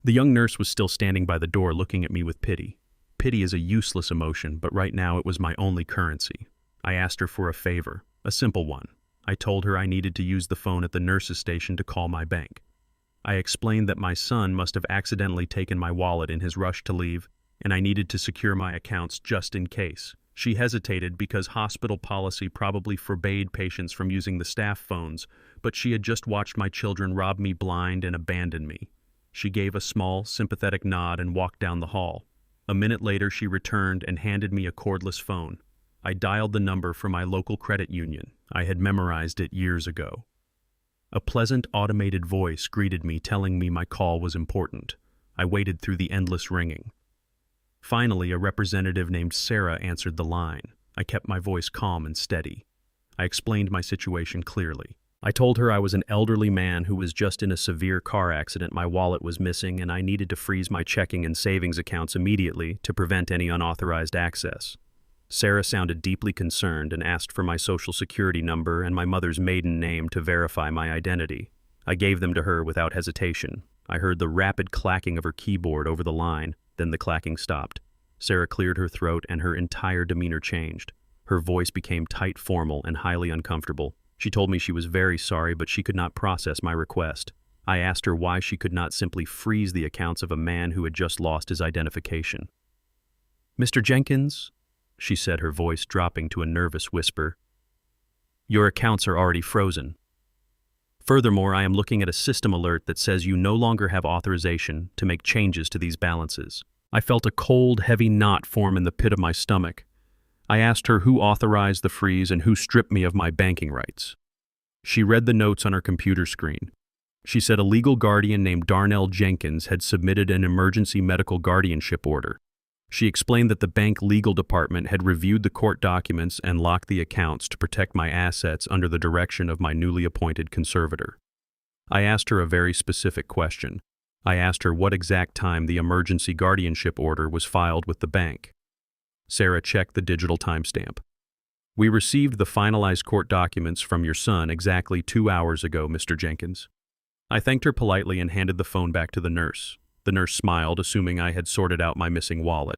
The young nurse was still standing by the door looking at me with pity. Pity is a useless emotion, but right now it was my only currency. I asked her for a favor, a simple one. I told her I needed to use the phone at the nurse's station to call my bank. I explained that my son must have accidentally taken my wallet in his rush to leave, and I needed to secure my accounts just in case. She hesitated because hospital policy probably forbade patients from using the staff phones, but she had just watched my children rob me blind and abandon me. She gave a small, sympathetic nod and walked down the hall. A minute later, she returned and handed me a cordless phone. I dialed the number for my local credit union. I had memorized it years ago. A pleasant automated voice greeted me, telling me my call was important. I waited through the endless ringing. Finally, a representative named Sarah answered the line. I kept my voice calm and steady. I explained my situation clearly. I told her I was an elderly man who was just in a severe car accident, my wallet was missing, and I needed to freeze my checking and savings accounts immediately to prevent any unauthorized access. Sarah sounded deeply concerned and asked for my social security number and my mother's maiden name to verify my identity. I gave them to her without hesitation. I heard the rapid clacking of her keyboard over the line, then the clacking stopped. Sarah cleared her throat and her entire demeanor changed. Her voice became tight, formal, and highly uncomfortable. She told me she was very sorry, but she could not process my request. I asked her why she could not simply freeze the accounts of a man who had just lost his identification. "Mr. Jenkins," she said, her voice dropping to a nervous whisper, "your accounts are already frozen. Furthermore, I am looking at a system alert that says you no longer have authorization to make changes to these balances." I felt a cold, heavy knot form in the pit of my stomach. I asked her who authorized the freeze and who stripped me of my banking rights. She read the notes on her computer screen. She said a legal guardian named Darnell Jenkins had submitted an emergency medical guardianship order. She explained that the bank legal department had reviewed the court documents and locked the accounts to protect my assets under the direction of my newly appointed conservator. I asked her a very specific question. I asked her what exact time the emergency guardianship order was filed with the bank. Sarah checked the digital timestamp. "We received the finalized court documents from your son exactly 2 hours ago, Mr. Jenkins." I thanked her politely and handed the phone back to the nurse. The nurse smiled, assuming I had sorted out my missing wallet.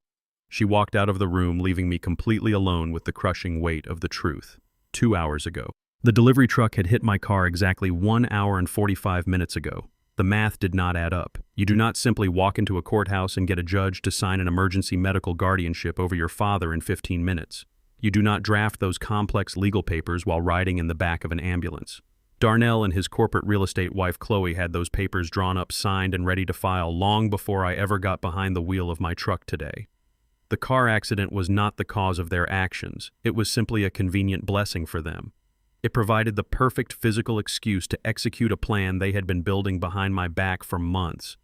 She walked out of the room, leaving me completely alone with the crushing weight of the truth. 2 hours ago. The delivery truck had hit my car exactly 1 hour and 45 minutes ago. The math did not add up. You do not simply walk into a courthouse and get a judge to sign an emergency medical guardianship over your father in 15 minutes. You do not draft those complex legal papers while riding in the back of an ambulance. Darnell and his corporate real estate wife Chloe had those papers drawn up, signed, and ready to file long before I ever got behind the wheel of my truck today. The car accident was not the cause of their actions. It was simply a convenient blessing for them. It provided the perfect physical excuse to execute a plan they had been building behind my back for months.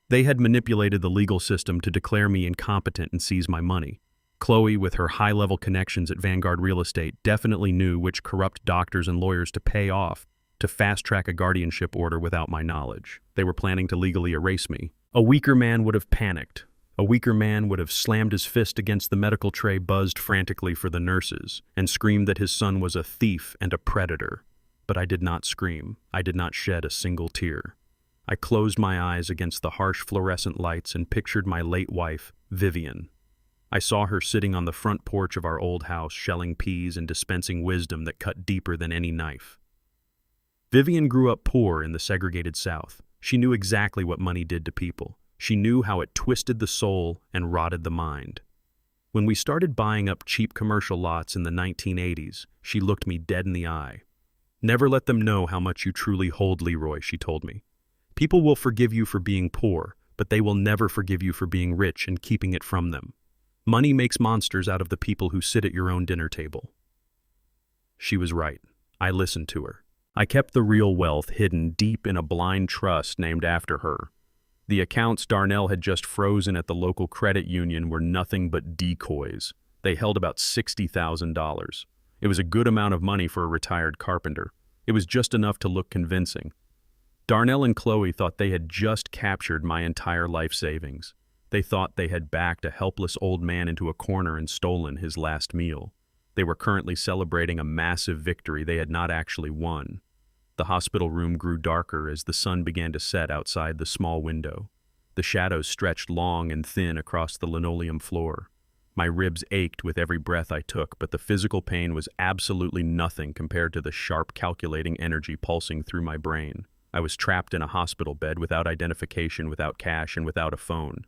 They had manipulated the legal system to declare me incompetent and seize my money. Chloe, with her high-level connections at Vanguard Real Estate, definitely knew which corrupt doctors and lawyers to pay off to fast-track a guardianship order without my knowledge. They were planning to legally erase me. A weaker man would have panicked. A weaker man would have slammed his fist against the medical tray, buzzed frantically for the nurses, and screamed that his son was a thief and a predator. But I did not scream. I did not shed a single tear. I closed my eyes against the harsh fluorescent lights and pictured my late wife, Vivian. I saw her sitting on the front porch of our old house, shelling peas and dispensing wisdom that cut deeper than any knife. Vivian grew up poor in the segregated South. She knew exactly what money did to people. She knew how it twisted the soul and rotted the mind. When we started buying up cheap commercial lots in the 1980s, she looked me dead in the eye. "Never let them know how much you truly hold, Leroy," she told me. "People will forgive you for being poor, but they will never forgive you for being rich and keeping it from them. Money makes monsters out of the people who sit at your own dinner table." She was right. I listened to her. I kept the real wealth hidden deep in a blind trust named after her. The accounts Darnell had just frozen at the local credit union were nothing but decoys. They held about $60,000. It was a good amount of money for a retired carpenter. It was just enough to look convincing. Darnell and Chloe thought they had just captured my entire life savings. They thought they had backed a helpless old man into a corner and stolen his last meal. They were currently celebrating a massive victory they had not actually won. The hospital room grew darker as the sun began to set outside the small window. The The shadows stretched long and thin across the linoleum floor. My ribs ached with every breath I took, but the physical pain was absolutely nothing compared to the sharp, calculating energy pulsing through my brain. I was trapped in a hospital bed without identification, without cash, and without a phone.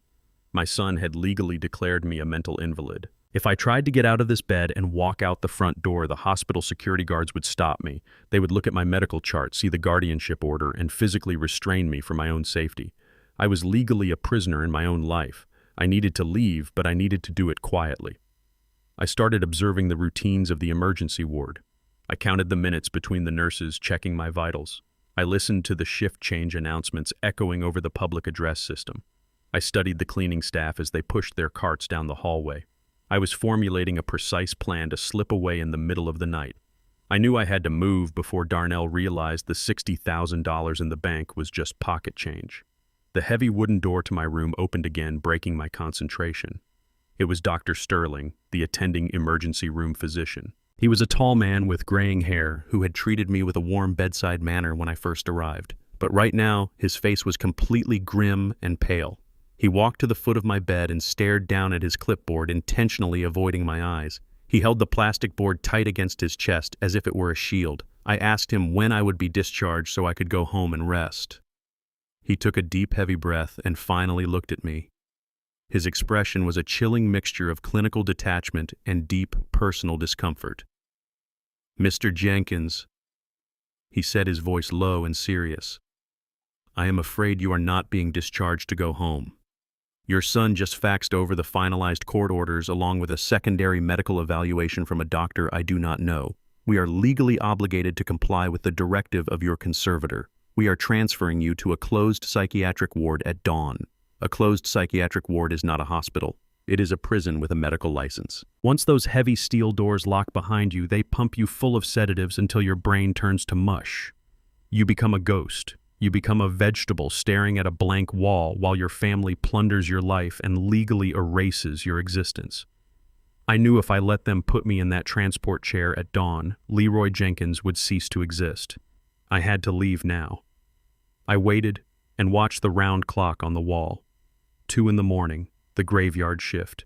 My son had legally declared me a mental invalid. If I tried to get out of this bed and walk out the front door, the hospital security guards would stop me. They would look at my medical chart, see the guardianship order, and physically restrain me for my own safety. I was legally a prisoner in my own life. I needed to leave, but I needed to do it quietly. I started observing the routines of the emergency ward. I counted the minutes between the nurses checking my vitals. I listened to the shift change announcements echoing over the public address system. I studied the cleaning staff as they pushed their carts down the hallway. I was formulating a precise plan to slip away in the middle of the night. I knew I had to move before Darnell realized the $60,000 in the bank was just pocket change. The heavy wooden door to my room opened again, breaking my concentration. It was Dr. Sterling, the attending emergency room physician. He was a tall man with graying hair who had treated me with a warm bedside manner when I first arrived. But right now, his face was completely grim and pale. He walked to the foot of my bed and stared down at his clipboard, intentionally avoiding my eyes. He held the plastic board tight against his chest as if it were a shield. I asked him when I would be discharged so I could go home and rest. He took a deep, heavy breath and finally looked at me. His expression was a chilling mixture of clinical detachment and deep personal discomfort. "Mr. Jenkins," he said, his voice low and serious, "I am afraid you are not being discharged to go home. Your son just faxed over the finalized court orders along with a secondary medical evaluation from a doctor I do not know. We are legally obligated to comply with the directive of your conservator. We are transferring you to a closed psychiatric ward at dawn. A closed psychiatric ward is not a hospital. It is a prison with a medical license. Once those heavy steel doors lock behind you, they pump you full of sedatives until your brain turns to mush. You become a ghost. You become a vegetable staring at a blank wall while your family plunders your life and legally erases your existence. I knew if I let them put me in that transport chair at dawn, Leroy Jenkins would cease to exist. I had to leave now. I waited and watched the round clock on the wall. 2 a.m, the graveyard shift.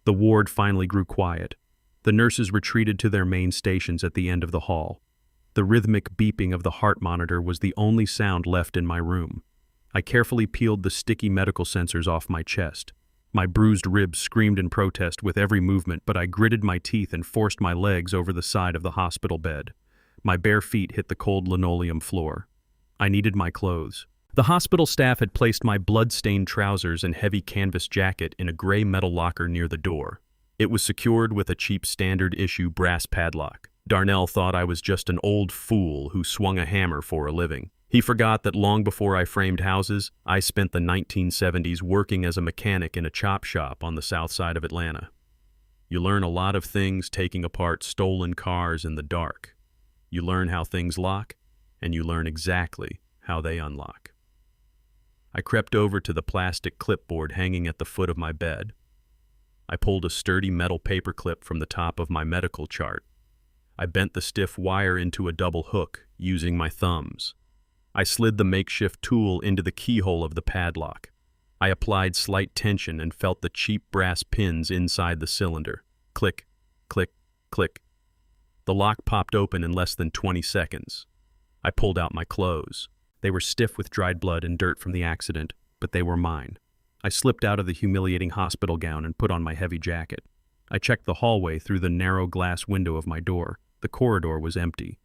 The ward finally grew quiet. The nurses retreated to their main stations at the end of the hall. The rhythmic beeping of the heart monitor was the only sound left in my room. I carefully peeled the sticky medical sensors off my chest. My bruised ribs screamed in protest with every movement, but I gritted my teeth and forced my legs over the side of the hospital bed. My bare feet hit the cold linoleum floor. I needed my clothes. The hospital staff had placed my blood-stained trousers and heavy canvas jacket in a gray metal locker near the door. It was secured with a cheap standard-issue brass padlock. Darnell thought I was just an old fool who swung a hammer for a living. He forgot that long before I framed houses, I spent the 1970s working as a mechanic in a chop shop on the south side of Atlanta. You learn a lot of things taking apart stolen cars in the dark. You learn how things lock, and you learn exactly how they unlock. I crept over to the plastic clipboard hanging at the foot of my bed. I pulled a sturdy metal paperclip from the top of my medical chart. I bent the stiff wire into a double hook using my thumbs. I slid the makeshift tool into the keyhole of the padlock. I applied slight tension and felt the cheap brass pins inside the cylinder. Click, click, click. The lock popped open in less than 20 seconds. I pulled out my clothes. They were stiff with dried blood and dirt from the accident, but they were mine. I slipped out of the humiliating hospital gown and put on my heavy jacket. I checked the hallway through the narrow glass window of my door. The corridor was empty.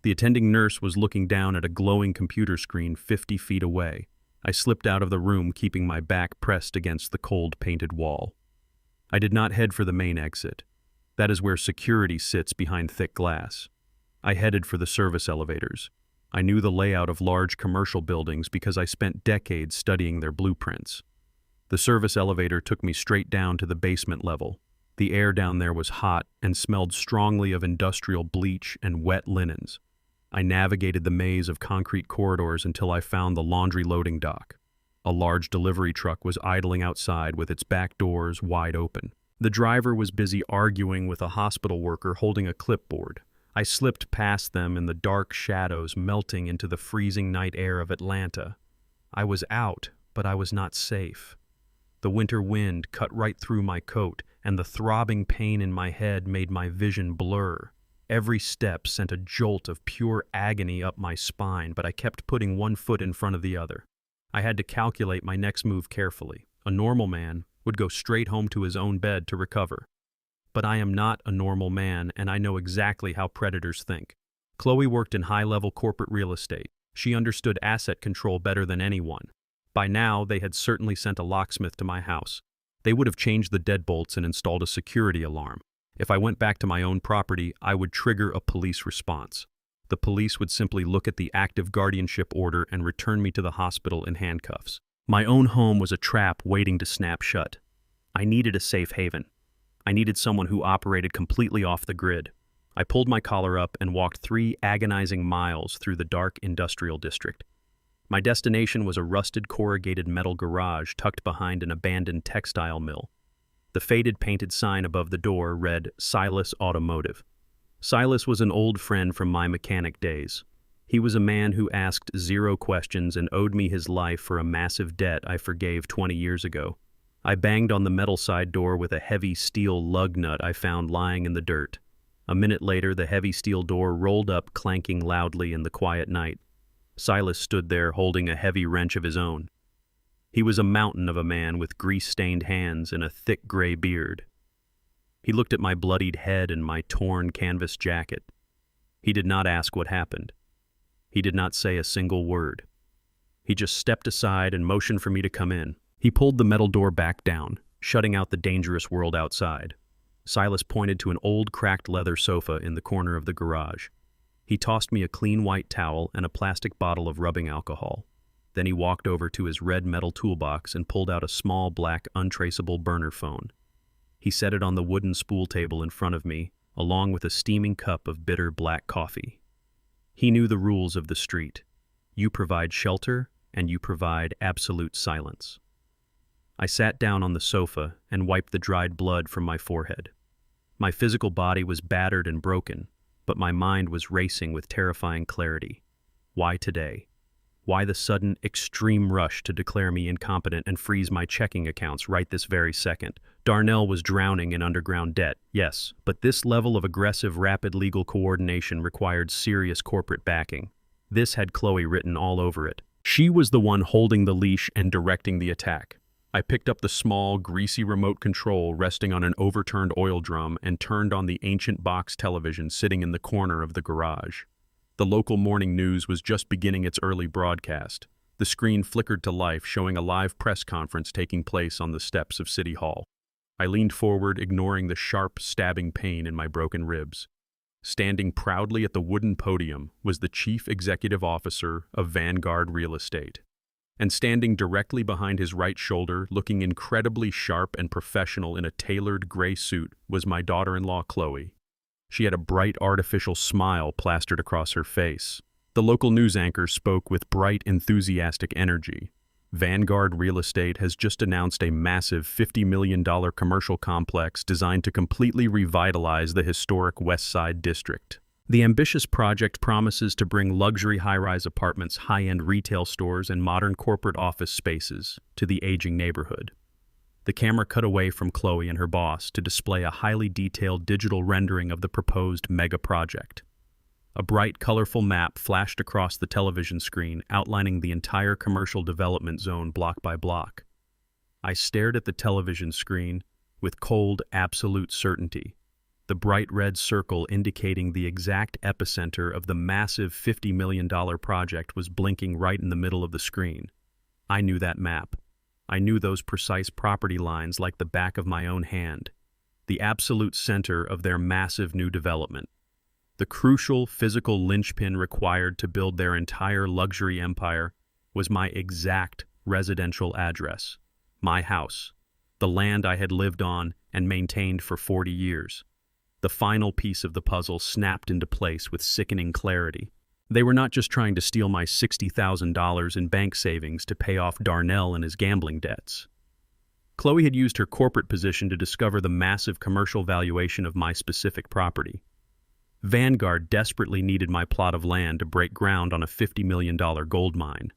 The attending nurse was looking down at a glowing computer screen 50 feet away. I slipped out of the room, keeping my back pressed against the cold painted wall. I did not head for the main exit. That is where security sits behind thick glass. I headed for the service elevators. I knew the layout of large commercial buildings because I spent decades studying their blueprints. The service elevator took me straight down to the basement level. The air down there was hot and smelled strongly of industrial bleach and wet linens. I navigated the maze of concrete corridors until I found the laundry loading dock. A large delivery truck was idling outside with its back doors wide open. The driver was busy arguing with a hospital worker holding a clipboard. I slipped past them in the dark shadows melting into the freezing night air of Atlanta. I was out, but I was not safe. The winter wind cut right through my coat, and the throbbing pain in my head made my vision blur. Every step sent a jolt of pure agony up my spine, but I kept putting one foot in front of the other. I had to calculate my next move carefully. A normal man would go straight home to his own bed to recover. But I am not a normal man, and I know exactly how predators think. Chloe worked in high-level corporate real estate. She understood asset control better than anyone. By now, they had certainly sent a locksmith to my house. They would have changed the deadbolts and installed a security alarm. If I went back to my own property, I would trigger a police response. The police would simply look at the active guardianship order and return me to the hospital in handcuffs. My own home was a trap waiting to snap shut. I needed a safe haven. I needed someone who operated completely off the grid. I pulled my collar up and walked 3 agonizing miles through the dark industrial district. My destination was a rusted corrugated metal garage tucked behind an abandoned textile mill. The faded painted sign above the door read Silas Automotive. Silas was an old friend from my mechanic days. He was a man who asked 0 questions and owed me his life for a massive debt I forgave 20 years ago. I banged on the metal side door with a heavy steel lug nut I found lying in the dirt. A minute later, the heavy steel door rolled up, clanking loudly in the quiet night. Silas stood there holding a heavy wrench of his own. He was a mountain of a man with grease-stained hands and a thick gray beard. He looked at my bloodied head and my torn canvas jacket. He did not ask what happened. He did not say a single word. He just stepped aside and motioned for me to come in. He pulled the metal door back down, shutting out the dangerous world outside. Silas pointed to an old cracked leather sofa in the corner of the garage. He tossed me a clean white towel and a plastic bottle of rubbing alcohol. Then he walked over to his red metal toolbox and pulled out a small black untraceable burner phone. He set it on the wooden spool table in front of me, along with a steaming cup of bitter black coffee. He knew the rules of the street. You provide shelter, and you provide absolute silence. I sat down on the sofa and wiped the dried blood from my forehead. My physical body was battered and broken, but my mind was racing with terrifying clarity. Why today? Why the sudden, extreme rush to declare me incompetent and freeze my checking accounts right this very second? Darnell was drowning in underground debt, yes, but this level of aggressive, rapid legal coordination required serious corporate backing. This had Chloe written all over it. She was the one holding the leash and directing the attack. I picked up the small, greasy remote control resting on an overturned oil drum and turned on the ancient box television sitting in the corner of the garage. The local morning news was just beginning its early broadcast. The screen flickered to life, showing a live press conference taking place on the steps of City Hall. I leaned forward, ignoring the sharp, stabbing pain in my broken ribs. Standing proudly at the wooden podium was the Chief Executive Officer of Vanguard Real Estate. And standing directly behind his right shoulder, looking incredibly sharp and professional in a tailored gray suit, was my daughter-in-law, Chloe. She had a bright artificial smile plastered across her face. The local news anchor spoke with bright, enthusiastic energy. Vanguard Real Estate has just announced a massive $50 million commercial complex designed to completely revitalize the historic West Side district. The ambitious project promises to bring luxury high-rise apartments, high-end retail stores, and modern corporate office spaces to the aging neighborhood. The camera cut away from Chloe and her boss to display a highly detailed digital rendering of the proposed mega project. A bright, colorful map flashed across the television screen, outlining the entire commercial development zone block by block. I stared at the television screen with cold, absolute certainty. The bright red circle indicating the exact epicenter of the massive $50 million project was blinking right in the middle of the screen. I knew that map. I knew those precise property lines like the back of my own hand. The absolute center of their massive new development. The crucial physical linchpin required to build their entire luxury empire was my exact residential address. My house. The land I had lived on and maintained for 40 years. The final piece of the puzzle snapped into place with sickening clarity. They were not just trying to steal my $60,000 in bank savings to pay off Darnell and his gambling debts. Chloe had used her corporate position to discover the massive commercial valuation of my specific property. Vanguard desperately needed my plot of land to break ground on a $50 million gold mine.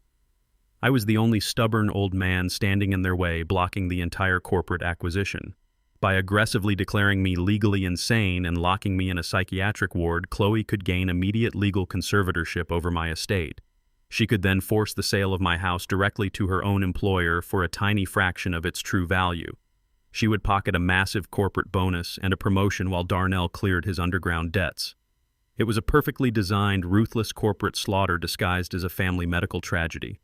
I was the only stubborn old man standing in their way, blocking the entire corporate acquisition. By aggressively declaring me legally insane and locking me in a psychiatric ward, Chloe could gain immediate legal conservatorship over my estate. She could then force the sale of my house directly to her own employer for a tiny fraction of its true value. She would pocket a massive corporate bonus and a promotion while Darnell cleared his underground debts. It was a perfectly designed, ruthless corporate slaughter disguised as a family medical tragedy.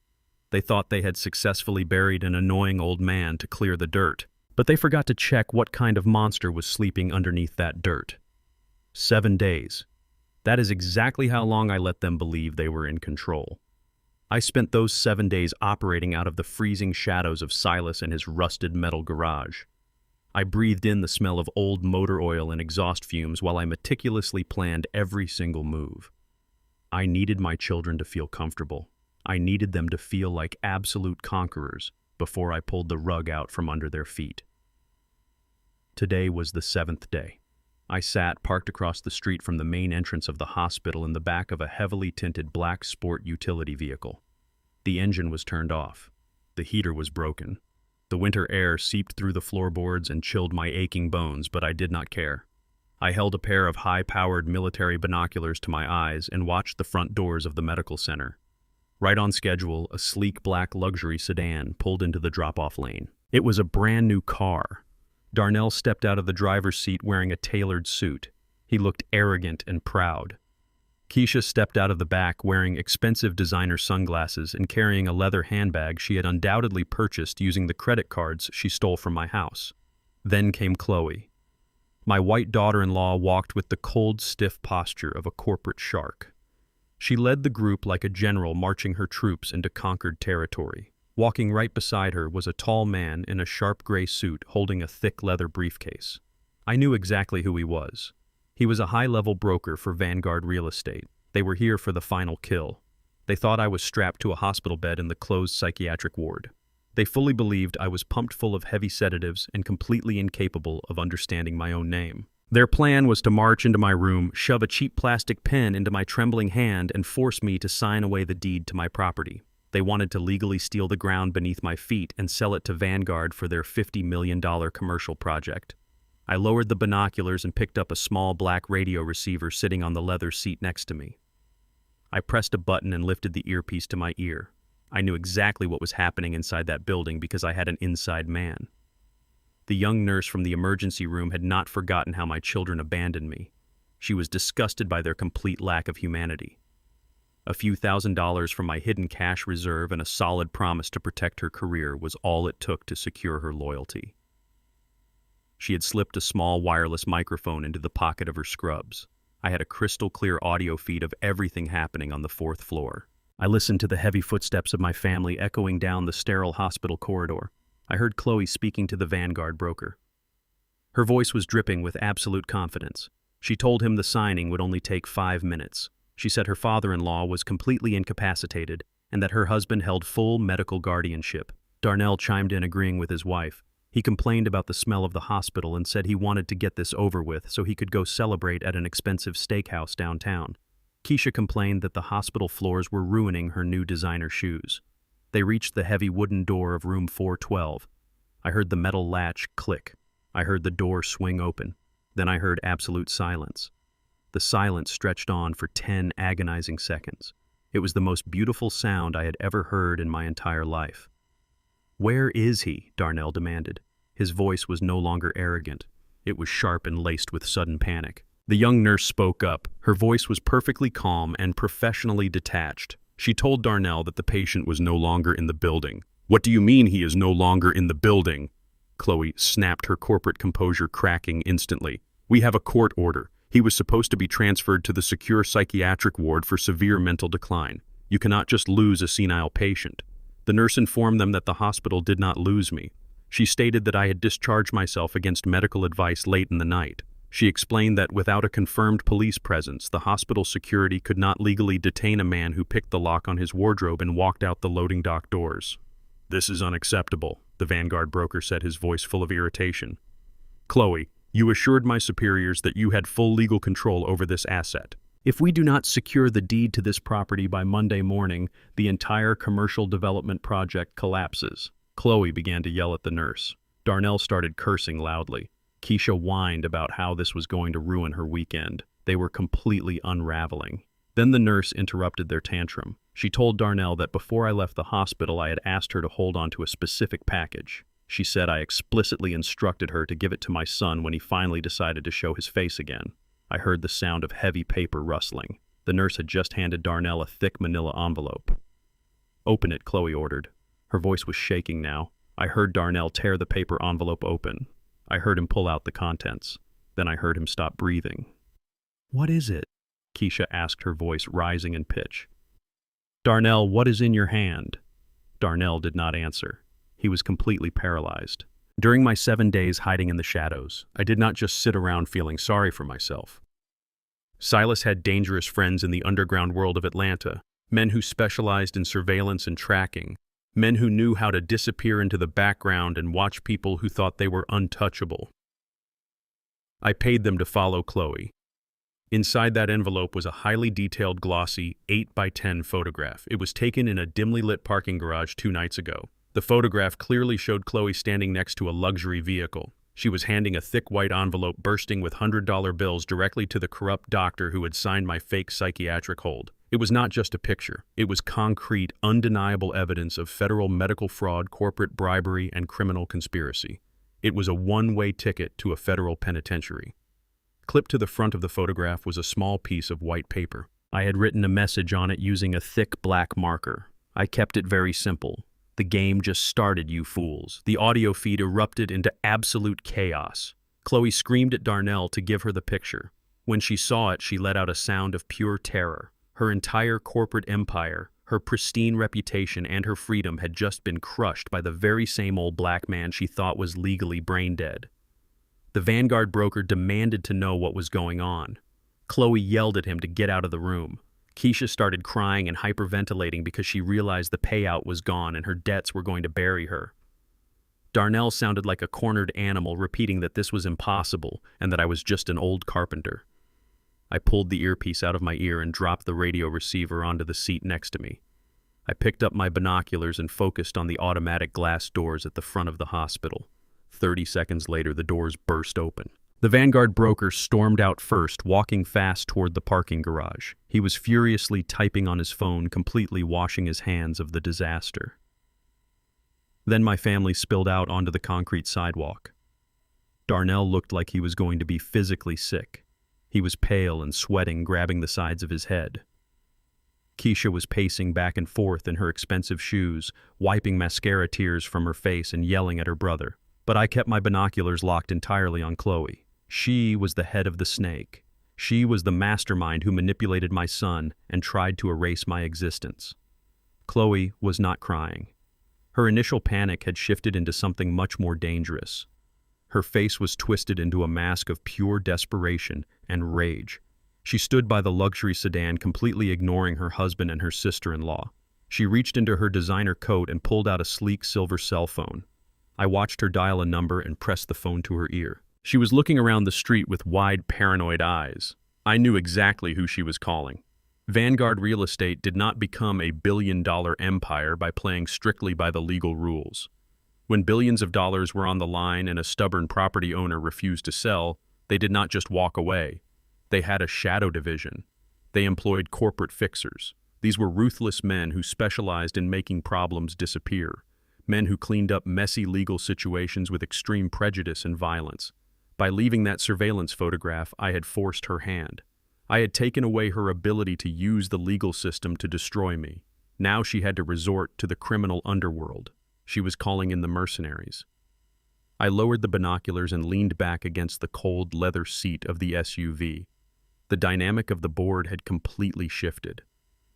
They thought they had successfully buried an annoying old man to clear the dirt, but they forgot to check what kind of monster was sleeping underneath that dirt. 7 days. That is exactly how long I let them believe they were in control. I spent those 7 days operating out of the freezing shadows of Silas and his rusted metal garage. I breathed in the smell of old motor oil and exhaust fumes while I meticulously planned every single move. I needed my children to feel comfortable. I needed them to feel like absolute conquerors before I pulled the rug out from under their feet. Today was the 7th day. I sat parked across the street from the main entrance of the hospital in the back of a heavily tinted black sport utility vehicle. The engine was turned off. The heater was broken. The winter air seeped through the floorboards and chilled my aching bones, but I did not care. I held a pair of high-powered military binoculars to my eyes and watched the front doors of the medical center. Right on schedule, a sleek black luxury sedan pulled into the drop-off lane. It was a brand new car. Darnell stepped out of the driver's seat wearing a tailored suit. He looked arrogant and proud. Keisha stepped out of the back wearing expensive designer sunglasses and carrying a leather handbag she had undoubtedly purchased using the credit cards she stole from my house. Then came Chloe. My white daughter-in-law walked with the cold, stiff posture of a corporate shark. She led the group like a general marching her troops into conquered territory. Walking right beside her was a tall man in a sharp gray suit holding a thick leather briefcase. I knew exactly who he was. He was a high-level broker for Vanguard Real Estate. They were here for the final kill. They thought I was strapped to a hospital bed in the closed psychiatric ward. They fully believed I was pumped full of heavy sedatives and completely incapable of understanding my own name. Their plan was to march into my room, shove a cheap plastic pen into my trembling hand, and force me to sign away the deed to my property. They wanted to legally steal the ground beneath my feet and sell it to Vanguard for their $50 million commercial project. I lowered the binoculars and picked up a small black radio receiver sitting on the leather seat next to me. I pressed a button and lifted the earpiece to my ear. I knew exactly what was happening inside that building because I had an inside man. The young nurse from the emergency room had not forgotten how my children abandoned me. She was disgusted by their complete lack of humanity. A few $1,000s from my hidden cash reserve and a solid promise to protect her career was all it took to secure her loyalty. She had slipped a small wireless microphone into the pocket of her scrubs. I had a crystal-clear audio feed of everything happening on the 4th floor. I listened to the heavy footsteps of my family echoing down the sterile hospital corridor. I heard Chloe speaking to the Vanguard broker. Her voice was dripping with absolute confidence. She told him the signing would only take 5 minutes. She said her father-in-law was completely incapacitated and that her husband held full medical guardianship. Darnell chimed in, agreeing with his wife. He complained about the smell of the hospital and said he wanted to get this over with so he could go celebrate at an expensive steakhouse downtown. Keisha complained that the hospital floors were ruining her new designer shoes. They reached the heavy wooden door of room 412. I heard the metal latch click. I heard the door swing open. Then I heard absolute silence. The silence stretched on for 10 agonizing seconds. It was the most beautiful sound I had ever heard in my entire life. "Where is he?" Darnell demanded. His voice was no longer arrogant. It was sharp and laced with sudden panic. The young nurse spoke up. Her voice was perfectly calm and professionally detached. She told Darnell that the patient was no longer in the building. "What do you mean he is no longer in the building?" Chloe snapped, her corporate composure cracking instantly. "We have a court order. He was supposed to be transferred to the secure psychiatric ward for severe mental decline. You cannot just lose a senile patient." The nurse informed them that the hospital did not lose me. She stated that I had discharged myself against medical advice late in the night. She explained that without a confirmed police presence, the hospital security could not legally detain a man who picked the lock on his wardrobe and walked out the loading dock doors. "This is unacceptable," the Vanguard broker said, his voice full of irritation. "Chloe, you assured my superiors that you had full legal control over this asset. If we do not secure the deed to this property by Monday morning, the entire commercial development project collapses. Chloe began to yell at the nurse. Darnell started cursing loudly. Keisha whined about how this was going to ruin her weekend. They were completely unraveling. Then the nurse interrupted their tantrum. She told Darnell that before I left the hospital I had asked her to hold on to a specific package. She said I explicitly instructed her to give it to my son when he finally decided to show his face again. I heard the sound of heavy paper rustling. The nurse had just handed Darnell a thick manila envelope. "Open it," Chloe ordered. Her voice was shaking now. I heard Darnell tear the paper envelope open. I heard him pull out the contents. Then I heard him stop breathing. "What is it?" Keisha asked, her voice rising in pitch. "Darnell, what is in your hand?" Darnell did not answer. He was completely paralyzed. During my 7 days hiding in the shadows, I did not just sit around feeling sorry for myself. Silas had dangerous friends in the underground world of Atlanta, men who specialized in surveillance and tracking, men who knew how to disappear into the background and watch people who thought they were untouchable. I paid them to follow Chloe. Inside that envelope was a highly detailed, glossy 8x10 photograph. It was taken in a dimly lit parking garage 2 nights ago. The photograph clearly showed Chloe standing next to a luxury vehicle. She was handing a thick white envelope bursting with $100 bills directly to the corrupt doctor who had signed my fake psychiatric hold. It was not just a picture. It was concrete, undeniable evidence of federal medical fraud, corporate bribery, and criminal conspiracy. It was a one-way ticket to a federal penitentiary. Clipped to the front of the photograph was a small piece of white paper. I had written a message on it using a thick black marker. I kept it very simple. "The game just started, you fools." The audio feed erupted into absolute chaos. Chloe screamed at Darnell to give her the picture. When she saw it, she let out a sound of pure terror. Her entire corporate empire, her pristine reputation, and her freedom had just been crushed by the very same old black man she thought was legally brain dead. The Vanguard broker demanded to know what was going on. Chloe yelled at him to get out of the room. Keisha started crying and hyperventilating because she realized the payout was gone and her debts were going to bury her. Darnell sounded like a cornered animal, repeating that this was impossible and that I was just an old carpenter. I pulled the earpiece out of my ear and dropped the radio receiver onto the seat next to me. I picked up my binoculars and focused on the automatic glass doors at the front of the hospital. 30 seconds later, the doors burst open. The Vanguard broker stormed out first, walking fast toward the parking garage. He was furiously typing on his phone, completely washing his hands of the disaster. Then my family spilled out onto the concrete sidewalk. Darnell looked like he was going to be physically sick. He was pale and sweating, grabbing the sides of his head. Keisha was pacing back and forth in her expensive shoes, wiping mascara tears from her face and yelling at her brother. But I kept my binoculars locked entirely on Chloe. She was the head of the snake. She was the mastermind who manipulated my son and tried to erase my existence. Chloe was not crying. Her initial panic had shifted into something much more dangerous. Her face was twisted into a mask of pure desperation and rage. She stood by the luxury sedan, completely ignoring her husband and her sister-in-law. She reached into her designer coat and pulled out a sleek silver cell phone. I watched her dial a number and pressed the phone to her ear. She was looking around the street with wide, paranoid eyes. I knew exactly who she was calling. Vanguard Real Estate did not become a billion-dollar empire by playing strictly by the legal rules. When billions of dollars were on the line and a stubborn property owner refused to sell, they did not just walk away. They had a shadow division. They employed corporate fixers. These were ruthless men who specialized in making problems disappear. Men who cleaned up messy legal situations with extreme prejudice and violence. By leaving that surveillance photograph, I had forced her hand. I had taken away her ability to use the legal system to destroy me. Now she had to resort to the criminal underworld. She was calling in the mercenaries. I lowered the binoculars and leaned back against the cold leather seat of the SUV. The dynamic of the board had completely shifted.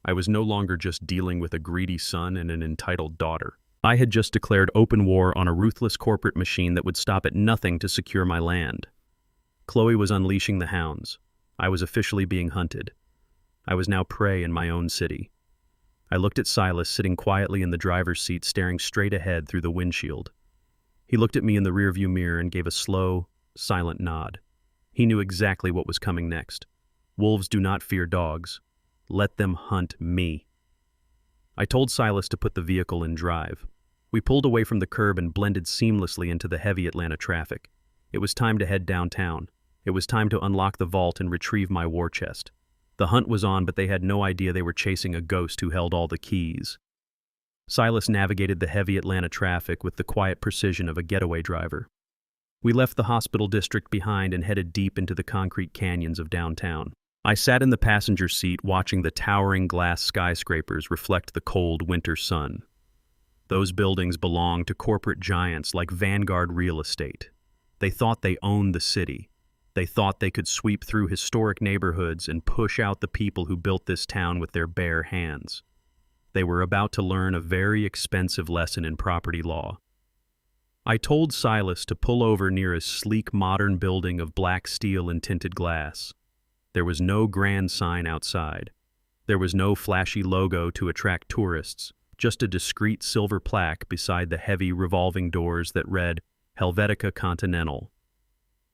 I was no longer just dealing with a greedy son and an entitled daughter. I had just declared open war on a ruthless corporate machine that would stop at nothing to secure my land. Chloe was unleashing the hounds. I was officially being hunted. I was now prey in my own city. I looked at Silas sitting quietly in the driver's seat, staring straight ahead through the windshield. He looked at me in the rearview mirror and gave a slow, silent nod. He knew exactly what was coming next. Wolves do not fear dogs. Let them hunt me. I told Silas to put the vehicle in drive. We pulled away from the curb and blended seamlessly into the heavy Atlanta traffic. It was time to head downtown. It was time to unlock the vault and retrieve my war chest. The hunt was on, but they had no idea they were chasing a ghost who held all the keys. Silas navigated the heavy Atlanta traffic with the quiet precision of a getaway driver. We left the hospital district behind and headed deep into the concrete canyons of downtown. I sat in the passenger seat watching the towering glass skyscrapers reflect the cold winter sun. Those buildings belonged to corporate giants like Vanguard Real Estate. They thought they owned the city. They thought they could sweep through historic neighborhoods and push out the people who built this town with their bare hands. They were about to learn a very expensive lesson in property law. I told Silas to pull over near a sleek modern building of black steel and tinted glass. There was no grand sign outside. There was no flashy logo to attract tourists, just a discreet silver plaque beside the heavy revolving doors that read Helvetica Continental.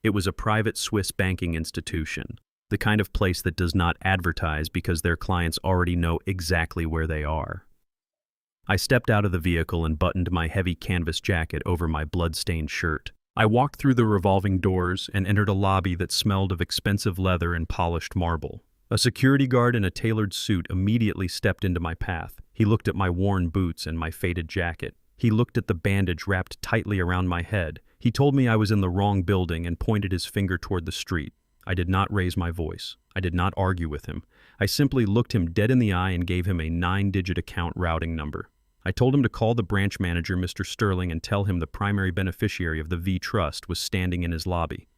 It was a private Swiss banking institution, the kind of place that does not advertise because their clients already know exactly where they are. I stepped out of the vehicle and buttoned my heavy canvas jacket over my blood-stained shirt. I walked through the revolving doors and entered a lobby that smelled of expensive leather and polished marble. A security guard in a tailored suit immediately stepped into my path. He looked at my worn boots and my faded jacket. He looked at the bandage wrapped tightly around my head. He told me I was in the wrong building and pointed his finger toward the street. I did not raise my voice. I did not argue with him. I simply looked him dead in the eye and gave him a 9-digit account routing number. I told him to call the branch manager, Mr. Sterling, and tell him the primary beneficiary of the V Trust was standing in his lobby.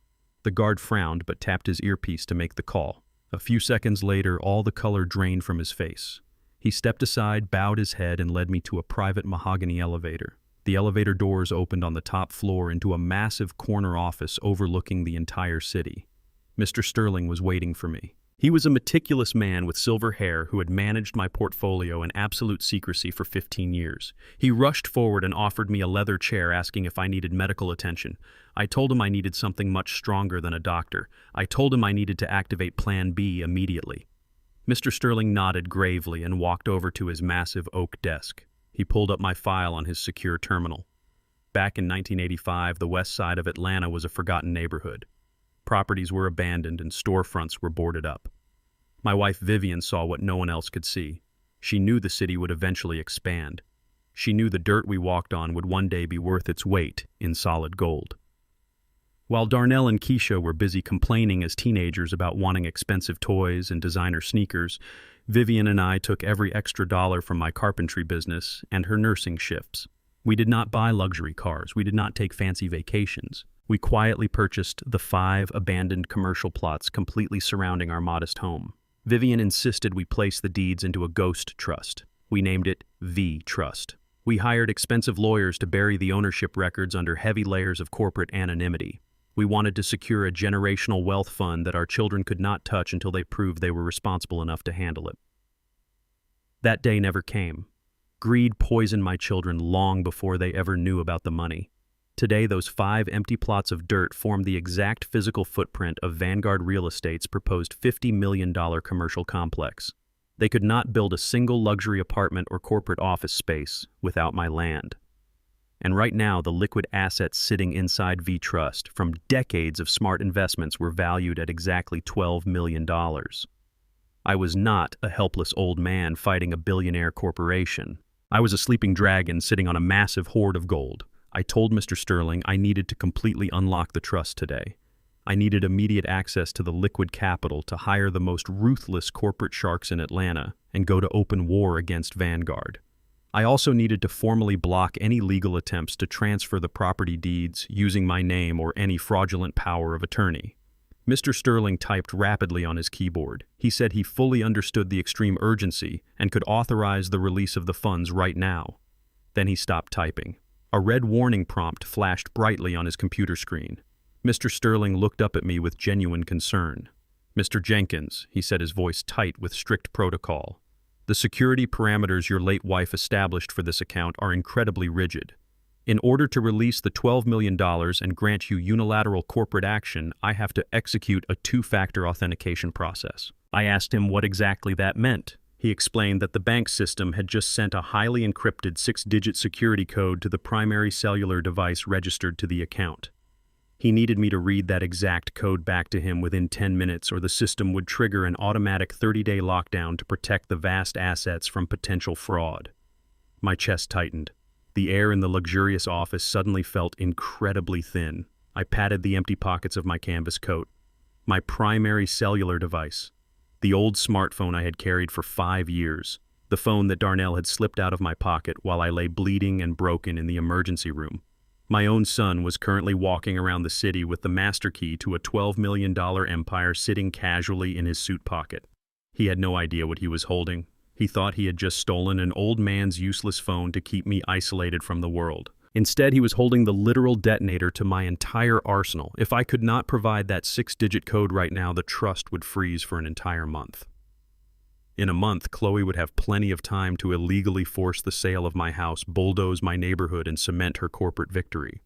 The guard frowned but tapped his earpiece to make the call. A few seconds later, all the color drained from his face. He stepped aside, bowed his head, and led me to a private mahogany elevator. The elevator doors opened on the top floor into a massive corner office overlooking the entire city. Mr. Sterling was waiting for me. He was a meticulous man with silver hair who had managed my portfolio in absolute secrecy for 15 years. He rushed forward and offered me a leather chair, asking if I needed medical attention. I told him I needed something much stronger than a doctor. I told him I needed to activate Plan B immediately. Mr. Sterling nodded gravely and walked over to his massive oak desk. He pulled up my file on his secure terminal. Back in 1985, the west side of Atlanta was a forgotten neighborhood. Properties were abandoned and storefronts were boarded up. My wife Vivian saw what no one else could see. She knew the city would eventually expand. She knew the dirt we walked on would one day be worth its weight in solid gold. While Darnell and Keisha were busy complaining as teenagers about wanting expensive toys and designer sneakers, Vivian and I took every extra dollar from my carpentry business and her nursing shifts. We did not buy luxury cars. We did not take fancy vacations. We quietly purchased the 5 abandoned commercial plots completely surrounding our modest home. Vivian insisted we place the deeds into a ghost trust. We named it V Trust. We hired expensive lawyers to bury the ownership records under heavy layers of corporate anonymity. We wanted to secure a generational wealth fund that our children could not touch until they proved they were responsible enough to handle it. That day never came. Greed poisoned my children long before they ever knew about the money. Today, those 5 empty plots of dirt form the exact physical footprint of Vanguard Real Estate's proposed $50 million commercial complex. They could not build a single luxury apartment or corporate office space without my land. And right now, the liquid assets sitting inside V Trust from decades of smart investments were valued at exactly $12 million. I was not a helpless old man fighting a billionaire corporation. I was a sleeping dragon sitting on a massive hoard of gold. I told Mr. Sterling I needed to completely unlock the trust today. I needed immediate access to the liquid capital to hire the most ruthless corporate sharks in Atlanta and go to open war against Vanguard. I also needed to formally block any legal attempts to transfer the property deeds using my name or any fraudulent power of attorney. Mr. Sterling typed rapidly on his keyboard. He said he fully understood the extreme urgency and could authorize the release of the funds right now. Then he stopped typing. A red warning prompt flashed brightly on his computer screen. Mr. Sterling looked up at me with genuine concern. "Mr. Jenkins," he said, his voice tight with strict protocol, "the security parameters your late wife established for this account are incredibly rigid. In order to release the $12 million and grant you unilateral corporate action, I have to execute a two-factor authentication process. I asked him what exactly that meant. He explained that the bank system had just sent a highly encrypted 6-digit security code to the primary cellular device registered to the account. He needed me to read that exact code back to him within 10 minutes, or the system would trigger an automatic 30-day lockdown to protect the vast assets from potential fraud. My chest tightened. The air in the luxurious office suddenly felt incredibly thin. I patted the empty pockets of my canvas coat. My primary cellular device. The old smartphone I had carried for 5 years. The phone that Darnell had slipped out of my pocket while I lay bleeding and broken in the emergency room. My own son was currently walking around the city with the master key to a $12 million empire sitting casually in his suit pocket. He had no idea what he was holding. He thought he had just stolen an old man's useless phone to keep me isolated from the world. Instead, he was holding the literal detonator to my entire arsenal. If I could not provide that 6-digit code right now, the trust would freeze for an entire month. In a month, Chloe would have plenty of time to illegally force the sale of my house, bulldoze my neighborhood, and cement her corporate victory.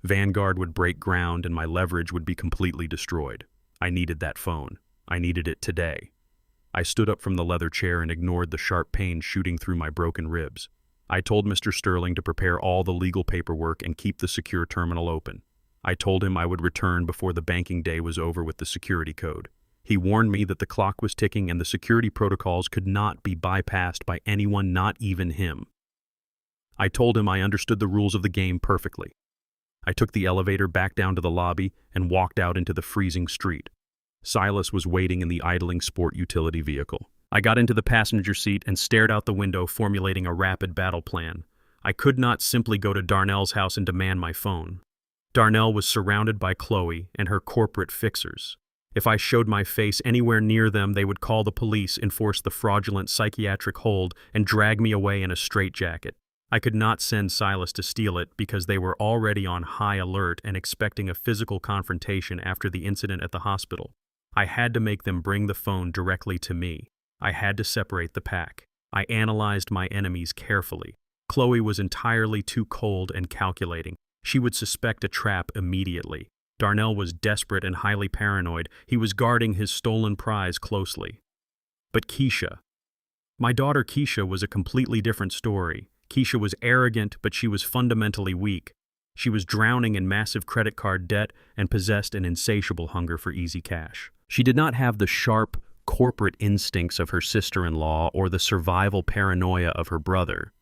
Vanguard would break ground and my leverage would be completely destroyed. I needed that phone. I needed it today. I stood up from the leather chair and ignored the sharp pain shooting through my broken ribs. I told Mr. Sterling to prepare all the legal paperwork and keep the secure terminal open. I told him I would return before the banking day was over with the security code. He warned me that the clock was ticking and the security protocols could not be bypassed by anyone, not even him. I told him I understood the rules of the game perfectly. I took the elevator back down to the lobby and walked out into the freezing street. Silas was waiting in the idling sport utility vehicle. I got into the passenger seat and stared out the window, formulating a rapid battle plan. I could not simply go to Darnell's house and demand my phone. Darnell was surrounded by Chloe and her corporate fixers. If I showed my face anywhere near them, they would call the police, enforce the fraudulent psychiatric hold, and drag me away in a straitjacket. I could not send Silas to steal it because they were already on high alert and expecting a physical confrontation after the incident at the hospital. I had to make them bring the phone directly to me. I had to separate the pack. I analyzed my enemies carefully. Chloe was entirely too cold and calculating. She would suspect a trap immediately. Darnell was desperate and highly paranoid. He was guarding his stolen prize closely. But Keisha. My daughter Keisha was a completely different story. Keisha was arrogant, but she was fundamentally weak. She was drowning in massive credit card debt and possessed an insatiable hunger for easy cash. She did not have the sharp, corporate instincts of her sister-in-law or the survival paranoia of her brother.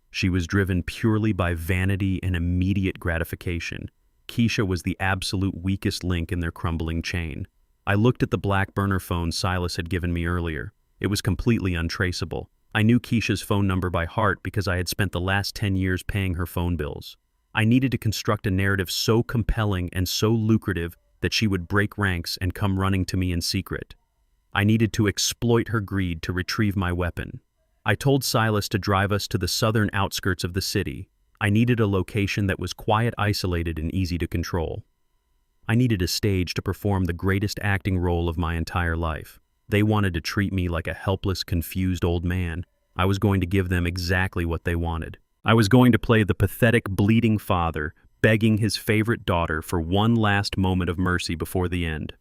She was driven purely by vanity and immediate gratification. Keisha was the absolute weakest link in their crumbling chain. I looked at the black burner phone Silas had given me earlier. It was completely untraceable. I knew Keisha's phone number by heart because I had spent the last 10 years paying her phone bills. I needed to construct a narrative so compelling and so lucrative that she would break ranks and come running to me in secret. I needed to exploit her greed to retrieve my weapon. I told Silas to drive us to the southern outskirts of the city. I needed a location that was quiet, isolated, and easy to control. I needed a stage to perform the greatest acting role of my entire life. They wanted to treat me like a helpless, confused old man. I was going to give them exactly what they wanted. I was going to play the pathetic, bleeding father, begging his favorite daughter for one last moment of mercy before the end.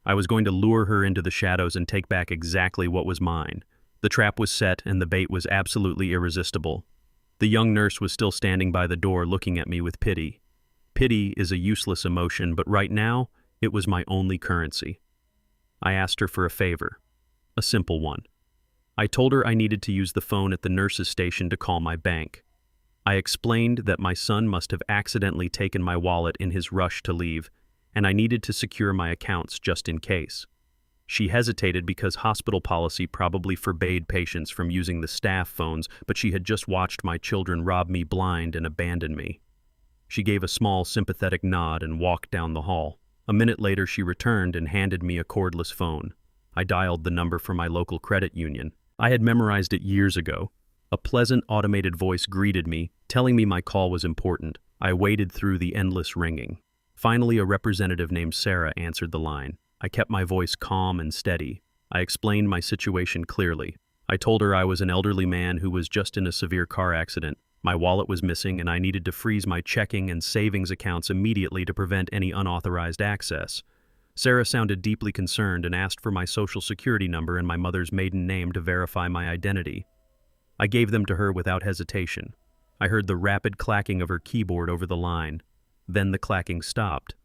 I was going to lure her into the shadows and take back exactly what was mine. The trap was set and the bait was absolutely irresistible. The young nurse was still standing by the door looking at me with pity. Pity is a useless emotion, but right now, it was my only currency. I asked her for a favor. A simple one. I told her I needed to use the phone at the nurse's station to call my bank. I explained that my son must have accidentally taken my wallet in his rush to leave, and I needed to secure my accounts just in case. She hesitated because hospital policy probably forbade patients from using the staff phones, but she had just watched my children rob me blind and abandon me. She gave a small, sympathetic nod and walked down the hall. A minute later, she returned and handed me a cordless phone. I dialed the number for my local credit union. I had memorized it years ago. A pleasant, automated voice greeted me, telling me my call was important. I waded through the endless ringing. Finally, a representative named Sarah answered the line. I kept my voice calm and steady. I explained my situation clearly. I told her I was an elderly man who was just in a severe car accident. My wallet was missing, and I needed to freeze my checking and savings accounts immediately to prevent any unauthorized access. Sarah sounded deeply concerned and asked for my social security number and my mother's maiden name to verify my identity. I gave them to her without hesitation. I heard the rapid clacking of her keyboard over the line. Then the clacking stopped.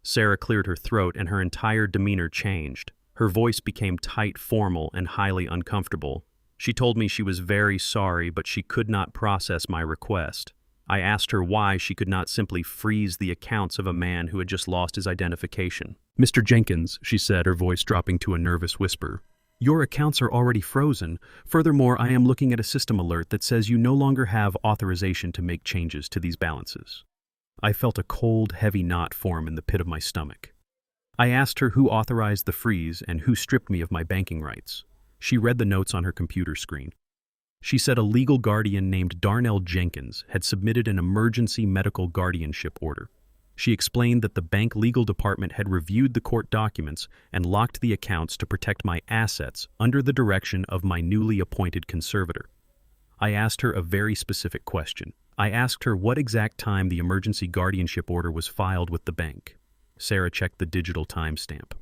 Sarah cleared her throat and her entire demeanor changed. Her voice became tight, formal, and highly uncomfortable. She told me she was very sorry, but she could not process my request. I asked her why she could not simply freeze the accounts of a man who had just lost his identification. "Mr. Jenkins," she said, her voice dropping to a nervous whisper, "your accounts are already frozen. Furthermore, I am looking at a system alert that says you no longer have authorization to make changes to these balances." I felt a cold, heavy knot form in the pit of my stomach. I asked her who authorized the freeze and who stripped me of my banking rights. She read the notes on her computer screen. She said a legal guardian named Darnell Jenkins had submitted an emergency medical guardianship order. She explained that the bank legal department had reviewed the court documents and locked the accounts to protect my assets under the direction of my newly appointed conservator. I asked her a very specific question. I asked her what exact time the emergency guardianship order was filed with the bank. Sarah checked the digital timestamp.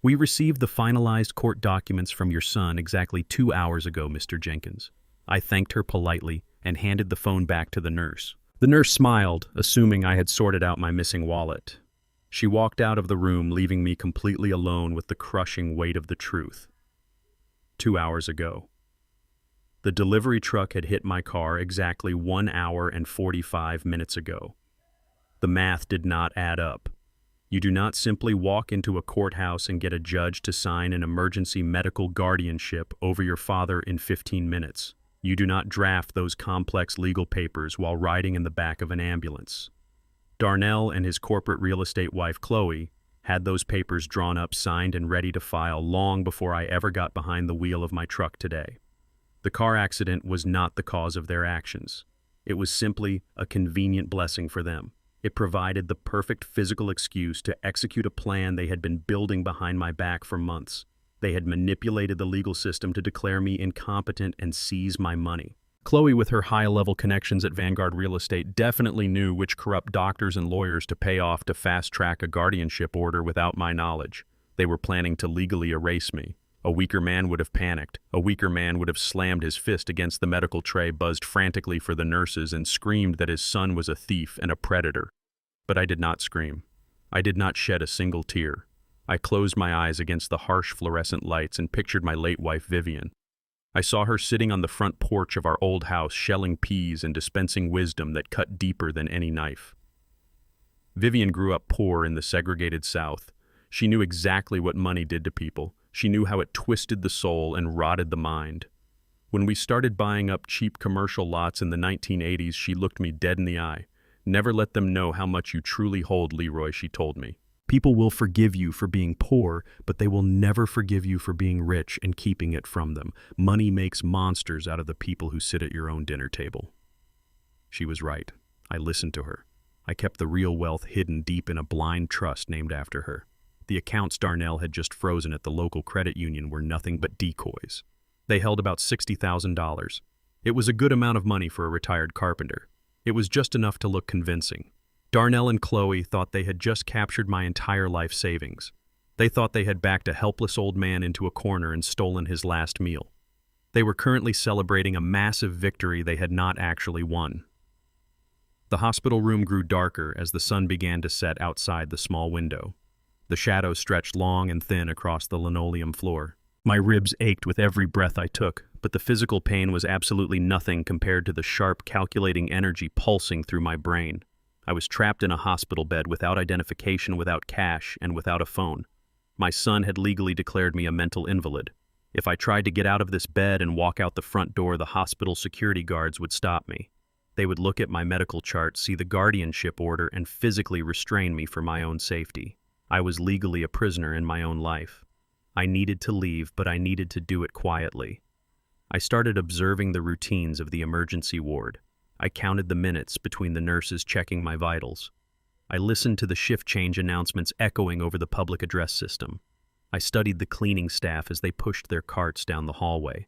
"We received the finalized court documents from your son exactly 2 hours ago, Mr. Jenkins." I thanked her politely and handed the phone back to the nurse. The nurse smiled, assuming I had sorted out my missing wallet. She walked out of the room, leaving me completely alone with the crushing weight of the truth. 2 hours ago. The delivery truck had hit my car exactly 1 hour and 45 minutes ago. The math did not add up. You do not simply walk into a courthouse and get a judge to sign an emergency medical guardianship over your father in 15 minutes. You do not draft those complex legal papers while riding in the back of an ambulance. Darnell and his corporate real estate wife, Chloe, had those papers drawn up, signed, and ready to file long before I ever got behind the wheel of my truck today. The car accident was not the cause of their actions. It was simply a convenient blessing for them. It provided the perfect physical excuse to execute a plan they had been building behind my back for months. They had manipulated the legal system to declare me incompetent and seize my money. Chloe, with her high-level connections at Vanguard Real Estate, definitely knew which corrupt doctors and lawyers to pay off to fast-track a guardianship order without my knowledge. They were planning to legally erase me. A weaker man would have panicked. A weaker man would have slammed his fist against the medical tray, buzzed frantically for the nurses, and screamed that his son was a thief and a predator. But I did not scream. I did not shed a single tear. I closed my eyes against the harsh fluorescent lights and pictured my late wife, Vivian. I saw her sitting on the front porch of our old house, shelling peas and dispensing wisdom that cut deeper than any knife. Vivian grew up poor in the segregated South. She knew exactly what money did to people. She knew how it twisted the soul and rotted the mind. When we started buying up cheap commercial lots in the 1980s, she looked me dead in the eye. "Never let them know how much you truly hold, Leroy," she told me. "People will forgive you for being poor, but they will never forgive you for being rich and keeping it from them. Money makes monsters out of the people who sit at your own dinner table." She was right. I listened to her. I kept the real wealth hidden deep in a blind trust named after her. The accounts Darnell had just frozen at the local credit union were nothing but decoys. They held about $60,000. It was a good amount of money for a retired carpenter. It was just enough to look convincing. Darnell and Chloe thought they had just captured my entire life savings. They thought they had backed a helpless old man into a corner and stolen his last meal. They were currently celebrating a massive victory they had not actually won. The hospital room grew darker as the sun began to set outside the small window. The shadows stretched long and thin across the linoleum floor. My ribs ached with every breath I took, but the physical pain was absolutely nothing compared to the sharp, calculating energy pulsing through my brain. I was trapped in a hospital bed without identification, without cash, and without a phone. My son had legally declared me a mental invalid. If I tried to get out of this bed and walk out the front door, the hospital security guards would stop me. They would look at my medical chart, see the guardianship order, and physically restrain me for my own safety. I was legally a prisoner in my own life. I needed to leave, but I needed to do it quietly. I started observing the routines of the emergency ward. I counted the minutes between the nurses checking my vitals. I listened to the shift change announcements echoing over the public address system. I studied the cleaning staff as they pushed their carts down the hallway.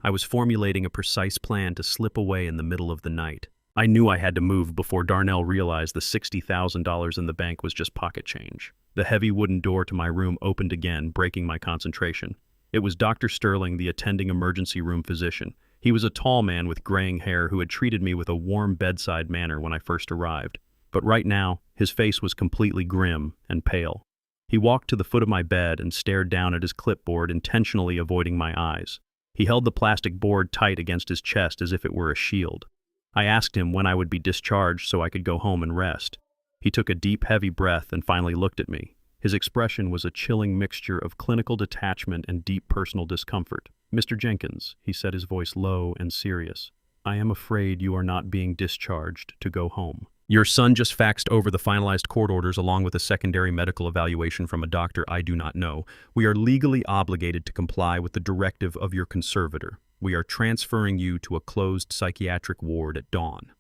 I was formulating a precise plan to slip away in the middle of the night. I knew I had to move before Darnell realized the $60,000 in the bank was just pocket change. The heavy wooden door to my room opened again, breaking my concentration. It was Dr. Sterling, the attending emergency room physician. He was a tall man with graying hair who had treated me with a warm bedside manner when I first arrived. But right now, his face was completely grim and pale. He walked to the foot of my bed and stared down at his clipboard, intentionally avoiding my eyes. He held the plastic board tight against his chest as if it were a shield. I asked him when I would be discharged so I could go home and rest. He took a deep, heavy breath and finally looked at me. His expression was a chilling mixture of clinical detachment and deep personal discomfort. "Mr. Jenkins," he said, his voice low and serious, "I am afraid you are not being discharged to go home. Your son just faxed over the finalized court orders along with a secondary medical evaluation from a doctor I do not know. We are legally obligated to comply with the directive of your conservator. We are transferring you to a closed psychiatric ward at dawn."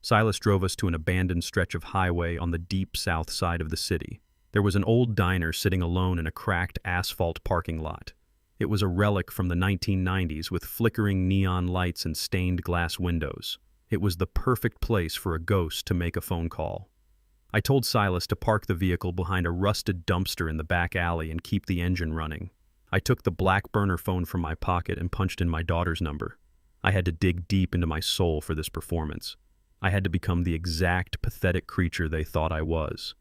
Silas drove us to an abandoned stretch of highway on the deep south side of the city. There was an old diner sitting alone in a cracked asphalt parking lot. It was a relic from the 1990s with flickering neon lights and stained glass windows. It was the perfect place for a ghost to make a phone call. I told Silas to park the vehicle behind a rusted dumpster in the back alley and keep the engine running. I took the black burner phone from my pocket and punched in my daughter's number. I had to dig deep into my soul for this performance. I had to become the exact pathetic creature they thought I was.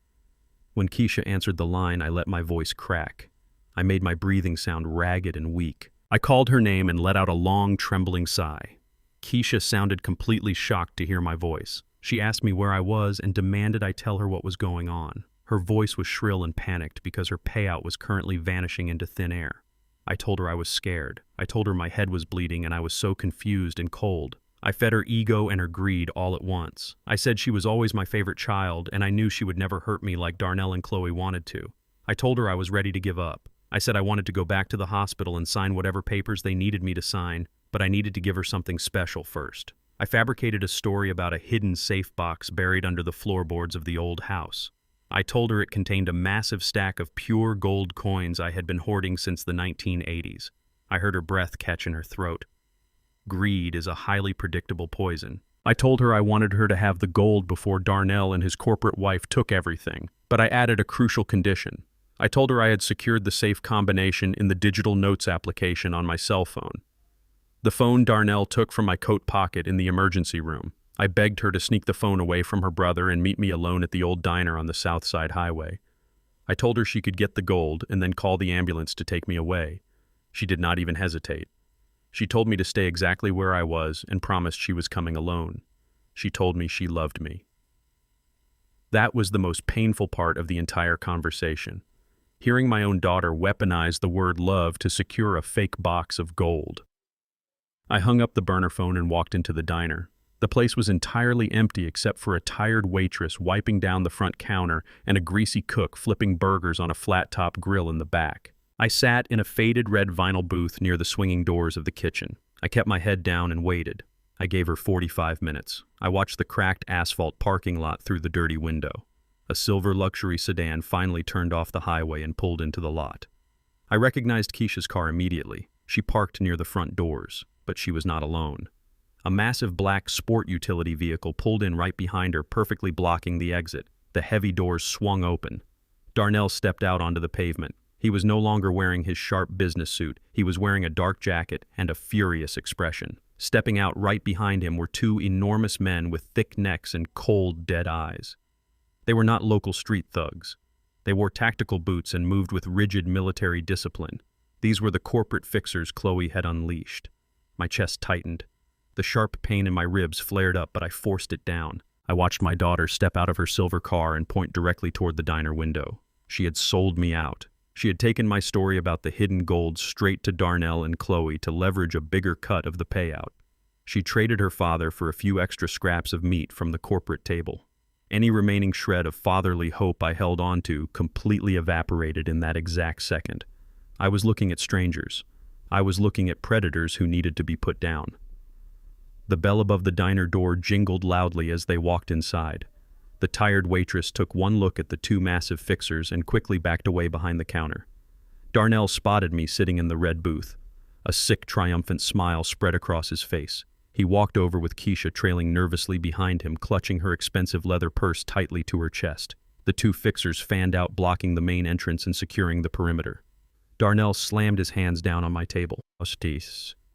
When Keisha answered the line, I let my voice crack. I made my breathing sound ragged and weak. I called her name and let out a long, trembling sigh. Keisha sounded completely shocked to hear my voice. She asked me where I was and demanded I tell her what was going on. Her voice was shrill and panicked because her payout was currently vanishing into thin air. I told her I was scared. I told her my head was bleeding and I was so confused and cold. I fed her ego and her greed all at once. I said she was always my favorite child and I knew she would never hurt me like Darnell and Chloe wanted to. I told her I was ready to give up. I said I wanted to go back to the hospital and sign whatever papers they needed me to sign, but I needed to give her something special first. I fabricated a story about a hidden safe box buried under the floorboards of the old house. I told her it contained a massive stack of pure gold coins I had been hoarding since the 1980s. I heard her breath catch in her throat. Greed is a highly predictable poison. I told her I wanted her to have the gold before Darnell and his corporate wife took everything, but I added a crucial condition. I told her I had secured the safe combination in the digital notes application on my cell phone. The phone Darnell took from my coat pocket in the emergency room. I begged her to sneak the phone away from her brother and meet me alone at the old diner on the South Side Highway. I told her she could get the gold and then call the ambulance to take me away. She did not even hesitate. She told me to stay exactly where I was and promised she was coming alone. She told me she loved me. That was the most painful part of the entire conversation. Hearing my own daughter weaponize the word love to secure a fake box of gold. I hung up the burner phone and walked into the diner. The place was entirely empty except for a tired waitress wiping down the front counter and a greasy cook flipping burgers on a flat-top grill in the back. I sat in a faded red vinyl booth near the swinging doors of the kitchen. I kept my head down and waited. I gave her 45 minutes. I watched the cracked asphalt parking lot through the dirty window. A silver luxury sedan finally turned off the highway and pulled into the lot. I recognized Keisha's car immediately. She parked near the front doors, but she was not alone. A massive black sport utility vehicle pulled in right behind her, perfectly blocking the exit. The heavy doors swung open. Darnell stepped out onto the pavement. He was no longer wearing his sharp business suit. He was wearing a dark jacket and a furious expression. Stepping out right behind him were two enormous men with thick necks and cold, dead eyes. They were not local street thugs. They wore tactical boots and moved with rigid military discipline. These were the corporate fixers Chloe had unleashed. My chest tightened. The sharp pain in my ribs flared up, but I forced it down. I watched my daughter step out of her silver car and point directly toward the diner window. She had sold me out. She had taken my story about the hidden gold straight to Darnell and Chloe to leverage a bigger cut of the payout. She traded her father for a few extra scraps of meat from the corporate table. Any remaining shred of fatherly hope I held on to completely evaporated in that exact second. I was looking at strangers. I was looking at predators who needed to be put down. The bell above the diner door jingled loudly as they walked inside. The tired waitress took one look at the two massive fixers and quickly backed away behind the counter. Darnell spotted me sitting in the red booth. A sick, triumphant smile spread across his face. He walked over with Keisha trailing nervously behind him, clutching her expensive leather purse tightly to her chest. The two fixers fanned out, blocking the main entrance and securing the perimeter. Darnell slammed his hands down on my table.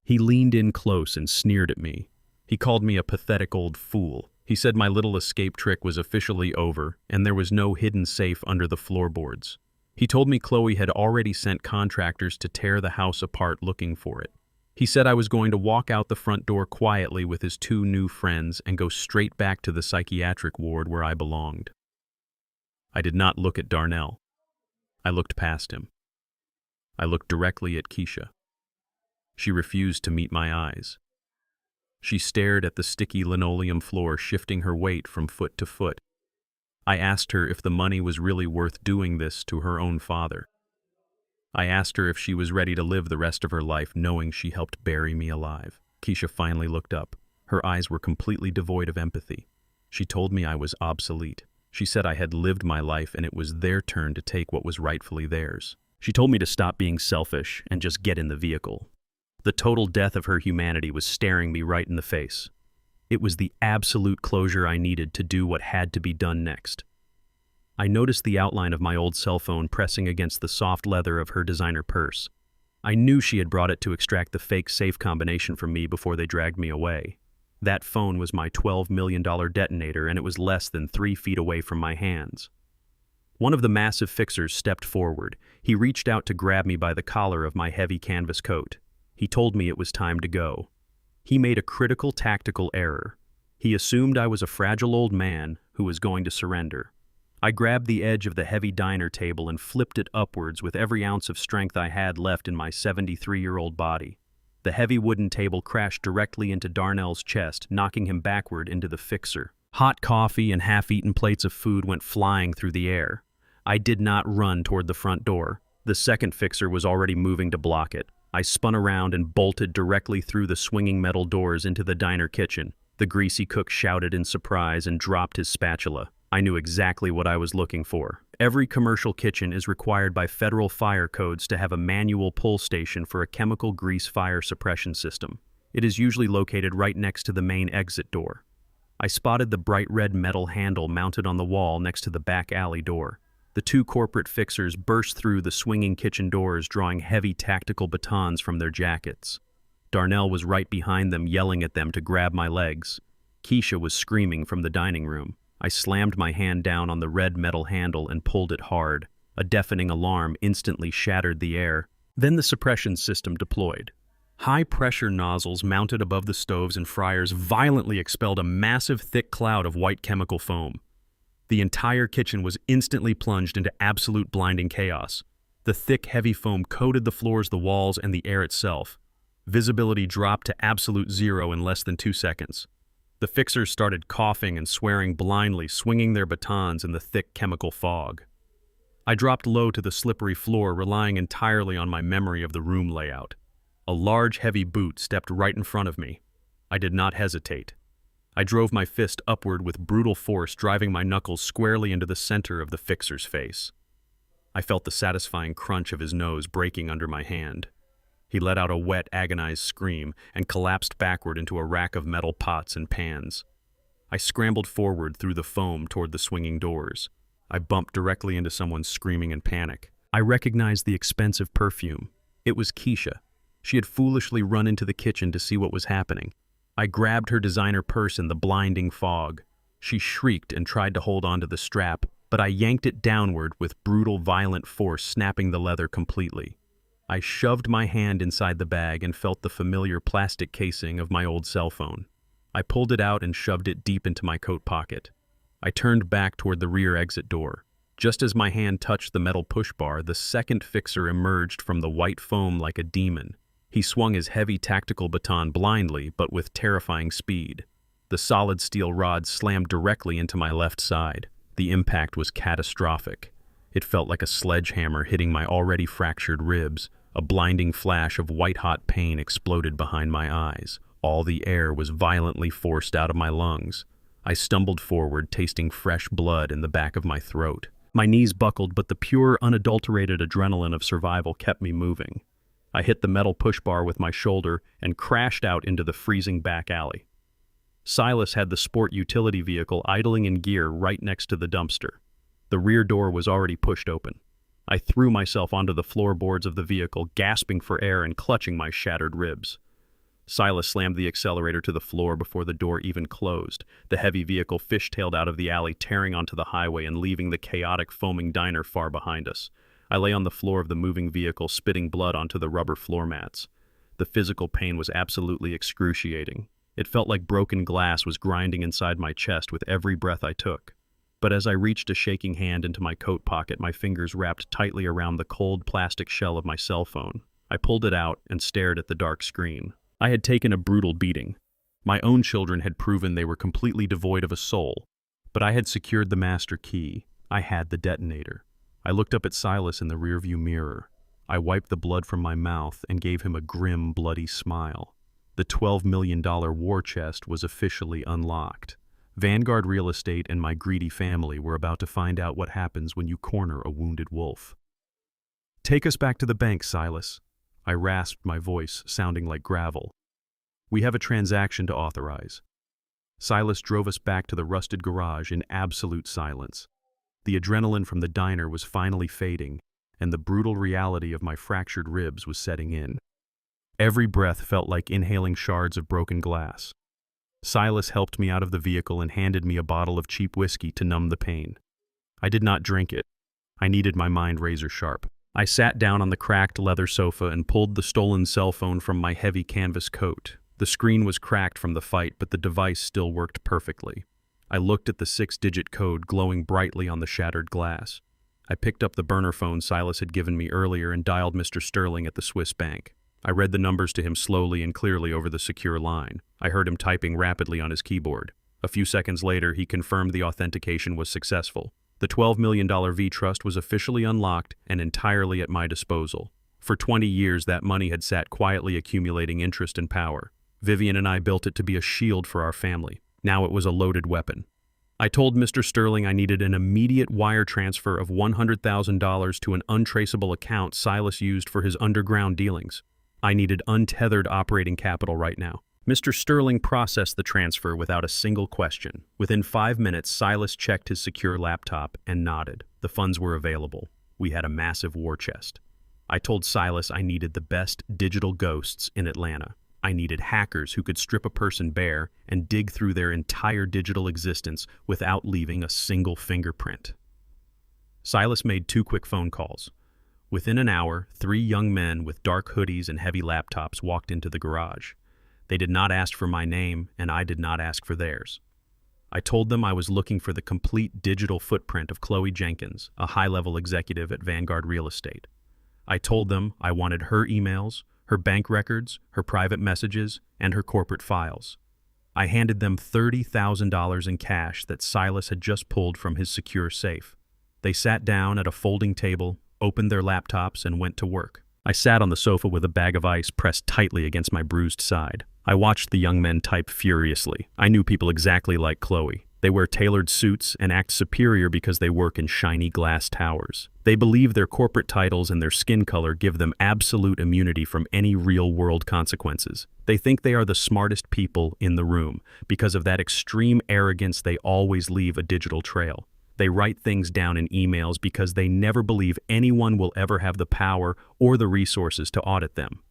He leaned in close and sneered at me. He called me a pathetic old fool. He said my little escape trick was officially over, and there was no hidden safe under the floorboards. He told me Chloe had already sent contractors to tear the house apart looking for it. He said I was going to walk out the front door quietly with his two new friends and go straight back to the psychiatric ward where I belonged. I did not look at Darnell. I looked past him. I looked directly at Keisha. She refused to meet my eyes. She stared at the sticky linoleum floor, shifting her weight from foot to foot. I asked her if the money was really worth doing this to her own father. I asked her if she was ready to live the rest of her life knowing she helped bury me alive. Keisha finally looked up. Her eyes were completely devoid of empathy. She told me I was obsolete. She said I had lived my life and it was their turn to take what was rightfully theirs. She told me to stop being selfish and just get in the vehicle. The total death of her humanity was staring me right in the face. It was the absolute closure I needed to do what had to be done next. I noticed the outline of my old cell phone pressing against the soft leather of her designer purse. I knew she had brought it to extract the fake safe combination from me before they dragged me away. That phone was my $12 million detonator, and it was less than 3 feet away from my hands. One of the massive fixers stepped forward. He reached out to grab me by the collar of my heavy canvas coat. He told me it was time to go. He made a critical tactical error. He assumed I was a fragile old man who was going to surrender. I grabbed the edge of the heavy diner table and flipped it upwards with every ounce of strength I had left in my 73-year-old body. The heavy wooden table crashed directly into Darnell's chest, knocking him backward into the fixer. Hot coffee and half-eaten plates of food went flying through the air. I did not run toward the front door. The second fixer was already moving to block it. I spun around and bolted directly through the swinging metal doors into the diner kitchen. The greasy cook shouted in surprise and dropped his spatula. I knew exactly what I was looking for. Every commercial kitchen is required by federal fire codes to have a manual pull station for a chemical grease fire suppression system. It is usually located right next to the main exit door. I spotted the bright red metal handle mounted on the wall next to the back alley door. The two corporate fixers burst through the swinging kitchen doors, drawing heavy tactical batons from their jackets. Darnell was right behind them, yelling at them to grab my legs. Keisha was screaming from the dining room. I slammed my hand down on the red metal handle and pulled it hard. A deafening alarm instantly shattered the air. Then the suppression system deployed. High-pressure nozzles mounted above the stoves and fryers violently expelled a massive, thick cloud of white chemical foam. The entire kitchen was instantly plunged into absolute blinding chaos. The thick, heavy foam coated the floors, the walls, and the air itself. Visibility dropped to absolute zero in less than 2 seconds. The fixers started coughing and swearing blindly, swinging their batons in the thick chemical fog. I dropped low to the slippery floor, relying entirely on my memory of the room layout. A large, heavy boot stepped right in front of me. I did not hesitate. I drove my fist upward with brutal force, driving my knuckles squarely into the center of the fixer's face. I felt the satisfying crunch of his nose breaking under my hand. He let out a wet, agonized scream and collapsed backward into a rack of metal pots and pans. I scrambled forward through the foam toward the swinging doors. I bumped directly into someone screaming in panic. I recognized the expensive perfume. It was Keisha. She had foolishly run into the kitchen to see what was happening. I grabbed her designer purse in the blinding fog. She shrieked and tried to hold onto the strap, but I yanked it downward with brutal, violent force, snapping the leather completely. I shoved my hand inside the bag and felt the familiar plastic casing of my old cell phone. I pulled it out and shoved it deep into my coat pocket. I turned back toward the rear exit door. Just as my hand touched the metal push bar, the second fixer emerged from the white foam like a demon. He swung his heavy tactical baton blindly, but with terrifying speed. The solid steel rod slammed directly into my left side. The impact was catastrophic. It felt like a sledgehammer hitting my already fractured ribs. A blinding flash of white-hot pain exploded behind my eyes. All the air was violently forced out of my lungs. I stumbled forward, tasting fresh blood in the back of my throat. My knees buckled, but the pure, unadulterated adrenaline of survival kept me moving. I hit the metal push bar with my shoulder and crashed out into the freezing back alley. Silas had the sport utility vehicle idling in gear right next to the dumpster. The rear door was already pushed open. I threw myself onto the floorboards of the vehicle, gasping for air and clutching my shattered ribs. Silas slammed the accelerator to the floor before the door even closed. The heavy vehicle fishtailed out of the alley, tearing onto the highway and leaving the chaotic, foaming diner far behind us. I lay on the floor of the moving vehicle, spitting blood onto the rubber floor mats. The physical pain was absolutely excruciating. It felt like broken glass was grinding inside my chest with every breath I took. But as I reached a shaking hand into my coat pocket, my fingers wrapped tightly around the cold plastic shell of my cell phone. I pulled it out and stared at the dark screen. I had taken a brutal beating. My own children had proven they were completely devoid of a soul. But I had secured the master key. I had the detonator. I looked up at Silas in the rearview mirror. I wiped the blood from my mouth and gave him a grim, bloody smile. The $12 million war chest was officially unlocked. Vanguard Real Estate and my greedy family were about to find out what happens when you corner a wounded wolf. "Take us back to the bank, Silas." I rasped, my voice sounding like gravel. "We have a transaction to authorize." Silas drove us back to the rusted garage in absolute silence. The adrenaline from the diner was finally fading, and the brutal reality of my fractured ribs was setting in. Every breath felt like inhaling shards of broken glass. Silas helped me out of the vehicle and handed me a bottle of cheap whiskey to numb the pain. I did not drink it. I needed my mind razor sharp. I sat down on the cracked leather sofa and pulled the stolen cell phone from my heavy canvas coat. The screen was cracked from the fight, but the device still worked perfectly. I looked at the 6-digit code glowing brightly on the shattered glass. I picked up the burner phone Silas had given me earlier and dialed Mr. Sterling at the Swiss bank. I read the numbers to him slowly and clearly over the secure line. I heard him typing rapidly on his keyboard. A few seconds later, he confirmed the authentication was successful. The $12 million V-Trust was officially unlocked and entirely at my disposal. For 20 years, that money had sat quietly accumulating interest and power. Vivian and I built it to be a shield for our family. Now it was a loaded weapon. I told Mr. Sterling I needed an immediate wire transfer of $100,000 to an untraceable account Silas used for his underground dealings. I needed untethered operating capital right now. Mr. Sterling processed the transfer without a single question. Within 5 minutes, Silas checked his secure laptop and nodded. The funds were available. We had a massive war chest. I told Silas I needed the best digital ghosts in Atlanta. I needed hackers who could strip a person bare and dig through their entire digital existence without leaving a single fingerprint. Silas made 2 quick phone calls. Within an hour, 3 young men with dark hoodies and heavy laptops walked into the garage. They did not ask for my name, and I did not ask for theirs. I told them I was looking for the complete digital footprint of Chloe Jenkins, a high-level executive at Vanguard Real Estate. I told them I wanted her emails, her bank records, her private messages, and her corporate files. I handed them $30,000 in cash that Silas had just pulled from his secure safe. They sat down at a folding table, opened their laptops, and went to work. I sat on the sofa with a bag of ice pressed tightly against my bruised side. I watched the young men type furiously. I knew people exactly like Chloe. They wear tailored suits and act superior because they work in shiny glass towers. They believe their corporate titles and their skin color give them absolute immunity from any real-world consequences. They think they are the smartest people in the room. Because of that extreme arrogance, they always leave a digital trail. They write things down in emails because they never believe anyone will ever have the power or the resources to audit them.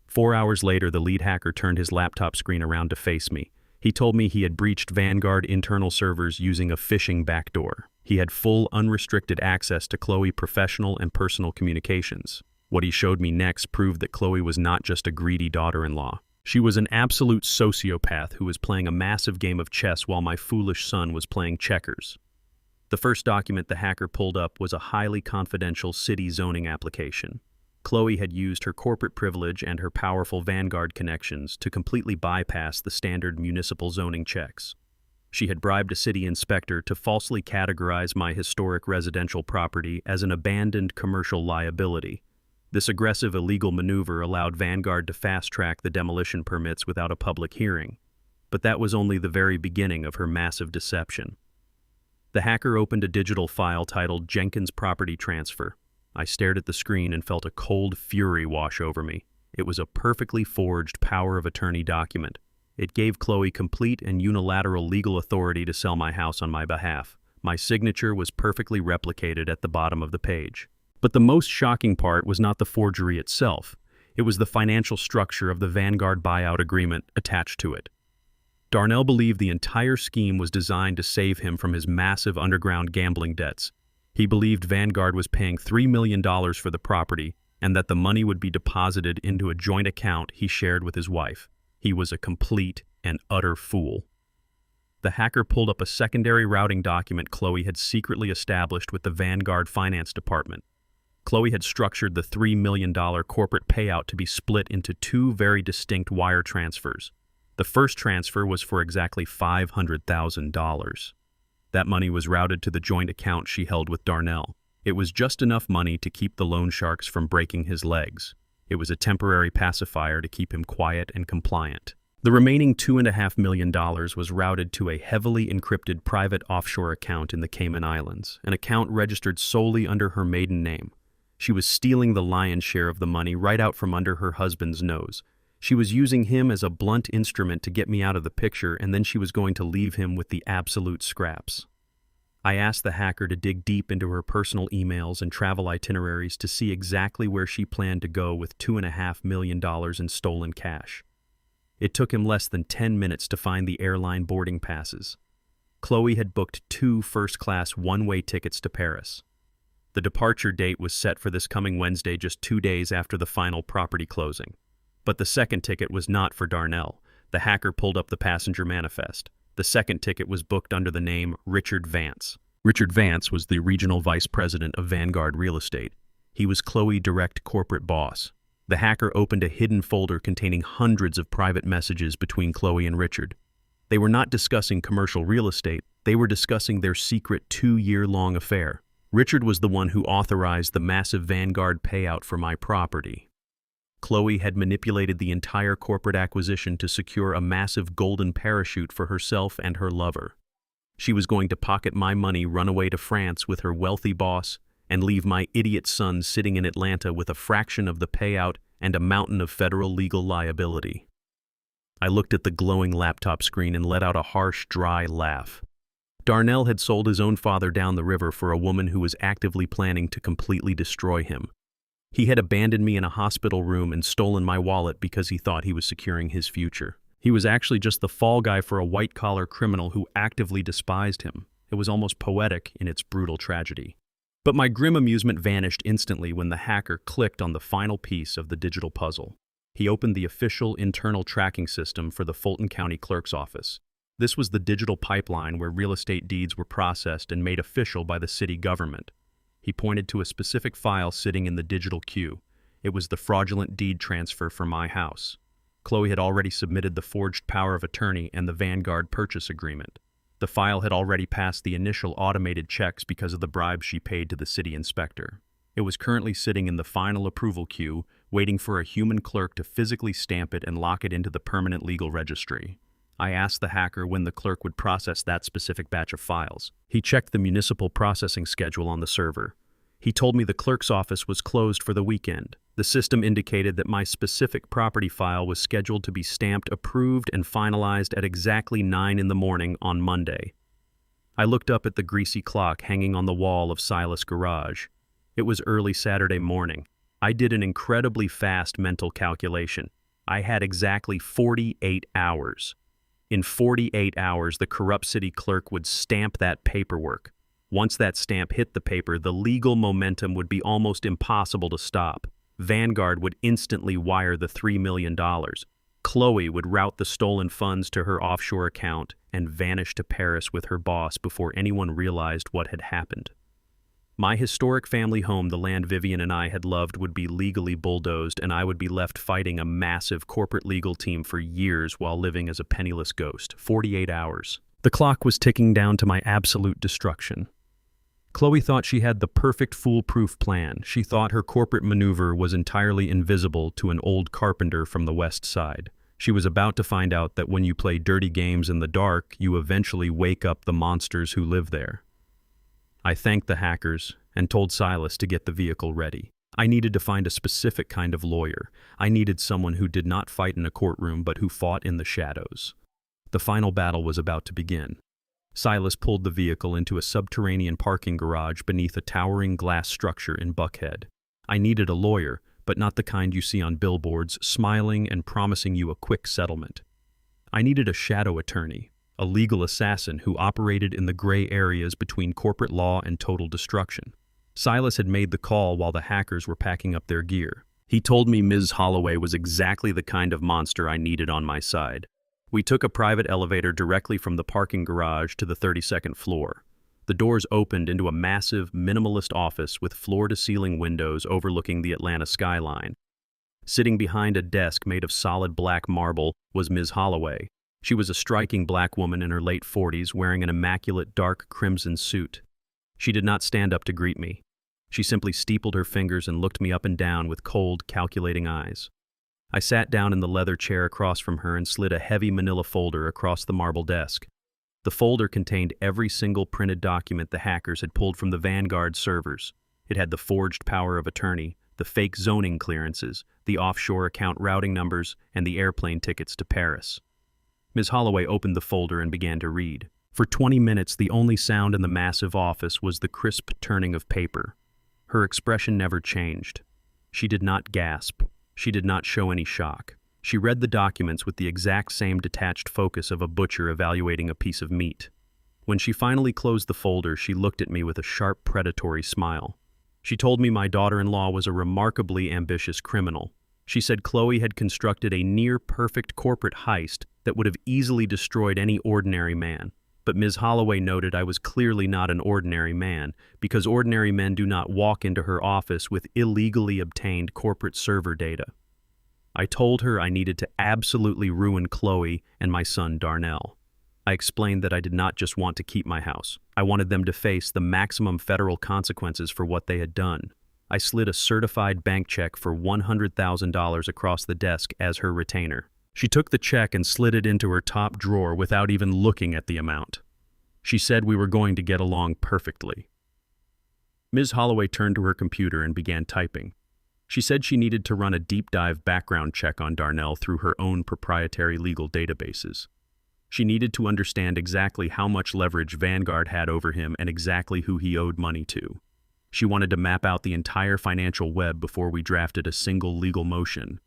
4 hours later, the lead hacker turned his laptop screen around to face me. He told me he had breached Vanguard internal servers using a phishing backdoor. He had full, unrestricted access to Chloe professional and personal communications. What he showed me next proved that Chloe was not just a greedy daughter-in-law. She was an absolute sociopath who was playing a massive game of chess while my foolish son was playing checkers. The first document the hacker pulled up was a highly confidential city zoning application. Chloe had used her corporate privilege and her powerful Vanguard connections to completely bypass the standard municipal zoning checks. She had bribed a city inspector to falsely categorize my historic residential property as an abandoned commercial liability. This aggressive illegal maneuver allowed Vanguard to fast-track the demolition permits without a public hearing. But that was only the very beginning of her massive deception. The hacker opened a digital file titled Jenkins Property Transfer. I stared at the screen and felt a cold fury wash over me. It was a perfectly forged power of attorney document. It gave Chloe complete and unilateral legal authority to sell my house on my behalf. My signature was perfectly replicated at the bottom of the page. But the most shocking part was not the forgery itself. It was the financial structure of the Vanguard buyout agreement attached to it. Darnell believed the entire scheme was designed to save him from his massive underground gambling debts. He believed Vanguard was paying $3 million for the property and that the money would be deposited into a joint account he shared with his wife. He was a complete and utter fool. The hacker pulled up a secondary routing document Chloe had secretly established with the Vanguard Finance Department. Chloe had structured the $3 million corporate payout to be split into two very distinct wire transfers. The first transfer was for exactly $500,000. That money was routed to the joint account she held with Darnell. It was just enough money to keep the loan sharks from breaking his legs. It was a temporary pacifier to keep him quiet and compliant. The remaining $2.5 million was routed to a heavily encrypted private offshore account in the Cayman Islands, an account registered solely under her maiden name. She was stealing the lion's share of the money right out from under her husband's nose. She was using him as a blunt instrument to get me out of the picture, and then she was going to leave him with the absolute scraps. I asked the hacker to dig deep into her personal emails and travel itineraries to see exactly where she planned to go with $2.5 million in stolen cash. It took him less than 10 minutes to find the airline boarding passes. Chloe had booked 2 first-class one-way tickets to Paris. The departure date was set for this coming Wednesday, just 2 days after the final property closing. But the second ticket was not for Darnell. The hacker pulled up the passenger manifest. The second ticket was booked under the name Richard Vance. Richard Vance was the regional vice president of Vanguard Real Estate. He was Chloe's direct corporate boss. The hacker opened a hidden folder containing hundreds of private messages between Chloe and Richard. They were not discussing commercial real estate. They were discussing their secret 2-year-long affair. Richard was the one who authorized the massive Vanguard payout for my property. Chloe had manipulated the entire corporate acquisition to secure a massive golden parachute for herself and her lover. She was going to pocket my money, run away to France with her wealthy boss, and leave my idiot son sitting in Atlanta with a fraction of the payout and a mountain of federal legal liability. I looked at the glowing laptop screen and let out a harsh, dry laugh. Darnell had sold his own father down the river for a woman who was actively planning to completely destroy him. He had abandoned me in a hospital room and stolen my wallet because he thought he was securing his future. He was actually just the fall guy for a white-collar criminal who actively despised him. It was almost poetic in its brutal tragedy. But my grim amusement vanished instantly when the hacker clicked on the final piece of the digital puzzle. He opened the official internal tracking system for the Fulton County Clerk's office. This was the digital pipeline where real estate deeds were processed and made official by the city government. He pointed to a specific file sitting in the digital queue. It was the fraudulent deed transfer for my house. Chloe had already submitted the forged power of attorney and the Vanguard purchase agreement. The file had already passed the initial automated checks because of the bribes she paid to the city inspector. It was currently sitting in the final approval queue, waiting for a human clerk to physically stamp it and lock it into the permanent legal registry. I asked the hacker when the clerk would process that specific batch of files. He checked the municipal processing schedule on the server. He told me the clerk's office was closed for the weekend. The system indicated that my specific property file was scheduled to be stamped, approved, and finalized at exactly 9 in the morning on Monday. I looked up at the greasy clock hanging on the wall of Silas' garage. It was early Saturday morning. I did an incredibly fast mental calculation. I had exactly 48 hours. In 48 hours, the corrupt city clerk would stamp that paperwork. Once that stamp hit the paper, the legal momentum would be almost impossible to stop. Vanguard would instantly wire the $3 million. Chloe would route the stolen funds to her offshore account and vanish to Paris with her boss before anyone realized what had happened. My historic family home, the land Vivian and I had loved, would be legally bulldozed, and I would be left fighting a massive corporate legal team for years while living as a penniless ghost. 48 hours. The clock was ticking down to my absolute destruction. Chloe thought she had the perfect foolproof plan. She thought her corporate maneuver was entirely invisible to an old carpenter from the West Side. She was about to find out that when you play dirty games in the dark, you eventually wake up the monsters who live there. I thanked the hackers and told Silas to get the vehicle ready. I needed to find a specific kind of lawyer. I needed someone who did not fight in a courtroom but who fought in the shadows. The final battle was about to begin. Silas pulled the vehicle into a subterranean parking garage beneath a towering glass structure in Buckhead. I needed a lawyer, but not the kind you see on billboards, smiling and promising you a quick settlement. I needed a shadow attorney, a legal assassin who operated in the gray areas between corporate law and total destruction. Silas had made the call while the hackers were packing up their gear. He told me Ms. Holloway was exactly the kind of monster I needed on my side. We took a private elevator directly from the parking garage to the 32nd floor. The doors opened into a massive, minimalist office with floor-to-ceiling windows overlooking the Atlanta skyline. Sitting behind a desk made of solid black marble was Ms. Holloway. She was a striking black woman in her late 40s wearing an immaculate dark crimson suit. She did not stand up to greet me. She simply steepled her fingers and looked me up and down with cold, calculating eyes. I sat down in the leather chair across from her and slid a heavy manila folder across the marble desk. The folder contained every single printed document the hackers had pulled from the Vanguard servers. It had the forged power of attorney, the fake zoning clearances, the offshore account routing numbers, and the airplane tickets to Paris. Ms. Holloway opened the folder and began to read. For 20 minutes, the only sound in the massive office was the crisp turning of paper. Her expression never changed. She did not gasp. She did not show any shock. She read the documents with the exact same detached focus of a butcher evaluating a piece of meat. When she finally closed the folder, she looked at me with a sharp, predatory smile. She told me my daughter-in-law was a remarkably ambitious criminal. She said Chloe had constructed a near-perfect corporate heist that would have easily destroyed any ordinary man. But Ms. Holloway noted I was clearly not an ordinary man, because ordinary men do not walk into her office with illegally obtained corporate server data. I told her I needed to absolutely ruin Chloe and my son Darnell. I explained that I did not just want to keep my house. I wanted them to face the maximum federal consequences for what they had done. I slid a certified bank check for $100,000 across the desk as her retainer. She took the check and slid it into her top drawer without even looking at the amount. She said we were going to get along perfectly. Ms. Holloway turned to her computer and began typing. She said she needed to run a deep dive background check on Darnell through her own proprietary legal databases. She needed to understand exactly how much leverage Vanguard had over him and exactly who he owed money to. She wanted to map out the entire financial web before we drafted a single legal motion.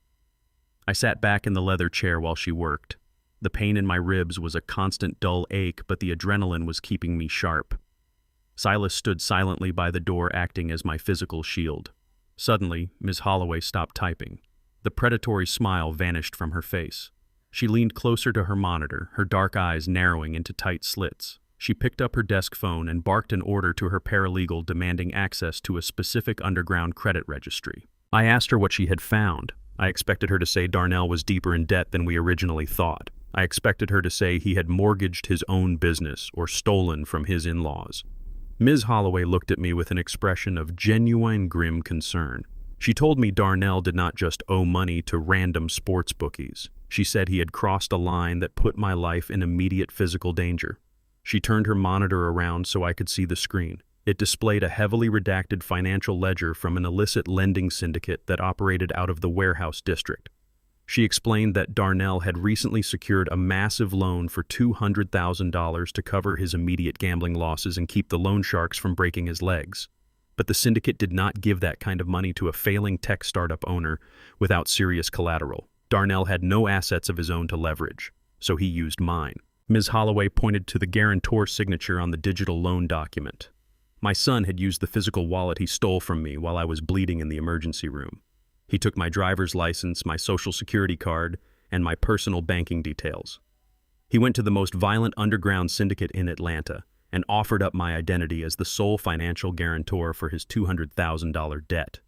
I sat back in the leather chair while she worked. The pain in my ribs was a constant dull ache, but the adrenaline was keeping me sharp. Silas stood silently by the door, acting as my physical shield. Suddenly, Ms. Holloway stopped typing. The predatory smile vanished from her face. She leaned closer to her monitor, her dark eyes narrowing into tight slits. She picked up her desk phone and barked an order to her paralegal demanding access to a specific underground credit registry. I asked her what she had found. I expected her to say Darnell was deeper in debt than we originally thought. I expected her to say he had mortgaged his own business or stolen from his in-laws. Ms. Holloway looked at me with an expression of genuine grim concern. She told me Darnell did not just owe money to random sports bookies. She said he had crossed a line that put my life in immediate physical danger. She turned her monitor around so I could see the screen. It displayed a heavily redacted financial ledger from an illicit lending syndicate that operated out of the warehouse district. She explained that Darnell had recently secured a massive loan for $200,000 to cover his immediate gambling losses and keep the loan sharks from breaking his legs. But the syndicate did not give that kind of money to a failing tech startup owner without serious collateral. Darnell had no assets of his own to leverage, so he used mine. Ms. Holloway pointed to the guarantor signature on the digital loan document. My son had used the physical wallet he stole from me while I was bleeding in the emergency room. He took my driver's license, my social security card, and my personal banking details. He went to the most violent underground syndicate in Atlanta and offered up my identity as the sole financial guarantor for his $200,000 debt.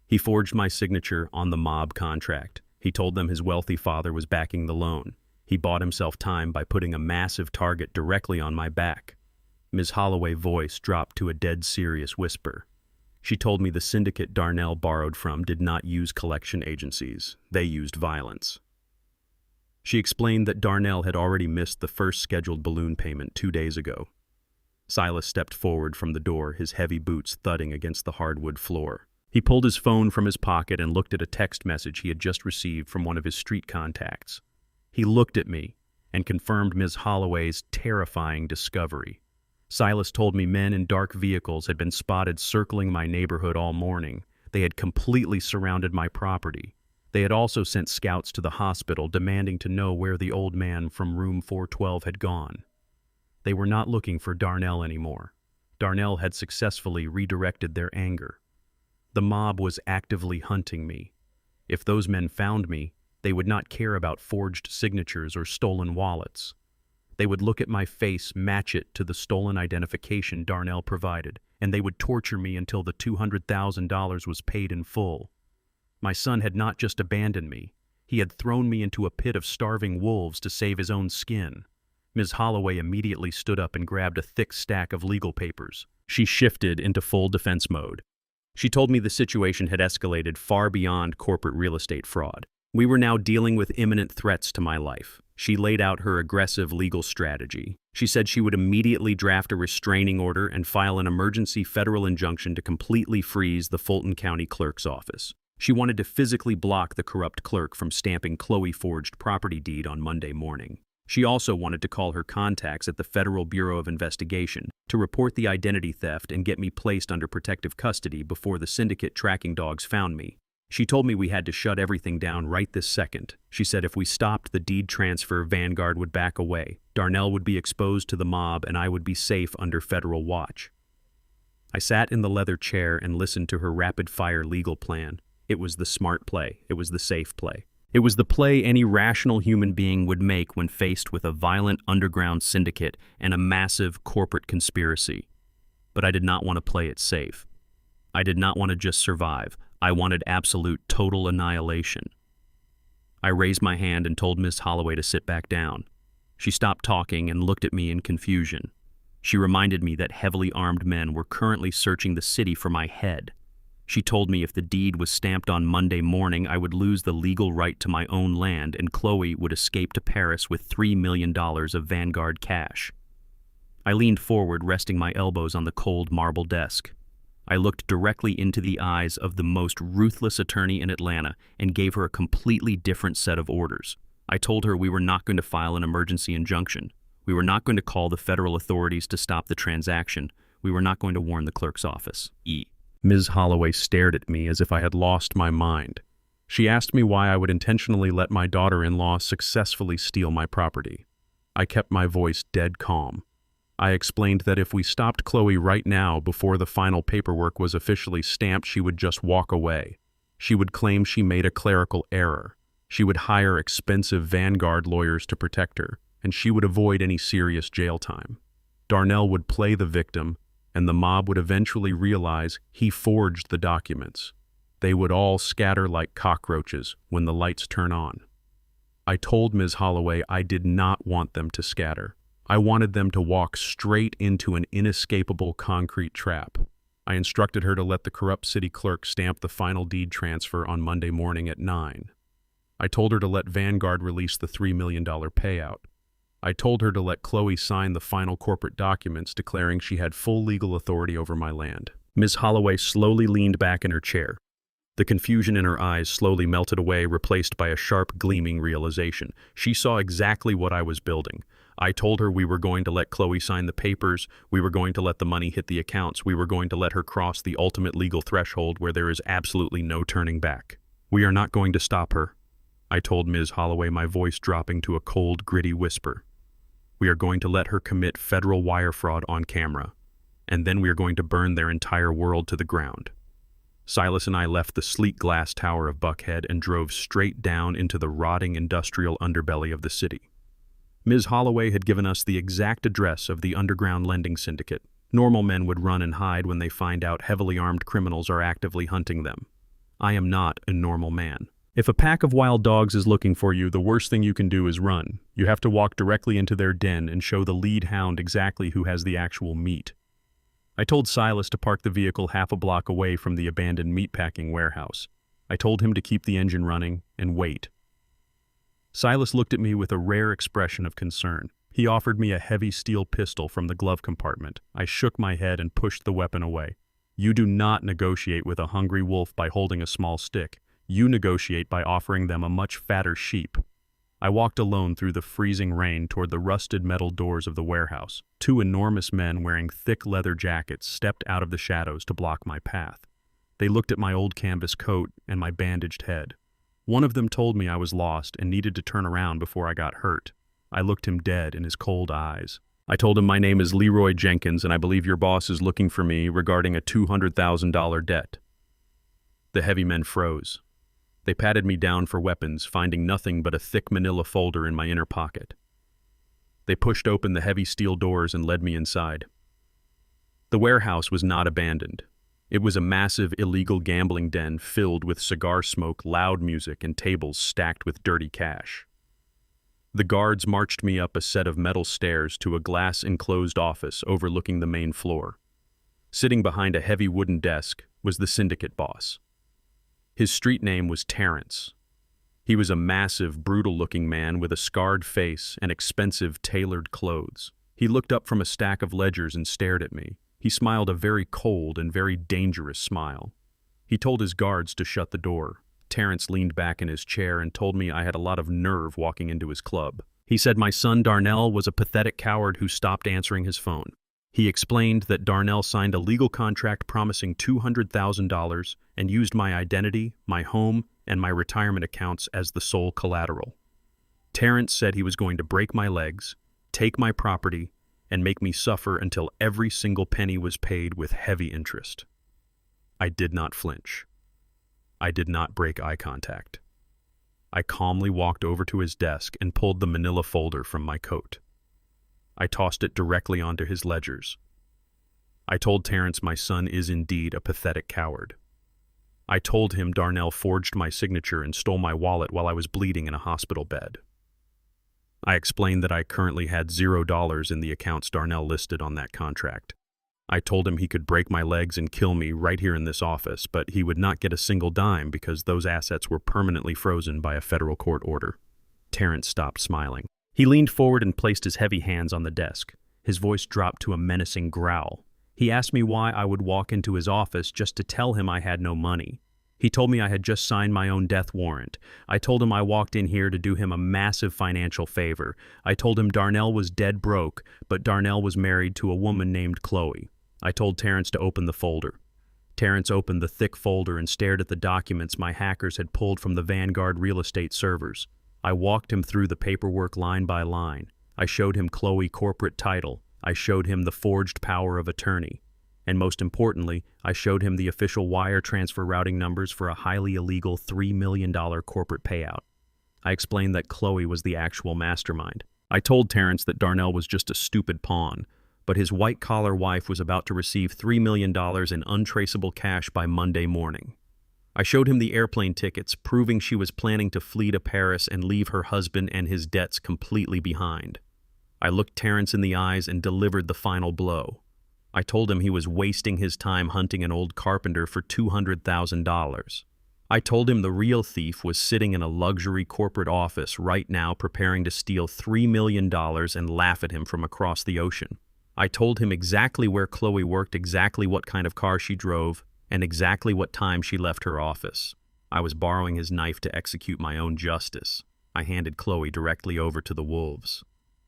He forged my signature on the mob contract. He told them his wealthy father was backing the loan. He bought himself time by putting a massive target directly on my back. Ms. Holloway's voice dropped to a dead serious whisper. She told me the syndicate Darnell borrowed from did not use collection agencies. They used violence. She explained that Darnell had already missed the first scheduled balloon payment 2 days ago. Silas stepped forward from the door, his heavy boots thudding against the hardwood floor. He pulled his phone from his pocket and looked at a text message he had just received from one of his street contacts. He looked at me and confirmed Ms. Holloway's terrifying discovery. Silas told me men in dark vehicles had been spotted circling my neighborhood all morning. They had completely surrounded my property. They had also sent scouts to the hospital demanding to know where the old man from room 412 had gone. They were not looking for Darnell anymore. Darnell had successfully redirected their anger. The mob was actively hunting me. If those men found me, they would not care about forged signatures or stolen wallets. They would look at my face, match it to the stolen identification Darnell provided, and they would torture me until the $200,000 was paid in full. My son had not just abandoned me. He had thrown me into a pit of starving wolves to save his own skin. Ms. Holloway immediately stood up and grabbed a thick stack of legal papers. She shifted into full defense mode. She told me the situation had escalated far beyond corporate real estate fraud. We were now dealing with imminent threats to my life. She laid out her aggressive legal strategy. She said she would immediately draft a restraining order and file an emergency federal injunction to completely freeze the Fulton County Clerk's office. She wanted to physically block the corrupt clerk from stamping Chloe forged property deed on Monday morning. She also wanted to call her contacts at the Federal Bureau of Investigation to report the identity theft and get me placed under protective custody before the syndicate tracking dogs found me. She told me we had to shut everything down right this second. She said if we stopped the deed transfer, Vanguard would back away. Darnell would be exposed to the mob and I would be safe under federal watch. I sat in the leather chair and listened to her rapid-fire legal plan. It was the smart play. It was the safe play. It was the play any rational human being would make when faced with a violent underground syndicate and a massive corporate conspiracy. But I did not want to play it safe. I did not want to just survive. I wanted absolute, total annihilation. I raised my hand and told Miss Holloway to sit back down. She stopped talking and looked at me in confusion. She reminded me that heavily armed men were currently searching the city for my head. She told me if the deed was stamped on Monday morning, I would lose the legal right to my own land and Chloe would escape to Paris with $3 million of Vanguard cash. I leaned forward, resting my elbows on the cold marble desk. I looked directly into the eyes of the most ruthless attorney in Atlanta and gave her a completely different set of orders. I told her we were not going to file an emergency injunction. We were not going to call the federal authorities to stop the transaction. We were not going to warn the clerk's office. Ms. Holloway stared at me as if I had lost my mind. She asked me why I would intentionally let my daughter-in-law successfully steal my property. I kept my voice dead calm. I explained that if we stopped Chloe right now before the final paperwork was officially stamped, she would just walk away. She would claim she made a clerical error. She would hire expensive Vanguard lawyers to protect her, and she would avoid any serious jail time. Darnell would play the victim, and the mob would eventually realize he forged the documents. They would all scatter like cockroaches when the lights turn on. I told Ms. Holloway I did not want them to scatter. I wanted them to walk straight into an inescapable concrete trap. I instructed her to let the corrupt city clerk stamp the final deed transfer on Monday morning at 9. I told her to let Vanguard release the $3 million payout. I told her to let Chloe sign the final corporate documents declaring she had full legal authority over my land. Ms. Holloway slowly leaned back in her chair. The confusion in her eyes slowly melted away, replaced by a sharp, gleaming realization. She saw exactly what I was building. I told her we were going to let Chloe sign the papers, we were going to let the money hit the accounts, we were going to let her cross the ultimate legal threshold where there is absolutely no turning back. We are not going to stop her, I told Ms. Holloway, my voice dropping to a cold, gritty whisper. We are going to let her commit federal wire fraud on camera, and then we are going to burn their entire world to the ground. Silas and I left the sleek glass tower of Buckhead and drove straight down into the rotting industrial underbelly of the city. Ms. Holloway had given us the exact address of the underground lending syndicate. Normal men would run and hide when they find out heavily armed criminals are actively hunting them. I am not a normal man. If a pack of wild dogs is looking for you, the worst thing you can do is run. You have to walk directly into their den and show the lead hound exactly who has the actual meat. I told Silas to park the vehicle half a block away from the abandoned meatpacking warehouse. I told him to keep the engine running and wait. Silas looked at me with a rare expression of concern. He offered me a heavy steel pistol from the glove compartment. I shook my head and pushed the weapon away. You do not negotiate with a hungry wolf by holding a small stick. You negotiate by offering them a much fatter sheep. I walked alone through the freezing rain toward the rusted metal doors of the warehouse. Two enormous men wearing thick leather jackets stepped out of the shadows to block my path. They looked at my old canvas coat and my bandaged head. One of them told me I was lost and needed to turn around before I got hurt. I looked him dead in his cold eyes. I told him my name is Leroy Jenkins and I believe your boss is looking for me regarding a $200,000 debt. The heavy men froze. They patted me down for weapons, finding nothing but a thick manila folder in my inner pocket. They pushed open the heavy steel doors and led me inside. The warehouse was not abandoned. It was a massive illegal gambling den filled with cigar smoke, loud music, and tables stacked with dirty cash. The guards marched me up a set of metal stairs to a glass-enclosed office overlooking the main floor. Sitting behind a heavy wooden desk was the syndicate boss. His street name was Terrence. He was a massive, brutal-looking man with a scarred face and expensive, tailored clothes. He looked up from a stack of ledgers and stared at me. He smiled a very cold and very dangerous smile. He told his guards to shut the door. Terrence leaned back in his chair and told me I had a lot of nerve walking into his club. He said my son Darnell was a pathetic coward who stopped answering his phone. He explained that Darnell signed a legal contract promising $200,000 and used my identity, my home, and my retirement accounts as the sole collateral. Terrence said he was going to break my legs, take my property, and make me suffer until every single penny was paid with heavy interest. I did not flinch. I did not break eye contact. I calmly walked over to his desk and pulled the manila folder from my coat. I tossed it directly onto his ledgers. I told Terrence my son is indeed a pathetic coward. I told him Darnell forged my signature and stole my wallet while I was bleeding in a hospital bed. I explained that I currently had $0 in the accounts Darnell listed on that contract. I told him he could break my legs and kill me right here in this office, but he would not get a single dime because those assets were permanently frozen by a federal court order. Terrence stopped smiling. He leaned forward and placed his heavy hands on the desk. His voice dropped to a menacing growl. He asked me why I would walk into his office just to tell him I had no money. He told me I had just signed my own death warrant. I told him I walked in here to do him a massive financial favor. I told him Darnell was dead broke, but Darnell was married to a woman named Chloe. I told Terrence to open the folder. Terrence opened the thick folder and stared at the documents my hackers had pulled from the Vanguard real estate servers. I walked him through the paperwork line by line. I showed him Chloe corporate title. I showed him the forged power of attorney. And most importantly, I showed him the official wire transfer routing numbers for a highly illegal $3 million corporate payout. I explained that Chloe was the actual mastermind. I told Terrence that Darnell was just a stupid pawn, but his white-collar wife was about to receive $3 million in untraceable cash by Monday morning. I showed him the airplane tickets, proving she was planning to flee to Paris and leave her husband and his debts completely behind. I looked Terrence in the eyes and delivered the final blow. I told him he was wasting his time hunting an old carpenter for $200,000. I told him the real thief was sitting in a luxury corporate office right now preparing to steal $3 million and laugh at him from across the ocean. I told him exactly where Chloe worked, exactly what kind of car she drove, and exactly what time she left her office. I was borrowing his knife to execute my own justice. I handed Chloe directly over to the wolves.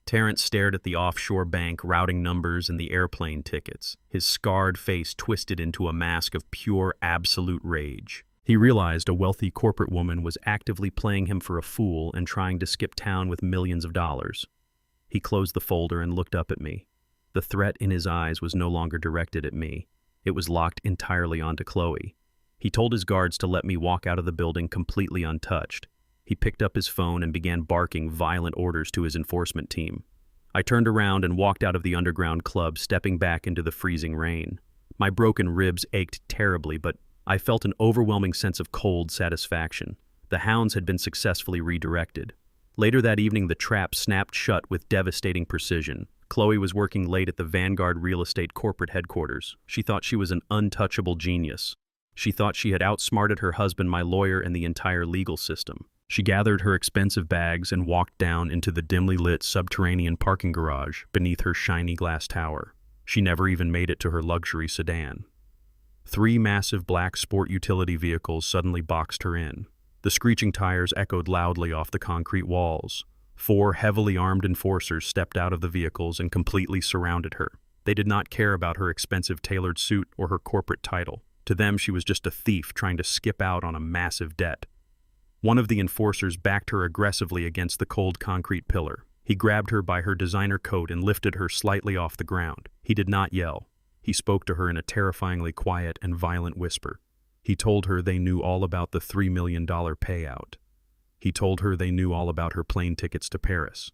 Terrence stared at the offshore bank, routing numbers, and the airplane tickets, his scarred face twisted into a mask of pure, absolute rage. He realized a wealthy corporate woman was actively playing him for a fool and trying to skip town with millions of dollars. He closed the folder and looked up at me. The threat in his eyes was no longer directed at me. It was locked entirely onto Chloe. He told his guards to let me walk out of the building completely untouched. He picked up his phone and began barking violent orders to his enforcement team. I turned around and walked out of the underground club, stepping back into the freezing rain. My broken ribs ached terribly, but I felt an overwhelming sense of cold satisfaction. The hounds had been successfully redirected. Later that evening, the trap snapped shut with devastating precision. Chloe was working late at the Vanguard real estate corporate headquarters. She thought she was an untouchable genius. She thought she had outsmarted her husband, my lawyer, and the entire legal system. She gathered her expensive bags and walked down into the dimly lit subterranean parking garage beneath her shiny glass tower. She never even made it to her luxury sedan. 3 massive black sport utility vehicles suddenly boxed her in. The screeching tires echoed loudly off the concrete walls. 4 heavily armed enforcers stepped out of the vehicles and completely surrounded her. They did not care about her expensive tailored suit or her corporate title. To them, she was just a thief trying to skip out on a massive debt. One of the enforcers backed her aggressively against the cold concrete pillar. He grabbed her by her designer coat and lifted her slightly off the ground. He did not yell. He spoke to her in a terrifyingly quiet and violent whisper. He told her they knew all about the $3 million payout. He told her they knew all about her plane tickets to Paris.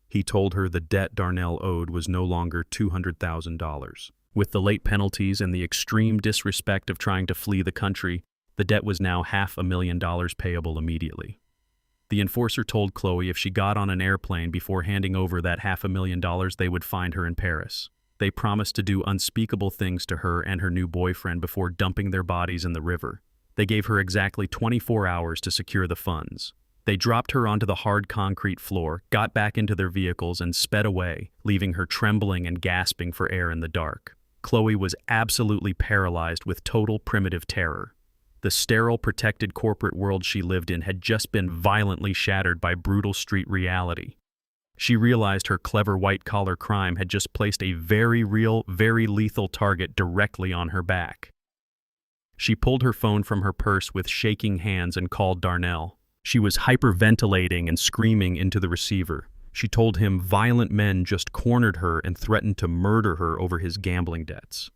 He told her the debt Darnell owed was no longer $200,000. With the late penalties and the extreme disrespect of trying to flee the country, the debt was now $500,000 payable immediately. The enforcer told Chloe if she got on an airplane before handing over that $500,000, they would find her in Paris. They promised to do unspeakable things to her and her new boyfriend before dumping their bodies in the river. They gave her exactly 24 hours to secure the funds. They dropped her onto the hard concrete floor, got back into their vehicles, and sped away, leaving her trembling and gasping for air in the dark. Chloe was absolutely paralyzed with total primitive terror. The sterile, protected corporate world she lived in had just been violently shattered by brutal street reality. She realized her clever white-collar crime had just placed a very real, very lethal target directly on her back. She pulled her phone from her purse with shaking hands and called Darnell. She was hyperventilating and screaming into the receiver. She told him violent men just cornered her and threatened to murder her over his gambling debts.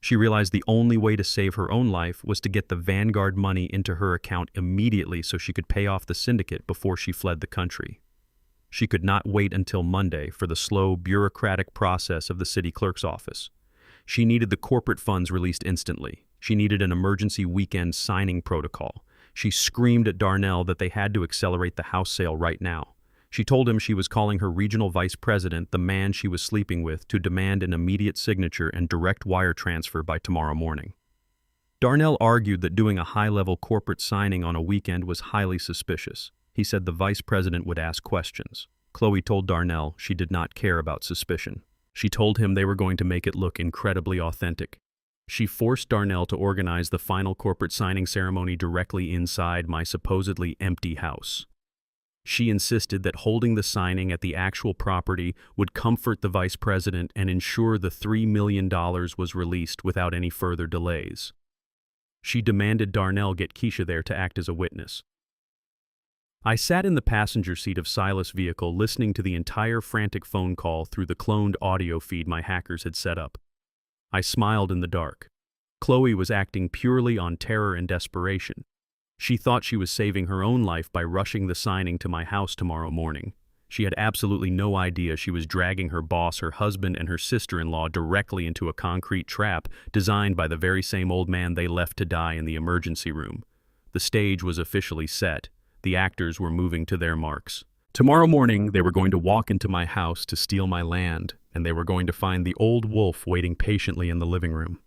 She realized the only way to save her own life was to get the Vanguard money into her account immediately so she could pay off the syndicate before she fled the country. She could not wait until Monday for the slow, bureaucratic process of the city clerk's office. She needed the corporate funds released instantly. She needed an emergency weekend signing protocol. She screamed at Darnell that they had to accelerate the house sale right now. She told him she was calling her regional vice president, the man she was sleeping with, to demand an immediate signature and direct wire transfer by tomorrow morning. Darnell argued that doing a high-level corporate signing on a weekend was highly suspicious. He said the vice president would ask questions. Chloe told Darnell she did not care about suspicion. She told him they were going to make it look incredibly authentic. She forced Darnell to organize the final corporate signing ceremony directly inside my supposedly empty house. She insisted that holding the signing at the actual property would comfort the vice president and ensure the $3 million was released without any further delays. She demanded Darnell get Keisha there to act as a witness. I sat in the passenger seat of Silas' vehicle listening to the entire frantic phone call through the cloned audio feed my hackers had set up. I smiled in the dark. Chloe was acting purely on terror and desperation. She thought she was saving her own life by rushing the signing to my house tomorrow morning. She had absolutely no idea she was dragging her boss, her husband, and her sister-in-law directly into a concrete trap designed by the very same old man they left to die in the emergency room. The stage was officially set. The actors were moving to their marks. Tomorrow morning, they were going to walk into my house to steal my land, and they were going to find the old wolf waiting patiently in the living room.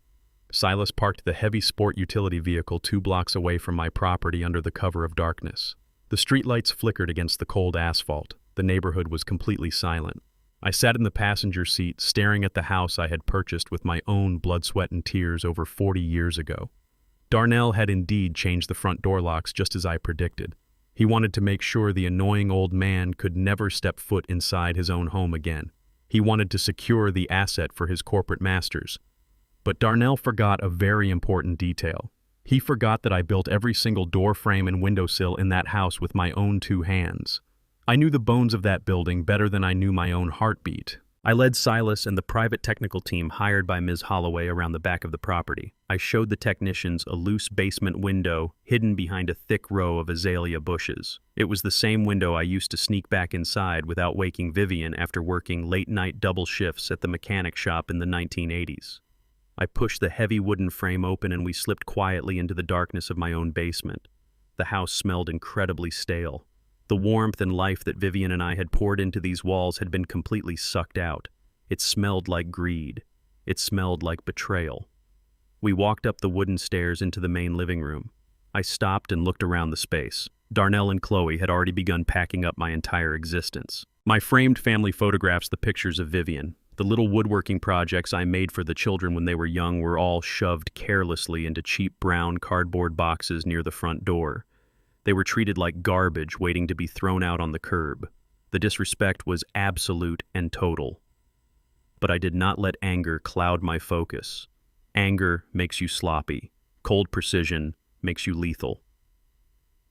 Silas parked the heavy sport utility vehicle 2 blocks away from my property under the cover of darkness. The streetlights flickered against the cold asphalt. The neighborhood was completely silent. I sat in the passenger seat, staring at the house I had purchased with my own blood, sweat, and tears over 40 years ago. Darnell had indeed changed the front door locks just as I predicted. He wanted to make sure the annoying old man could never step foot inside his own home again. He wanted to secure the asset for his corporate masters. But Darnell forgot a very important detail. He forgot that I built every single door frame and windowsill in that house with my own 2 hands. I knew the bones of that building better than I knew my own heartbeat. I led Silas and the private technical team hired by Ms. Holloway around the back of the property. I showed the technicians a loose basement window hidden behind a thick row of azalea bushes. It was the same window I used to sneak back inside without waking Vivian after working late-night double shifts at the mechanic shop in the 1980s. I pushed the heavy wooden frame open and we slipped quietly into the darkness of my own basement. The house smelled incredibly stale. The warmth and life that Vivian and I had poured into these walls had been completely sucked out. It smelled like greed. It smelled like betrayal. We walked up the wooden stairs into the main living room. I stopped and looked around the space. Darnell and Chloe had already begun packing up my entire existence. My framed family photographs, the pictures of Vivian, the little woodworking projects I made for the children when they were young were all shoved carelessly into cheap brown cardboard boxes near the front door. They were treated like garbage waiting to be thrown out on the curb. The disrespect was absolute and total. But I did not let anger cloud my focus. Anger makes you sloppy. Cold precision makes you lethal.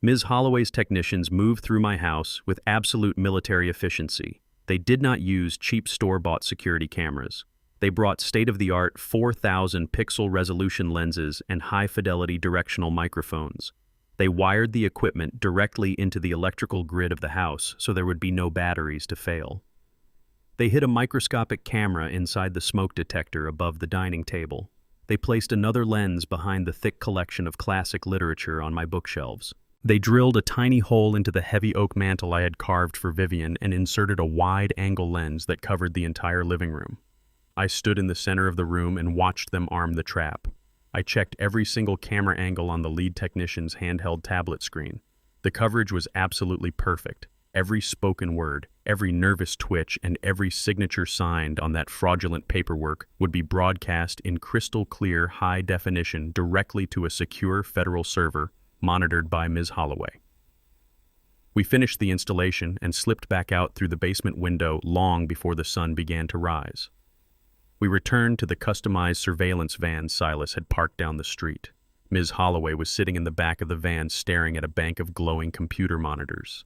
Ms. Holloway's technicians moved through my house with absolute military efficiency. They did not use cheap store-bought security cameras. They brought state-of-the-art 4,000 pixel resolution lenses and high-fidelity directional microphones. They wired the equipment directly into the electrical grid of the house so there would be no batteries to fail. They hid a microscopic camera inside the smoke detector above the dining table. They placed another lens behind the thick collection of classic literature on my bookshelves. They drilled a tiny hole into the heavy oak mantel I had carved for Vivian and inserted a wide-angle lens that covered the entire living room. I stood in the center of the room and watched them arm the trap. I checked every single camera angle on the lead technician's handheld tablet screen. The coverage was absolutely perfect. Every spoken word, every nervous twitch, and every signature signed on that fraudulent paperwork would be broadcast in crystal-clear high definition directly to a secure federal server monitored by Ms. Holloway. We finished the installation and slipped back out through the basement window long before the sun began to rise. We returned to the customized surveillance van Silas had parked down the street. Ms. Holloway was sitting in the back of the van staring at a bank of glowing computer monitors.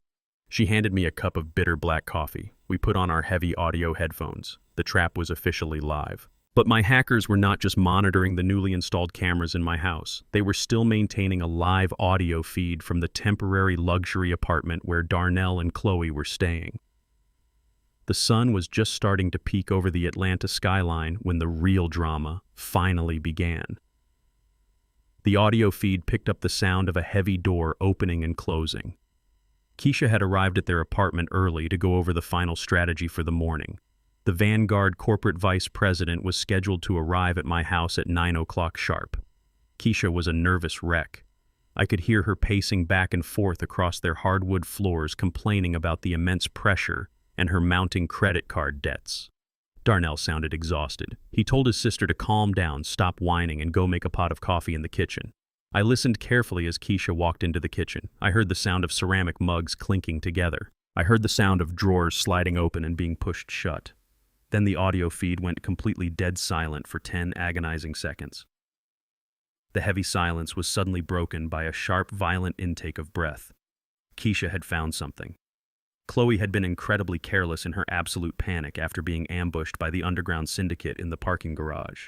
She handed me a cup of bitter black coffee. We put on our heavy audio headphones. The trap was officially live. But my hackers were not just monitoring the newly installed cameras in my house. They were still maintaining a live audio feed from the temporary luxury apartment where Darnell and Chloe were staying. The sun was just starting to peek over the Atlanta skyline when the real drama finally began. The audio feed picked up the sound of a heavy door opening and closing. Keisha had arrived at their apartment early to go over the final strategy for the morning. The Vanguard corporate vice president was scheduled to arrive at my house at 9 o'clock sharp. Keisha was a nervous wreck. I could hear her pacing back and forth across their hardwood floors, complaining about the immense pressure and her mounting credit card debts. Darnell sounded exhausted. He told his sister to calm down, stop whining, and go make a pot of coffee in the kitchen. I listened carefully as Keisha walked into the kitchen. I heard the sound of ceramic mugs clinking together. I heard the sound of drawers sliding open and being pushed shut. Then the audio feed went completely dead silent for 10 agonizing seconds. The heavy silence was suddenly broken by a sharp, violent intake of breath. Keisha had found something. Chloe had been incredibly careless in her absolute panic after being ambushed by the underground syndicate in the parking garage.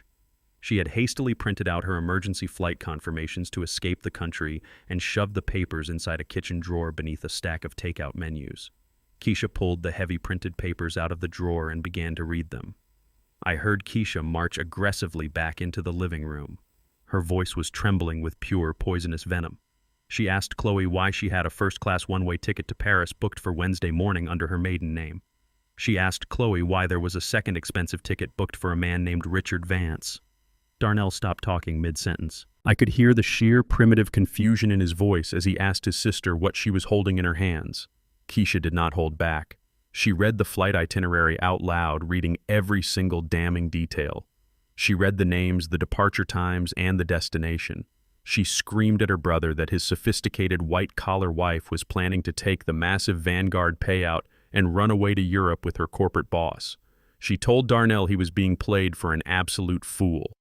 She had hastily printed out her emergency flight confirmations to escape the country and shoved the papers inside a kitchen drawer beneath a stack of takeout menus. Keisha pulled the heavy printed papers out of the drawer and began to read them. I heard Keisha march aggressively back into the living room. Her voice was trembling with pure poisonous venom. She asked Chloe why she had a first-class one-way ticket to Paris booked for Wednesday morning under her maiden name. She asked Chloe why there was a second expensive ticket booked for a man named Richard Vance. Darnell stopped talking mid-sentence. I could hear the sheer primitive confusion in his voice as he asked his sister what she was holding in her hands. Keisha did not hold back. She read the flight itinerary out loud, reading every single damning detail. She read the names, the departure times, and the destination. She screamed at her brother that his sophisticated white-collar wife was planning to take the massive Vanguard payout and run away to Europe with her corporate boss. She told Darnell he was being played for an absolute fool.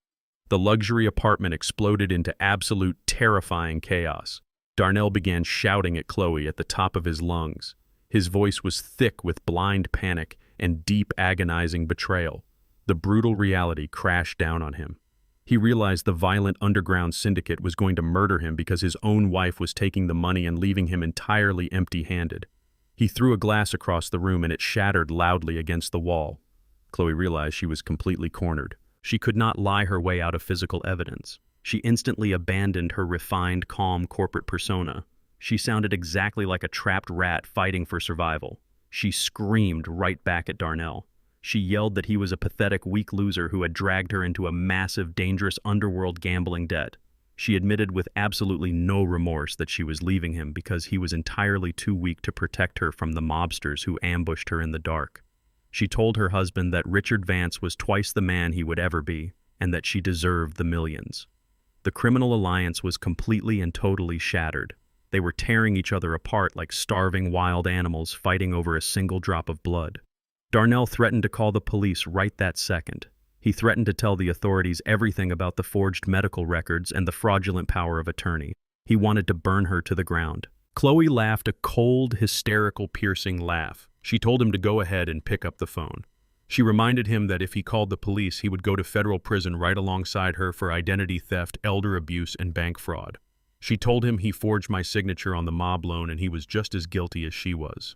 The luxury apartment exploded into absolute terrifying chaos. Darnell began shouting at Chloe at the top of his lungs. His voice was thick with blind panic and deep agonizing betrayal. The brutal reality crashed down on him. He realized the violent underground syndicate was going to murder him because his own wife was taking the money and leaving him entirely empty-handed. He threw a glass across the room and it shattered loudly against the wall. Chloe realized she was completely cornered. She could not lie her way out of physical evidence. She instantly abandoned her refined, calm corporate persona. She sounded exactly like a trapped rat fighting for survival. She screamed right back at Darnell. She yelled that he was a pathetic, weak loser who had dragged her into a massive, dangerous underworld gambling debt. She admitted with absolutely no remorse that she was leaving him because he was entirely too weak to protect her from the mobsters who ambushed her in the dark. She told her husband that Richard Vance was twice the man he would ever be, and that she deserved the millions. The criminal alliance was completely and totally shattered. They were tearing each other apart like starving wild animals fighting over a single drop of blood. Darnell threatened to call the police right that second. He threatened to tell the authorities everything about the forged medical records and the fraudulent power of attorney. He wanted to burn her to the ground. Chloe laughed a cold, hysterical, piercing laugh. She told him to go ahead and pick up the phone. She reminded him that if he called the police, he would go to federal prison right alongside her for identity theft, elder abuse, and bank fraud. She told him he forged my signature on the mob loan and he was just as guilty as she was.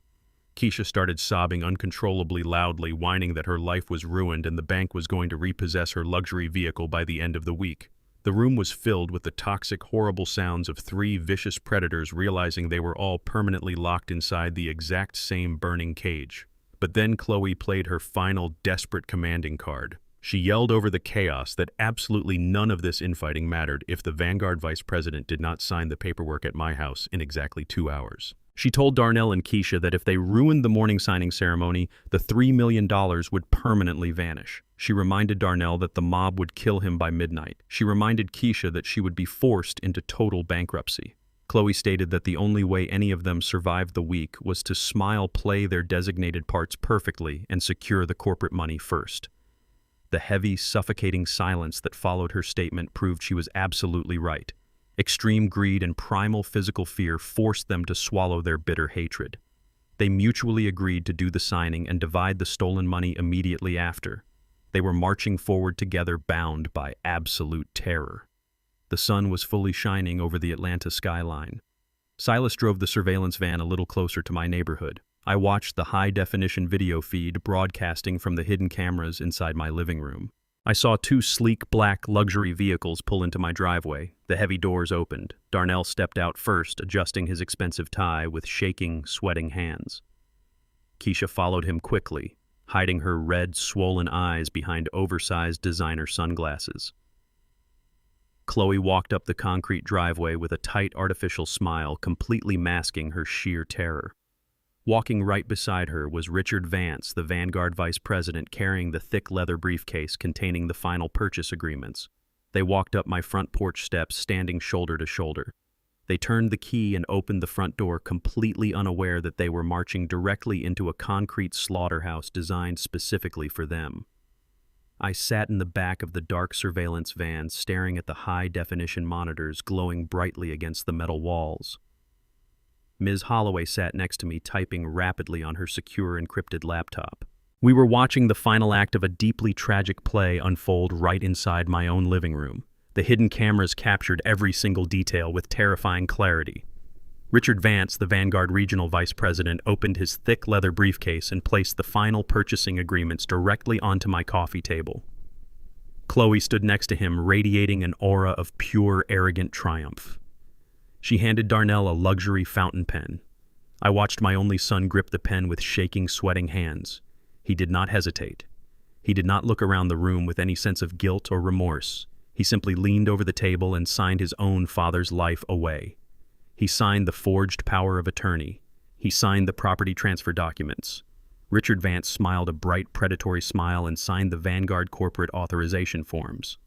Keisha started sobbing uncontrollably loudly, whining that her life was ruined and the bank was going to repossess her luxury vehicle by the end of the week. The room was filled with the toxic, horrible sounds of three vicious predators realizing they were all permanently locked inside the exact same burning cage. But then Chloe played her final, desperate commanding card. She yelled over the chaos that absolutely none of this infighting mattered if the Vanguard vice president did not sign the paperwork at my house in exactly 2 hours. She told Darnell and Keisha that if they ruined the morning signing ceremony, the $3 million would permanently vanish. She reminded Darnell that the mob would kill him by midnight. She reminded Keisha that she would be forced into total bankruptcy. Chloe stated that the only way any of them survived the week was to play their designated parts perfectly and secure the corporate money first. The heavy, suffocating silence that followed her statement proved she was absolutely right. Extreme greed and primal physical fear forced them to swallow their bitter hatred. They mutually agreed to do the signing and divide the stolen money immediately after. They were marching forward together, bound by absolute terror. The sun was fully shining over the Atlanta skyline. Silas drove the surveillance van a little closer to my neighborhood. I watched the high-definition video feed broadcasting from the hidden cameras inside my living room. I saw 2 sleek black luxury vehicles pull into my driveway. The heavy doors opened. Darnell stepped out first, adjusting his expensive tie with shaking, sweating hands. Keisha followed him quickly, hiding her red, swollen eyes behind oversized designer sunglasses. Chloe walked up the concrete driveway with a tight, artificial smile, completely masking her sheer terror. Walking right beside her was Richard Vance, the Vanguard vice president, carrying the thick leather briefcase containing the final purchase agreements. They walked up my front porch steps, standing shoulder to shoulder. They turned the key and opened the front door, completely unaware that they were marching directly into a concrete slaughterhouse designed specifically for them. I sat in the back of the dark surveillance van, staring at the high-definition monitors glowing brightly against the metal walls. Ms. Holloway sat next to me, typing rapidly on her secure, encrypted laptop. We were watching the final act of a deeply tragic play unfold right inside my own living room. The hidden cameras captured every single detail with terrifying clarity. Richard Vance, the Vanguard regional vice president, opened his thick leather briefcase and placed the final purchasing agreements directly onto my coffee table. Chloe stood next to him, radiating an aura of pure, arrogant triumph. She handed Darnell a luxury fountain pen. I watched my only son grip the pen with shaking, sweating hands. He did not hesitate. He did not look around the room with any sense of guilt or remorse. He simply leaned over the table and signed his own father's life away. He signed the forged power of attorney. He signed the property transfer documents. Richard Vance smiled a bright, predatory smile and signed the Vanguard corporate authorization forms.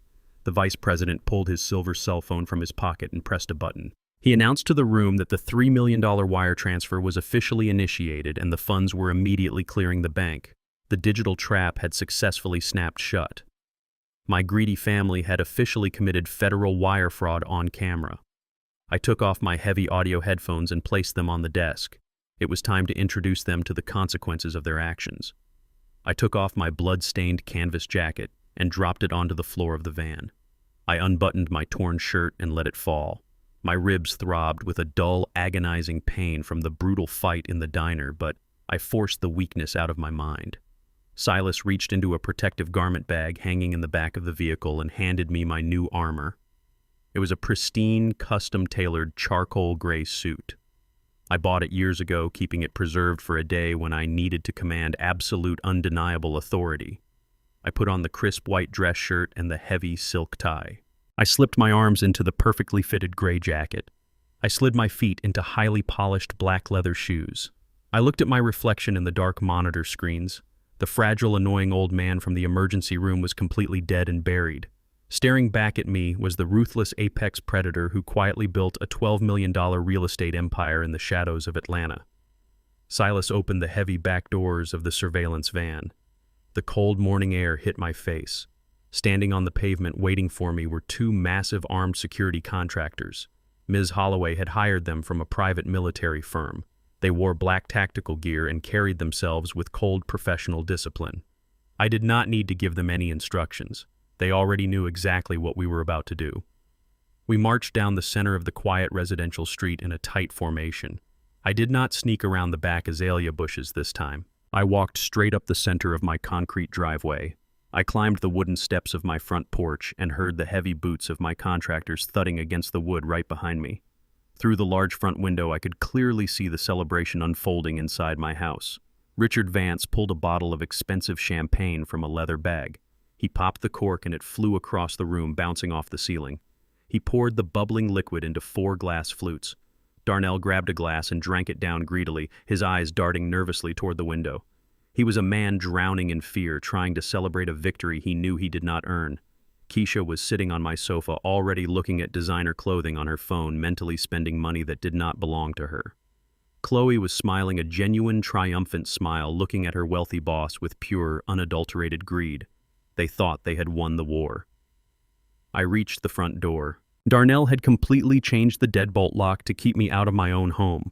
The vice president pulled his silver cell phone from his pocket and pressed a button. He announced to the room that the $3 million wire transfer was officially initiated and the funds were immediately clearing the bank. The digital trap had successfully snapped shut. My greedy family had officially committed federal wire fraud on camera. I took off my heavy audio headphones and placed them on the desk. It was time to introduce them to the consequences of their actions. I took off my blood-stained canvas jacket and dropped it onto the floor of the van. I unbuttoned my torn shirt and let it fall. My ribs throbbed with a dull, agonizing pain from the brutal fight in the diner, but I forced the weakness out of my mind. Silas reached into a protective garment bag hanging in the back of the vehicle and handed me my new armor. It was a pristine, custom-tailored charcoal gray suit. I bought it years ago, keeping it preserved for a day when I needed to command absolute, undeniable authority. I put on the crisp white dress shirt and the heavy silk tie. I slipped my arms into the perfectly fitted gray jacket. I slid my feet into highly polished black leather shoes. I looked at my reflection in the dark monitor screens. The fragile, annoying old man from the emergency room was completely dead and buried. Staring back at me was the ruthless apex predator who quietly built a $12 million real estate empire in the shadows of Atlanta. Silas opened the heavy back doors of the surveillance van. The cold morning air hit my face. Standing on the pavement waiting for me were two massive armed security contractors. Ms. Holloway had hired them from a private military firm. They wore black tactical gear and carried themselves with cold professional discipline. I did not need to give them any instructions. They already knew exactly what we were about to do. We marched down the center of the quiet residential street in a tight formation. I did not sneak around the back azalea bushes this time. I walked straight up the center of my concrete driveway. I climbed the wooden steps of my front porch and heard the heavy boots of my contractors thudding against the wood right behind me. Through the large front window, I could clearly see the celebration unfolding inside my house. Richard Vance pulled a bottle of expensive champagne from a leather bag. He popped the cork and it flew across the room, bouncing off the ceiling. He poured the bubbling liquid into 4 glass flutes. Darnell grabbed a glass and drank it down greedily, his eyes darting nervously toward the window. He was a man drowning in fear, trying to celebrate a victory he knew he did not earn. Keisha was sitting on my sofa, already looking at designer clothing on her phone, mentally spending money that did not belong to her. Chloe was smiling a genuine, triumphant smile, looking at her wealthy boss with pure, unadulterated greed. They thought they had won the war. I reached the front door. Darnell had completely changed the deadbolt lock to keep me out of my own home.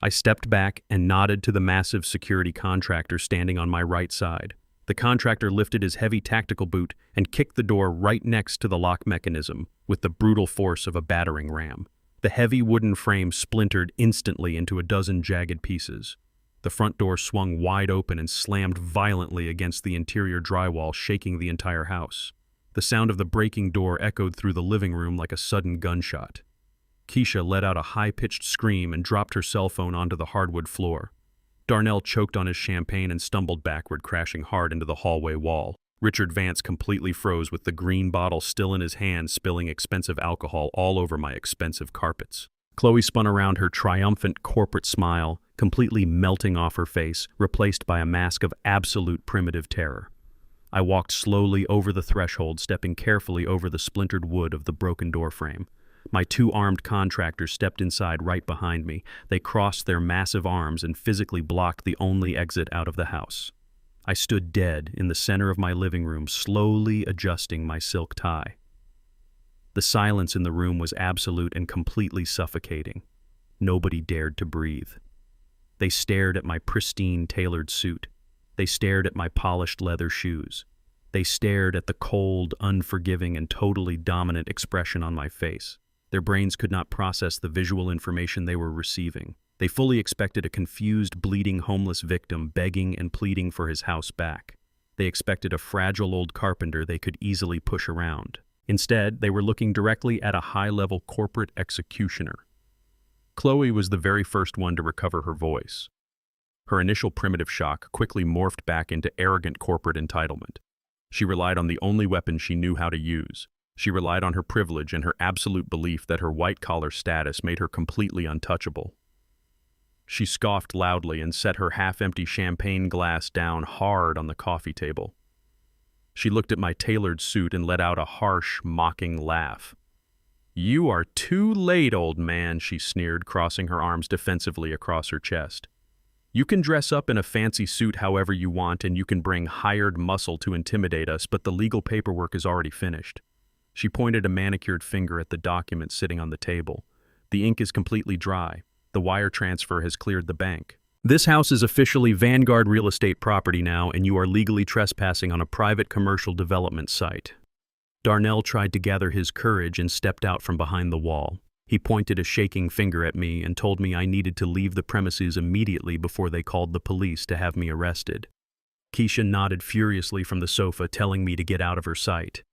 I stepped back and nodded to the massive security contractor standing on my right side. The contractor lifted his heavy tactical boot and kicked the door right next to the lock mechanism with the brutal force of a battering ram. The heavy wooden frame splintered instantly into a dozen jagged pieces. The front door swung wide open and slammed violently against the interior drywall, shaking the entire house. The sound of the breaking door echoed through the living room like a sudden gunshot. Keisha let out a high-pitched scream and dropped her cell phone onto the hardwood floor. Darnell choked on his champagne and stumbled backward, crashing hard into the hallway wall. Richard Vance completely froze with the green bottle still in his hand, spilling expensive alcohol all over my expensive carpets. Chloe spun around, her triumphant corporate smile completely melting off her face, replaced by a mask of absolute primitive terror. I walked slowly over the threshold, stepping carefully over the splintered wood of the broken door frame. My 2 armed contractors stepped inside right behind me. They crossed their massive arms and physically blocked the only exit out of the house. I stood dead in the center of my living room, slowly adjusting my silk tie. The silence in the room was absolute and completely suffocating. Nobody dared to breathe. They stared at my pristine tailored suit. They stared at my polished leather shoes. They stared at the cold, unforgiving, and totally dominant expression on my face. Their brains could not process the visual information they were receiving. They fully expected a confused, bleeding, homeless victim begging and pleading for his house back. They expected a fragile old carpenter they could easily push around. Instead, they were looking directly at a high-level corporate executioner. Chloe was the very first one to recover her voice. Her initial primitive shock quickly morphed back into arrogant corporate entitlement. She relied on the only weapon she knew how to use. She relied on her privilege and her absolute belief that her white-collar status made her completely untouchable. She scoffed loudly and set her half-empty champagne glass down hard on the coffee table. She looked at my tailored suit and let out a harsh, mocking laugh. "You are too late, old man," she sneered, crossing her arms defensively across her chest. "You can dress up in a fancy suit however you want, and you can bring hired muscle to intimidate us, but the legal paperwork is already finished." She pointed a manicured finger at the document sitting on the table. "The ink is completely dry. The wire transfer has cleared the bank. This house is officially Vanguard real estate property now, and you are legally trespassing on a private commercial development site." Darnell tried to gather his courage and stepped out from behind the wall. He pointed a shaking finger at me and told me I needed to leave the premises immediately before they called the police to have me arrested. Keisha nodded furiously from the sofa, telling me to get out of her sight.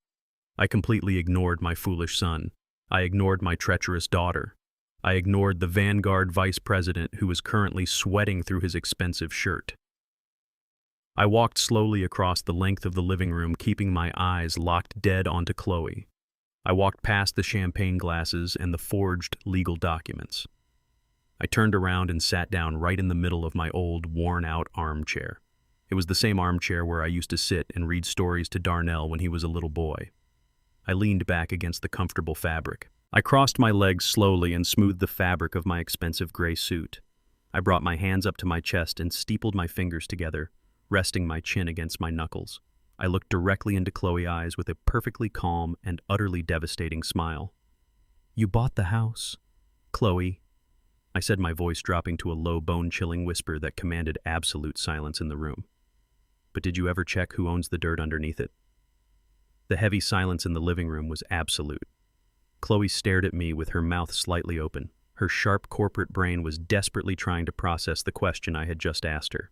I completely ignored my foolish son. I ignored my treacherous daughter. I ignored the Vanguard vice president who was currently sweating through his expensive shirt. I walked slowly across the length of the living room, keeping my eyes locked dead onto Chloe. I walked past the champagne glasses and the forged legal documents. I turned around and sat down right in the middle of my old, worn-out armchair. It was the same armchair where I used to sit and read stories to Darnell when he was a little boy. I leaned back against the comfortable fabric. I crossed my legs slowly and smoothed the fabric of my expensive gray suit. I brought my hands up to my chest and steepled my fingers together, resting my chin against my knuckles. I looked directly into Chloe's eyes with a perfectly calm and utterly devastating smile. "You bought the house, Chloe," I said, my voice dropping to a low, bone-chilling whisper that commanded absolute silence in the room. "But did you ever check who owns the dirt underneath it?" The heavy silence in the living room was absolute. Chloe stared at me with her mouth slightly open. Her sharp corporate brain was desperately trying to process the question I had just asked her.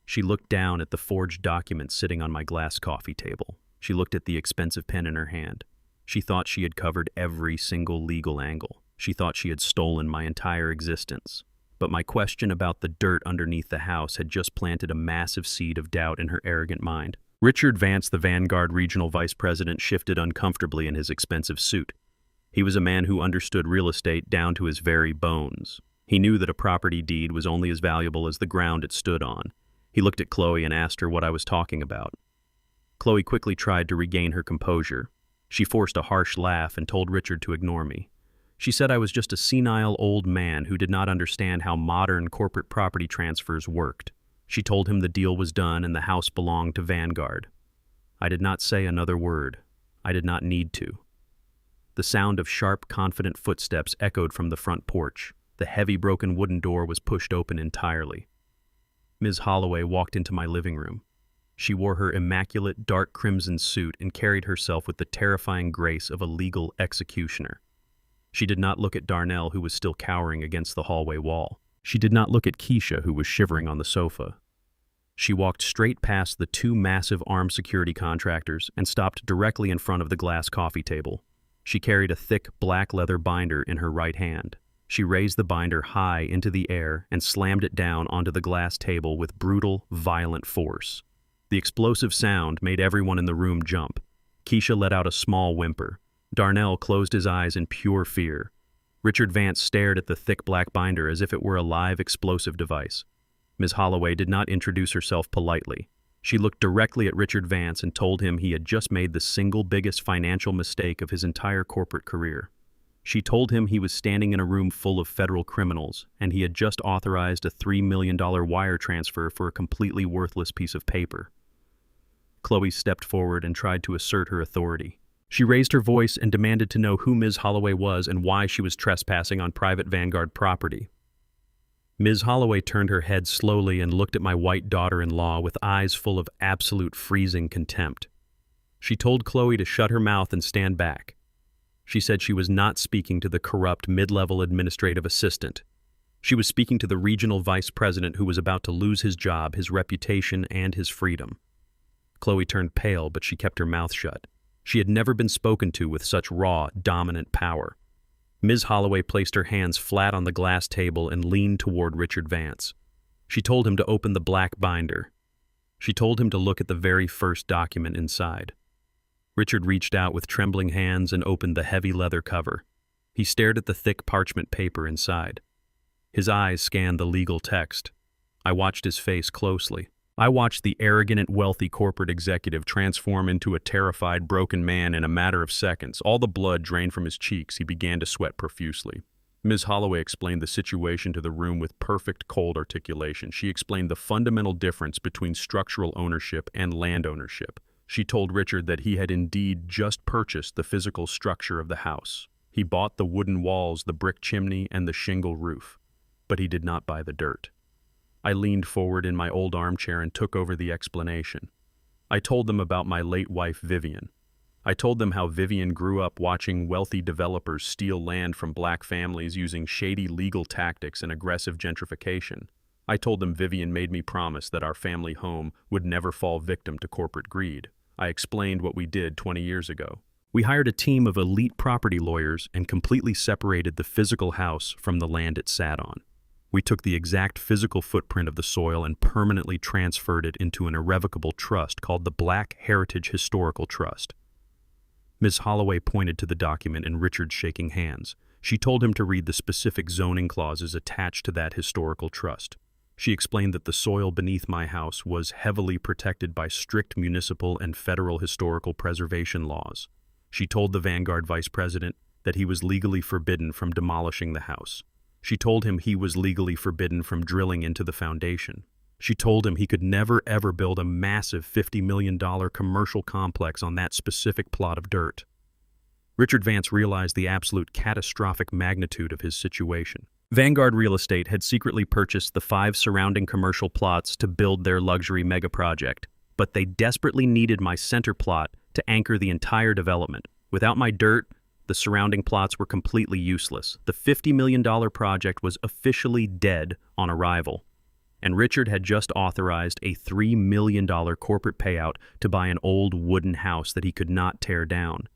She looked down at the forged documents sitting on my glass coffee table. She looked at the expensive pen in her hand. She thought she had covered every single legal angle. She thought she had stolen my entire existence. But my question about the dirt underneath the house had just planted a massive seed of doubt in her arrogant mind. Richard Vance, the Vanguard Regional Vice President, shifted uncomfortably in his expensive suit. He was a man who understood real estate down to his very bones. He knew that a property deed was only as valuable as the ground it stood on. He looked at Chloe and asked her what I was talking about. Chloe quickly tried to regain her composure. She forced a harsh laugh and told Richard to ignore me. She said I was just a senile old man who did not understand how modern corporate property transfers worked. She told him the deal was done and the house belonged to Vanguard. I did not say another word. I did not need to. The sound of sharp, confident footsteps echoed from the front porch. The heavy, broken wooden door was pushed open entirely. Ms. Holloway walked into my living room. She wore her immaculate, dark crimson suit and carried herself with the terrifying grace of a legal executioner. She did not look at Darnell, who was still cowering against the hallway wall. She did not look at Keisha, who was shivering on the sofa. She walked straight past the two massive armed security contractors and stopped directly in front of the glass coffee table. She carried a thick, black leather binder in her right hand. She raised the binder high into the air and slammed it down onto the glass table with brutal, violent force. The explosive sound made everyone in the room jump. Keisha let out a small whimper. Darnell closed his eyes in pure fear. Richard Vance stared at the thick black binder as if it were a live explosive device. Ms. Holloway did not introduce herself politely. She looked directly at Richard Vance and told him he had just made the single biggest financial mistake of his entire corporate career. She told him he was standing in a room full of federal criminals, and he had just authorized a $3 million wire transfer for a completely worthless piece of paper. Chloe stepped forward and tried to assert her authority. She raised her voice and demanded to know who Ms. Holloway was and why she was trespassing on private Vanguard property. Ms. Holloway turned her head slowly and looked at my white daughter-in-law with eyes full of absolute freezing contempt. She told Chloe to shut her mouth and stand back. She said she was not speaking to the corrupt mid-level administrative assistant. She was speaking to the regional vice president who was about to lose his job, his reputation, and his freedom. Chloe turned pale, but she kept her mouth shut. She had never been spoken to with such raw, dominant power. Ms. Holloway placed her hands flat on the glass table and leaned toward Richard Vance. She told him to open the black binder. She told him to look at the very first document inside. Richard reached out with trembling hands and opened the heavy leather cover. He stared at the thick parchment paper inside. His eyes scanned the legal text. I watched his face closely. I watched the arrogant and wealthy corporate executive transform into a terrified, broken man in a matter of seconds. All the blood drained from his cheeks. He began to sweat profusely. Ms. Holloway explained the situation to the room with perfect, cold articulation. She explained the fundamental difference between structural ownership and land ownership. She told Richard that he had indeed just purchased the physical structure of the house. He bought the wooden walls, the brick chimney, and the shingle roof. But he did not buy the dirt. I leaned forward in my old armchair and took over the explanation. I told them about my late wife, Vivian. I told them how Vivian grew up watching wealthy developers steal land from black families using shady legal tactics and aggressive gentrification. I told them Vivian made me promise that our family home would never fall victim to corporate greed. I explained what we did 20 years ago. We hired a team of elite property lawyers and completely separated the physical house from the land it sat on. We took the exact physical footprint of the soil and permanently transferred it into an irrevocable trust called the Black Heritage Historical Trust. Ms. Holloway pointed to the document and Richard shaking hands. She told him to read the specific zoning clauses attached to that historical trust. She explained that the soil beneath my house was heavily protected by strict municipal and federal historical preservation laws. She told the Vanguard vice president that he was legally forbidden from demolishing the house. She told him he was legally forbidden from drilling into the foundation. She told him he could never ever build a massive $50 million commercial complex on that specific plot of dirt. Richard Vance realized the absolute catastrophic magnitude of his situation. Vanguard Real Estate had secretly purchased the 5 surrounding commercial plots to build their luxury mega project, but they desperately needed my center plot to anchor the entire development. Without my dirt, the surrounding plots were completely useless. The $50 million project was officially dead on arrival, and Richard had just authorized a $3 million corporate payout to buy an old wooden house that he could not tear down.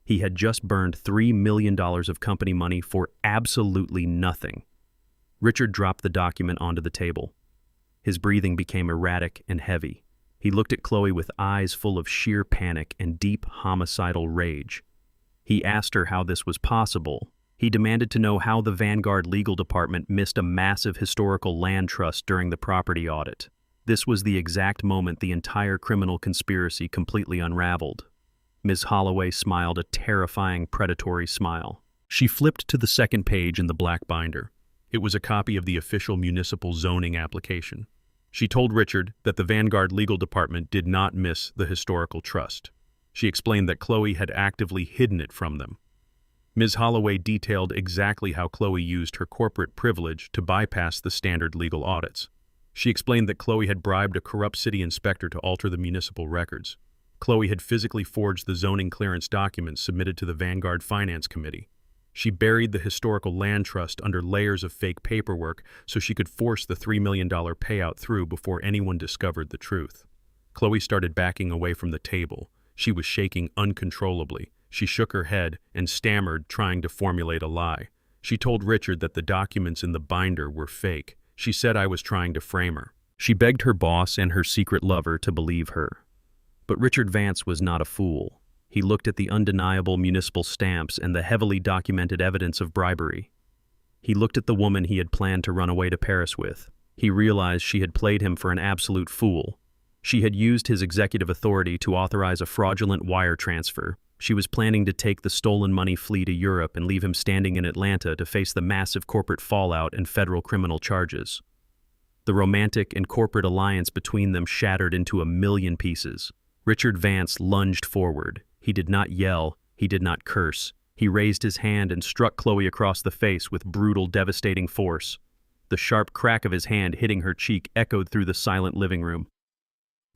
He had just burned $3 million of company money for absolutely nothing. Richard dropped the document onto the table. His breathing became erratic and heavy. He looked at Chloe with eyes full of sheer panic and deep homicidal rage. He asked her how this was possible. He demanded to know how the Vanguard legal department missed a massive historical land trust during the property audit. This was the exact moment the entire criminal conspiracy completely unraveled. Ms. Holloway smiled a terrifying, predatory smile. She flipped to the second page in the black binder. It was a copy of the official municipal zoning application. She told Richard that the Vanguard legal department did not miss the historical trust. She explained that Chloe had actively hidden it from them. Ms. Holloway detailed exactly how Chloe used her corporate privilege to bypass the standard legal audits. She explained that Chloe had bribed a corrupt city inspector to alter the municipal records. Chloe had physically forged the zoning clearance documents submitted to the Vanguard Finance Committee. She buried the historical land trust under layers of fake paperwork so she could force the $3 million payout through before anyone discovered the truth. Chloe started backing away from the table. She was shaking uncontrollably. She shook her head and stammered, trying to formulate a lie. She told Richard that the documents in the binder were fake. She said I was trying to frame her. She begged her boss and her secret lover to believe her. But Richard Vance was not a fool. He looked at the undeniable municipal stamps and the heavily documented evidence of bribery. He looked at the woman he had planned to run away to Paris with. He realized she had played him for an absolute fool. She had used his executive authority to authorize a fraudulent wire transfer. She was planning to take the stolen money flee to Europe and leave him standing in Atlanta to face the massive corporate fallout and federal criminal charges. The romantic and corporate alliance between them shattered into a million pieces. Richard Vance lunged forward. He did not yell. He did not curse. He raised his hand and struck Chloe across the face with brutal, devastating force. The sharp crack of his hand hitting her cheek echoed through the silent living room.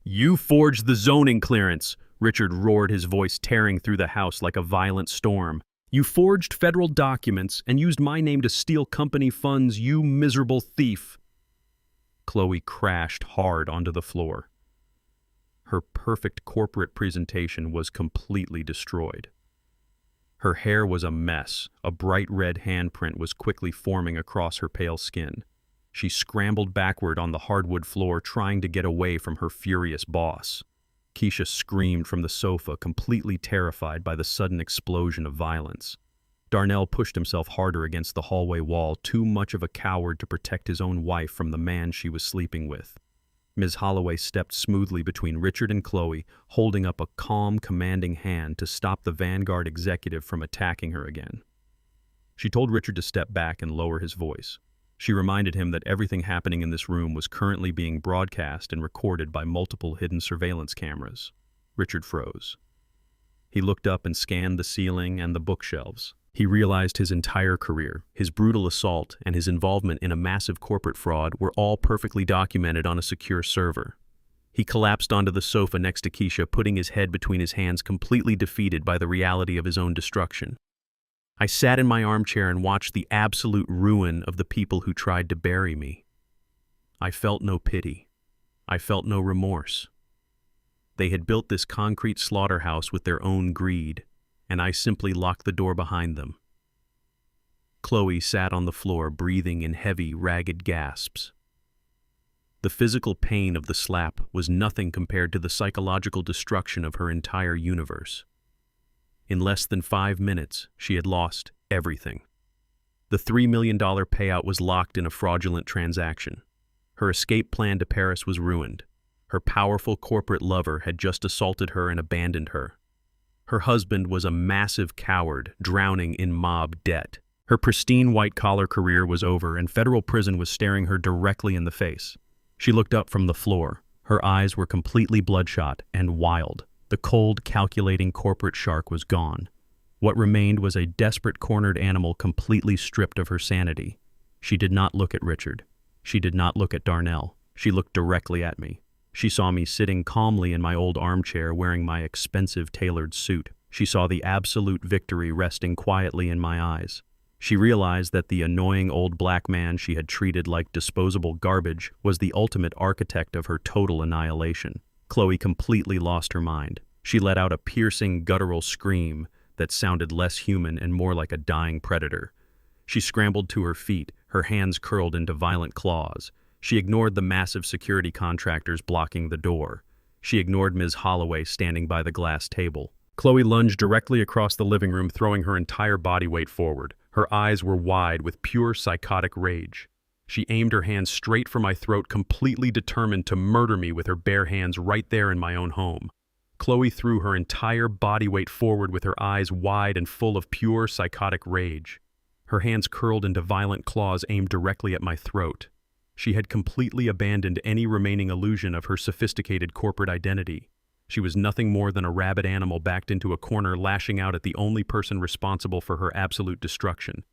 "You forged the zoning clearance!" Richard roared, his voice tearing through the house like a violent storm. "You forged federal documents and used my name to steal company funds, you miserable thief!" Chloe crashed hard onto the floor. Her perfect corporate presentation was completely destroyed. Her hair was a mess. A bright red handprint was quickly forming across her pale skin. She scrambled backward on the hardwood floor, trying to get away from her furious boss. Keisha screamed from the sofa, completely terrified by the sudden explosion of violence. Darnell pushed himself harder against the hallway wall, too much of a coward to protect his own wife from the man she was sleeping with. Ms. Holloway stepped smoothly between Richard and Chloe, holding up a calm, commanding hand to stop the Vanguard executive from attacking her again. She told Richard to step back and lower his voice. She reminded him that everything happening in this room was currently being broadcast and recorded by multiple hidden surveillance cameras. Richard froze. He looked up and scanned the ceiling and the bookshelves. He realized his entire career, his brutal assault, and his involvement in a massive corporate fraud were all perfectly documented on a secure server. He collapsed onto the sofa next to Keisha, putting his head between his hands, completely defeated by the reality of his own destruction. I sat in my armchair and watched the absolute ruin of the people who tried to bury me. I felt no pity. I felt no remorse. They had built this concrete slaughterhouse with their own greed, and I simply locked the door behind them. Chloe sat on the floor, breathing in heavy, ragged gasps. The physical pain of the slap was nothing compared to the psychological destruction of her entire universe. In less than 5 minutes, she had lost everything. The $3 million payout was locked in a fraudulent transaction. Her escape plan to Paris was ruined. Her powerful corporate lover had just assaulted her and abandoned her. Her husband was a massive coward, drowning in mob debt. Her pristine white-collar career was over, and federal prison was staring her directly in the face. She looked up from the floor. Her eyes were completely bloodshot and wild. The cold, calculating corporate shark was gone. What remained was a desperate, cornered animal completely stripped of her sanity. She did not look at Richard. She did not look at Darnell. She looked directly at me. She saw me sitting calmly in my old armchair wearing my expensive tailored suit. She saw the absolute victory resting quietly in my eyes. She realized that the annoying old black man she had treated like disposable garbage was the ultimate architect of her total annihilation. Chloe completely lost her mind. She let out a piercing, guttural scream that sounded less human and more like a dying predator. She scrambled to her feet, her hands curled into violent claws. She ignored the massive security contractors blocking the door. She ignored Ms. Holloway standing by the glass table. Chloe lunged directly across the living room, throwing her entire body weight forward. Her eyes were wide with pure psychotic rage. She aimed her hands straight for my throat, completely determined to murder me with her bare hands right there in my own home. Chloe threw her entire body weight forward with her eyes wide and full of pure psychotic rage. Her hands curled into violent claws aimed directly at my throat. She had completely abandoned any remaining illusion of her sophisticated corporate identity. She was nothing more than a rabid animal backed into a corner, lashing out at the only person responsible for her absolute destruction.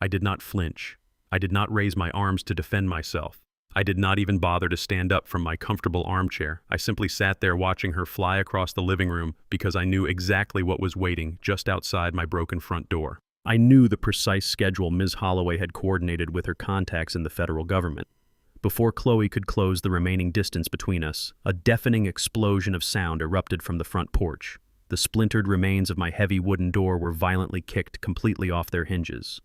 I did not flinch. I did not raise my arms to defend myself. I did not even bother to stand up from my comfortable armchair. I simply sat there watching her fly across the living room because I knew exactly what was waiting just outside my broken front door. I knew the precise schedule Ms. Holloway had coordinated with her contacts in the federal government. Before Chloe could close the remaining distance between us, a deafening explosion of sound erupted from the front porch. The splintered remains of my heavy wooden door were violently kicked completely off their hinges.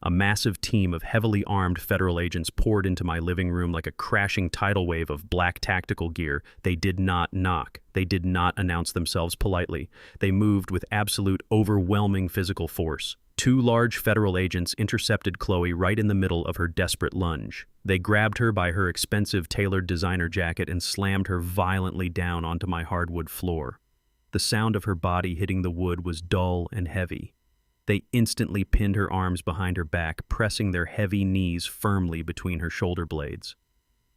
A massive team of heavily armed federal agents poured into my living room like a crashing tidal wave of black tactical gear. They did not knock. They did not announce themselves politely. They moved with absolute, overwhelming physical force. 2 large federal agents intercepted Chloe right in the middle of her desperate lunge. They grabbed her by her expensive tailored designer jacket and slammed her violently down onto my hardwood floor. The sound of her body hitting the wood was dull and heavy. They instantly pinned her arms behind her back, pressing their heavy knees firmly between her shoulder blades.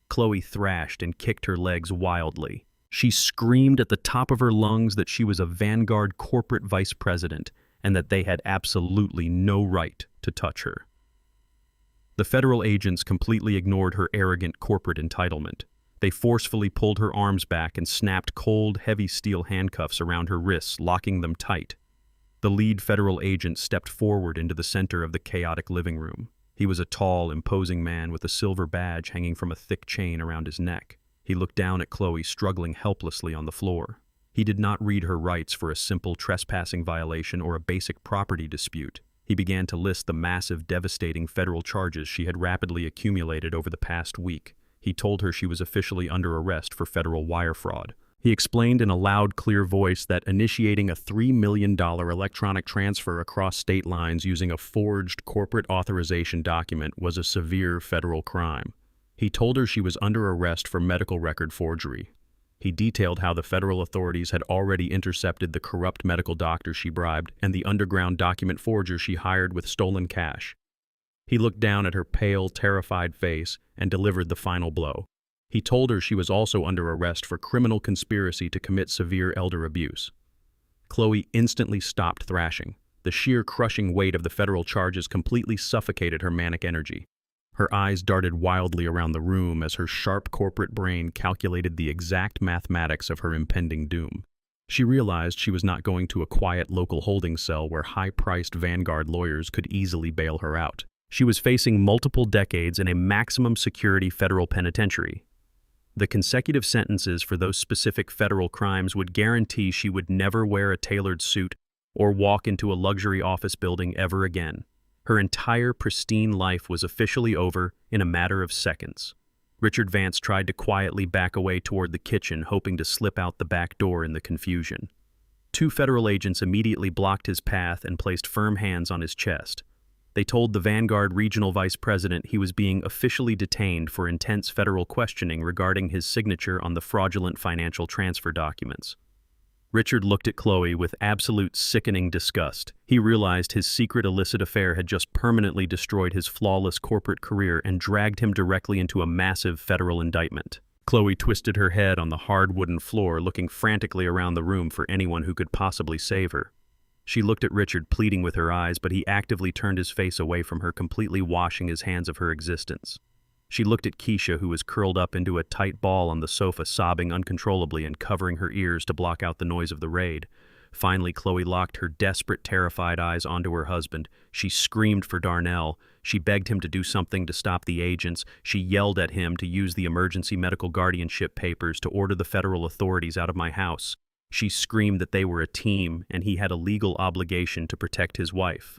Chloe thrashed and kicked her legs wildly. She screamed at the top of her lungs that she was a Vanguard corporate vice president and that they had absolutely no right to touch her. The federal agents completely ignored her arrogant corporate entitlement. They forcefully pulled her arms back and snapped cold, heavy steel handcuffs around her wrists, locking them tight. The lead federal agent stepped forward into the center of the chaotic living room. He was a tall, imposing man with a silver badge hanging from a thick chain around his neck. He looked down at Chloe, struggling helplessly on the floor. He did not read her rights for a simple trespassing violation or a basic property dispute. He began to list the massive, devastating federal charges she had rapidly accumulated over the past week. He told her she was officially under arrest for federal wire fraud. He explained in a loud, clear voice that initiating a $3 million electronic transfer across state lines using a forged corporate authorization document was a severe federal crime. He told her she was under arrest for medical record forgery. He detailed how the federal authorities had already intercepted the corrupt medical doctor she bribed and the underground document forger she hired with stolen cash. He looked down at her pale, terrified face and delivered the final blow. He told her she was also under arrest for criminal conspiracy to commit severe elder abuse. Chloe instantly stopped thrashing. The sheer crushing weight of the federal charges completely suffocated her manic energy. Her eyes darted wildly around the room as her sharp corporate brain calculated the exact mathematics of her impending doom. She realized she was not going to a quiet local holding cell where high-priced Vanguard lawyers could easily bail her out. She was facing multiple decades in a maximum security federal penitentiary. The consecutive sentences for those specific federal crimes would guarantee she would never wear a tailored suit or walk into a luxury office building ever again. Her entire pristine life was officially over in a matter of seconds. Richard Vance tried to quietly back away toward the kitchen, hoping to slip out the back door in the confusion. Two federal agents immediately blocked his path and placed firm hands on his chest. They told the Vanguard regional vice president he was being officially detained for intense federal questioning regarding his signature on the fraudulent financial transfer documents. Richard looked at Chloe with absolute sickening disgust. He realized his secret illicit affair had just permanently destroyed his flawless corporate career and dragged him directly into a massive federal indictment. Chloe twisted her head on the hard wooden floor, looking frantically around the room for anyone who could possibly save her. She looked at Richard, pleading with her eyes, but he actively turned his face away from her, completely washing his hands of her existence. She looked at Keisha, who was curled up into a tight ball on the sofa, sobbing uncontrollably and covering her ears to block out the noise of the raid. Finally, Chloe locked her desperate, terrified eyes onto her husband. She screamed for Darnell. She begged him to do something to stop the agents. She yelled at him to use the emergency medical guardianship papers to order the federal authorities out of my house. She screamed that they were a team and he had a legal obligation to protect his wife.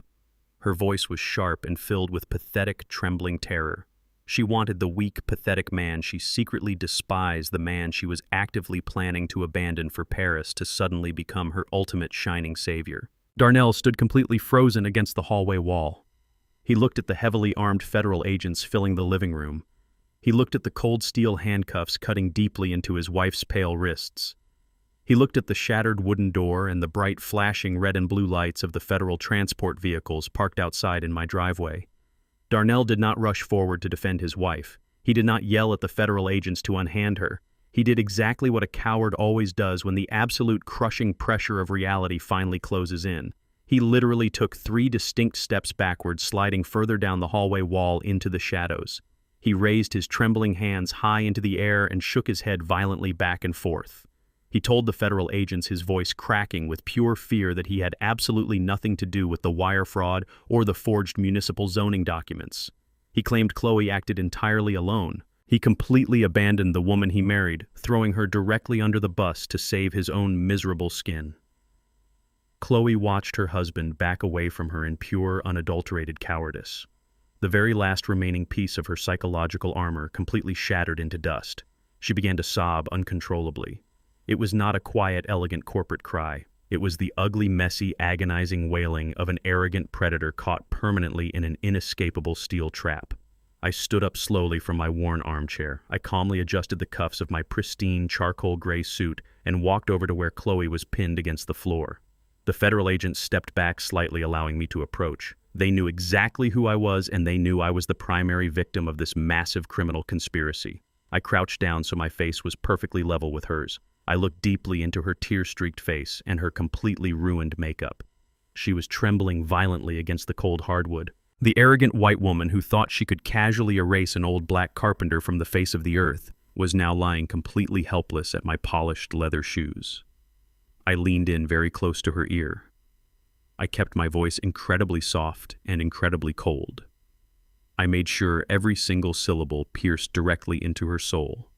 Her voice was sharp and filled with pathetic, trembling terror. She wanted the weak, pathetic man she secretly despised, the man she was actively planning to abandon for Paris, to suddenly become her ultimate shining savior. Darnell stood completely frozen against the hallway wall. He looked at the heavily armed federal agents filling the living room. He looked at the cold steel handcuffs cutting deeply into his wife's pale wrists. He looked at the shattered wooden door and the bright flashing red and blue lights of the federal transport vehicles parked outside in my driveway. Darnell did not rush forward to defend his wife. He did not yell at the federal agents to unhand her. He did exactly what a coward always does when the absolute crushing pressure of reality finally closes in. He literally took 3 distinct steps backwards, sliding further down the hallway wall into the shadows. He raised his trembling hands high into the air and shook his head violently back and forth. He told the federal agents, his voice cracking with pure fear, that he had absolutely nothing to do with the wire fraud or the forged municipal zoning documents. He claimed Chloe acted entirely alone. He completely abandoned the woman he married, throwing her directly under the bus to save his own miserable skin. Chloe watched her husband back away from her in pure, unadulterated cowardice. The very last remaining piece of her psychological armor completely shattered into dust. She began to sob uncontrollably. It was not a quiet, elegant corporate cry. It was the ugly, messy, agonizing wailing of an arrogant predator caught permanently in an inescapable steel trap. I stood up slowly from my worn armchair. I calmly adjusted the cuffs of my pristine charcoal gray suit and walked over to where Chloe was pinned against the floor. The federal agents stepped back slightly, allowing me to approach. They knew exactly who I was, and they knew I was the primary victim of this massive criminal conspiracy. I crouched down so my face was perfectly level with hers. I looked deeply into her tear-streaked face and her completely ruined makeup. She was trembling violently against the cold hardwood. The arrogant white woman who thought she could casually erase an old black carpenter from the face of the earth was now lying completely helpless at my polished leather shoes. I leaned in very close to her ear. I kept my voice incredibly soft and incredibly cold. I made sure every single syllable pierced directly into her soul.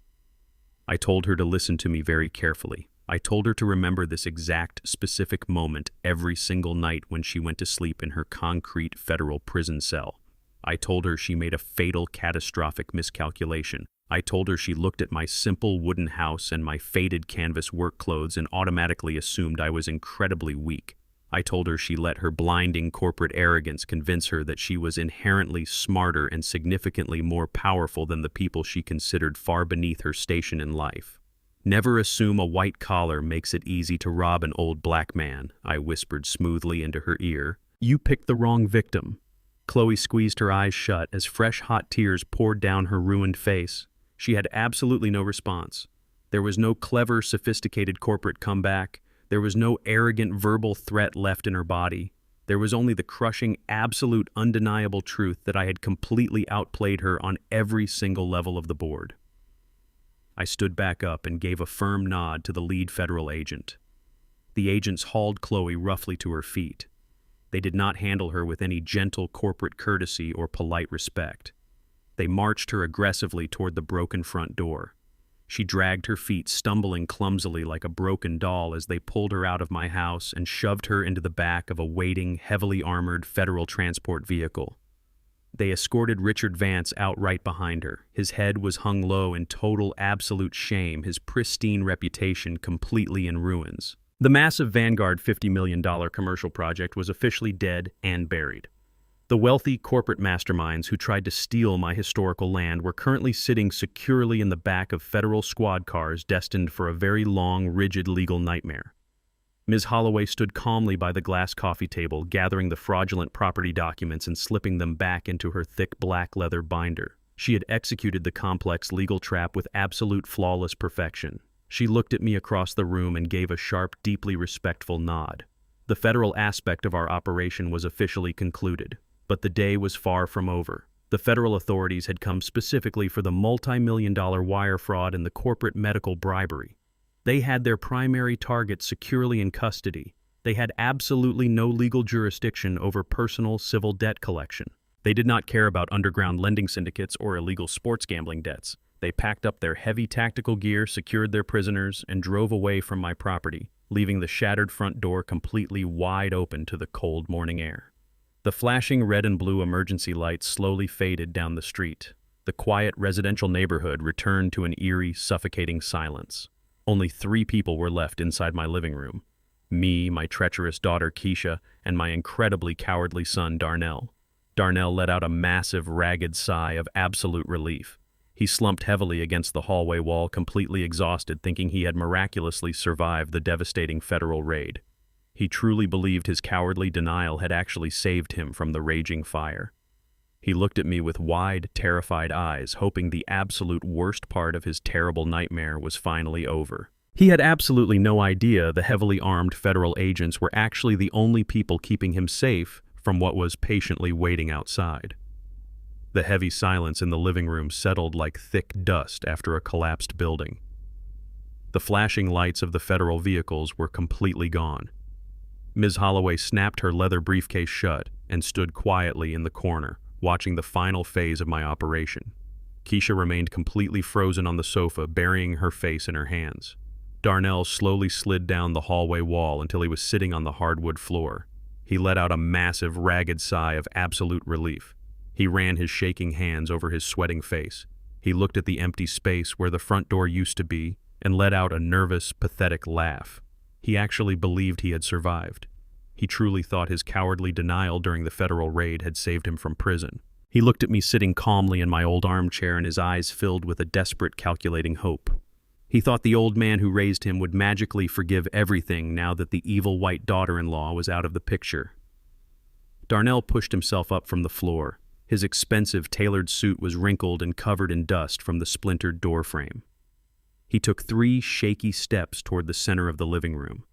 I told her to listen to me very carefully. I told her to remember this exact, specific moment every single night when she went to sleep in her concrete federal prison cell. I told her she made a fatal, catastrophic miscalculation. I told her she looked at my simple wooden house and my faded canvas work clothes and automatically assumed I was incredibly weak. I told her she let her blinding corporate arrogance convince her that she was inherently smarter and significantly more powerful than the people she considered far beneath her station in life. "Never assume a white collar makes it easy to rob an old black man," I whispered smoothly into her ear. "You picked the wrong victim." Chloe squeezed her eyes shut as fresh hot tears poured down her ruined face. She had absolutely no response. There was no clever, sophisticated corporate comeback. There was no arrogant verbal threat left in her body. There was only the crushing, absolute, undeniable truth that I had completely outplayed her on every single level of the board. I stood back up and gave a firm nod to the lead federal agent. The agents hauled Chloe roughly to her feet. They did not handle her with any gentle corporate courtesy or polite respect. They marched her aggressively toward the broken front door. She dragged her feet, stumbling clumsily like a broken doll as they pulled her out of my house and shoved her into the back of a waiting, heavily armored federal transport vehicle. They escorted Richard Vance out right behind her. His head was hung low in total, absolute shame, his pristine reputation completely in ruins. The massive Vanguard $50 million commercial project was officially dead and buried. The wealthy corporate masterminds who tried to steal my historical land were currently sitting securely in the back of federal squad cars destined for a very long, rigid legal nightmare. Ms. Holloway stood calmly by the glass coffee table, gathering the fraudulent property documents and slipping them back into her thick black leather binder. She had executed the complex legal trap with absolute flawless perfection. She looked at me across the room and gave a sharp, deeply respectful nod. The federal aspect of our operation was officially concluded. But the day was far from over. The federal authorities had come specifically for the multi-million-dollar wire fraud and the corporate medical bribery. They had their primary target securely in custody. They had absolutely no legal jurisdiction over personal civil debt collection. They did not care about underground lending syndicates or illegal sports gambling debts. They packed up their heavy tactical gear, secured their prisoners, and drove away from my property, leaving the shattered front door completely wide open to the cold morning air. The flashing red and blue emergency lights slowly faded down the street. The quiet residential neighborhood returned to an eerie, suffocating silence. Only 3 people were left inside my living room. Me, my treacherous daughter Keisha, and my incredibly cowardly son Darnell. Darnell let out a massive, ragged sigh of absolute relief. He slumped heavily against the hallway wall, completely exhausted, thinking he had miraculously survived the devastating federal raid. He truly believed his cowardly denial had actually saved him from the raging fire. He looked at me with wide, terrified eyes, hoping the absolute worst part of his terrible nightmare was finally over. He had absolutely no idea the heavily armed federal agents were actually the only people keeping him safe from what was patiently waiting outside. The heavy silence in the living room settled like thick dust after a collapsed building. The flashing lights of the federal vehicles were completely gone. Ms. Holloway snapped her leather briefcase shut and stood quietly in the corner, watching the final phase of my operation. Keisha remained completely frozen on the sofa, burying her face in her hands. Darnell slowly slid down the hallway wall until he was sitting on the hardwood floor. He let out a massive, ragged sigh of absolute relief. He ran his shaking hands over his sweating face. He looked at the empty space where the front door used to be and let out a nervous, pathetic laugh. He actually believed he had survived. He truly thought his cowardly denial during the federal raid had saved him from prison. He looked at me sitting calmly in my old armchair, and his eyes filled with a desperate, calculating hope. He thought the old man who raised him would magically forgive everything now that the evil white daughter-in-law was out of the picture. Darnell pushed himself up from the floor. His expensive, tailored suit was wrinkled and covered in dust from the splintered doorframe. He took 3 shaky steps toward the center of the living room.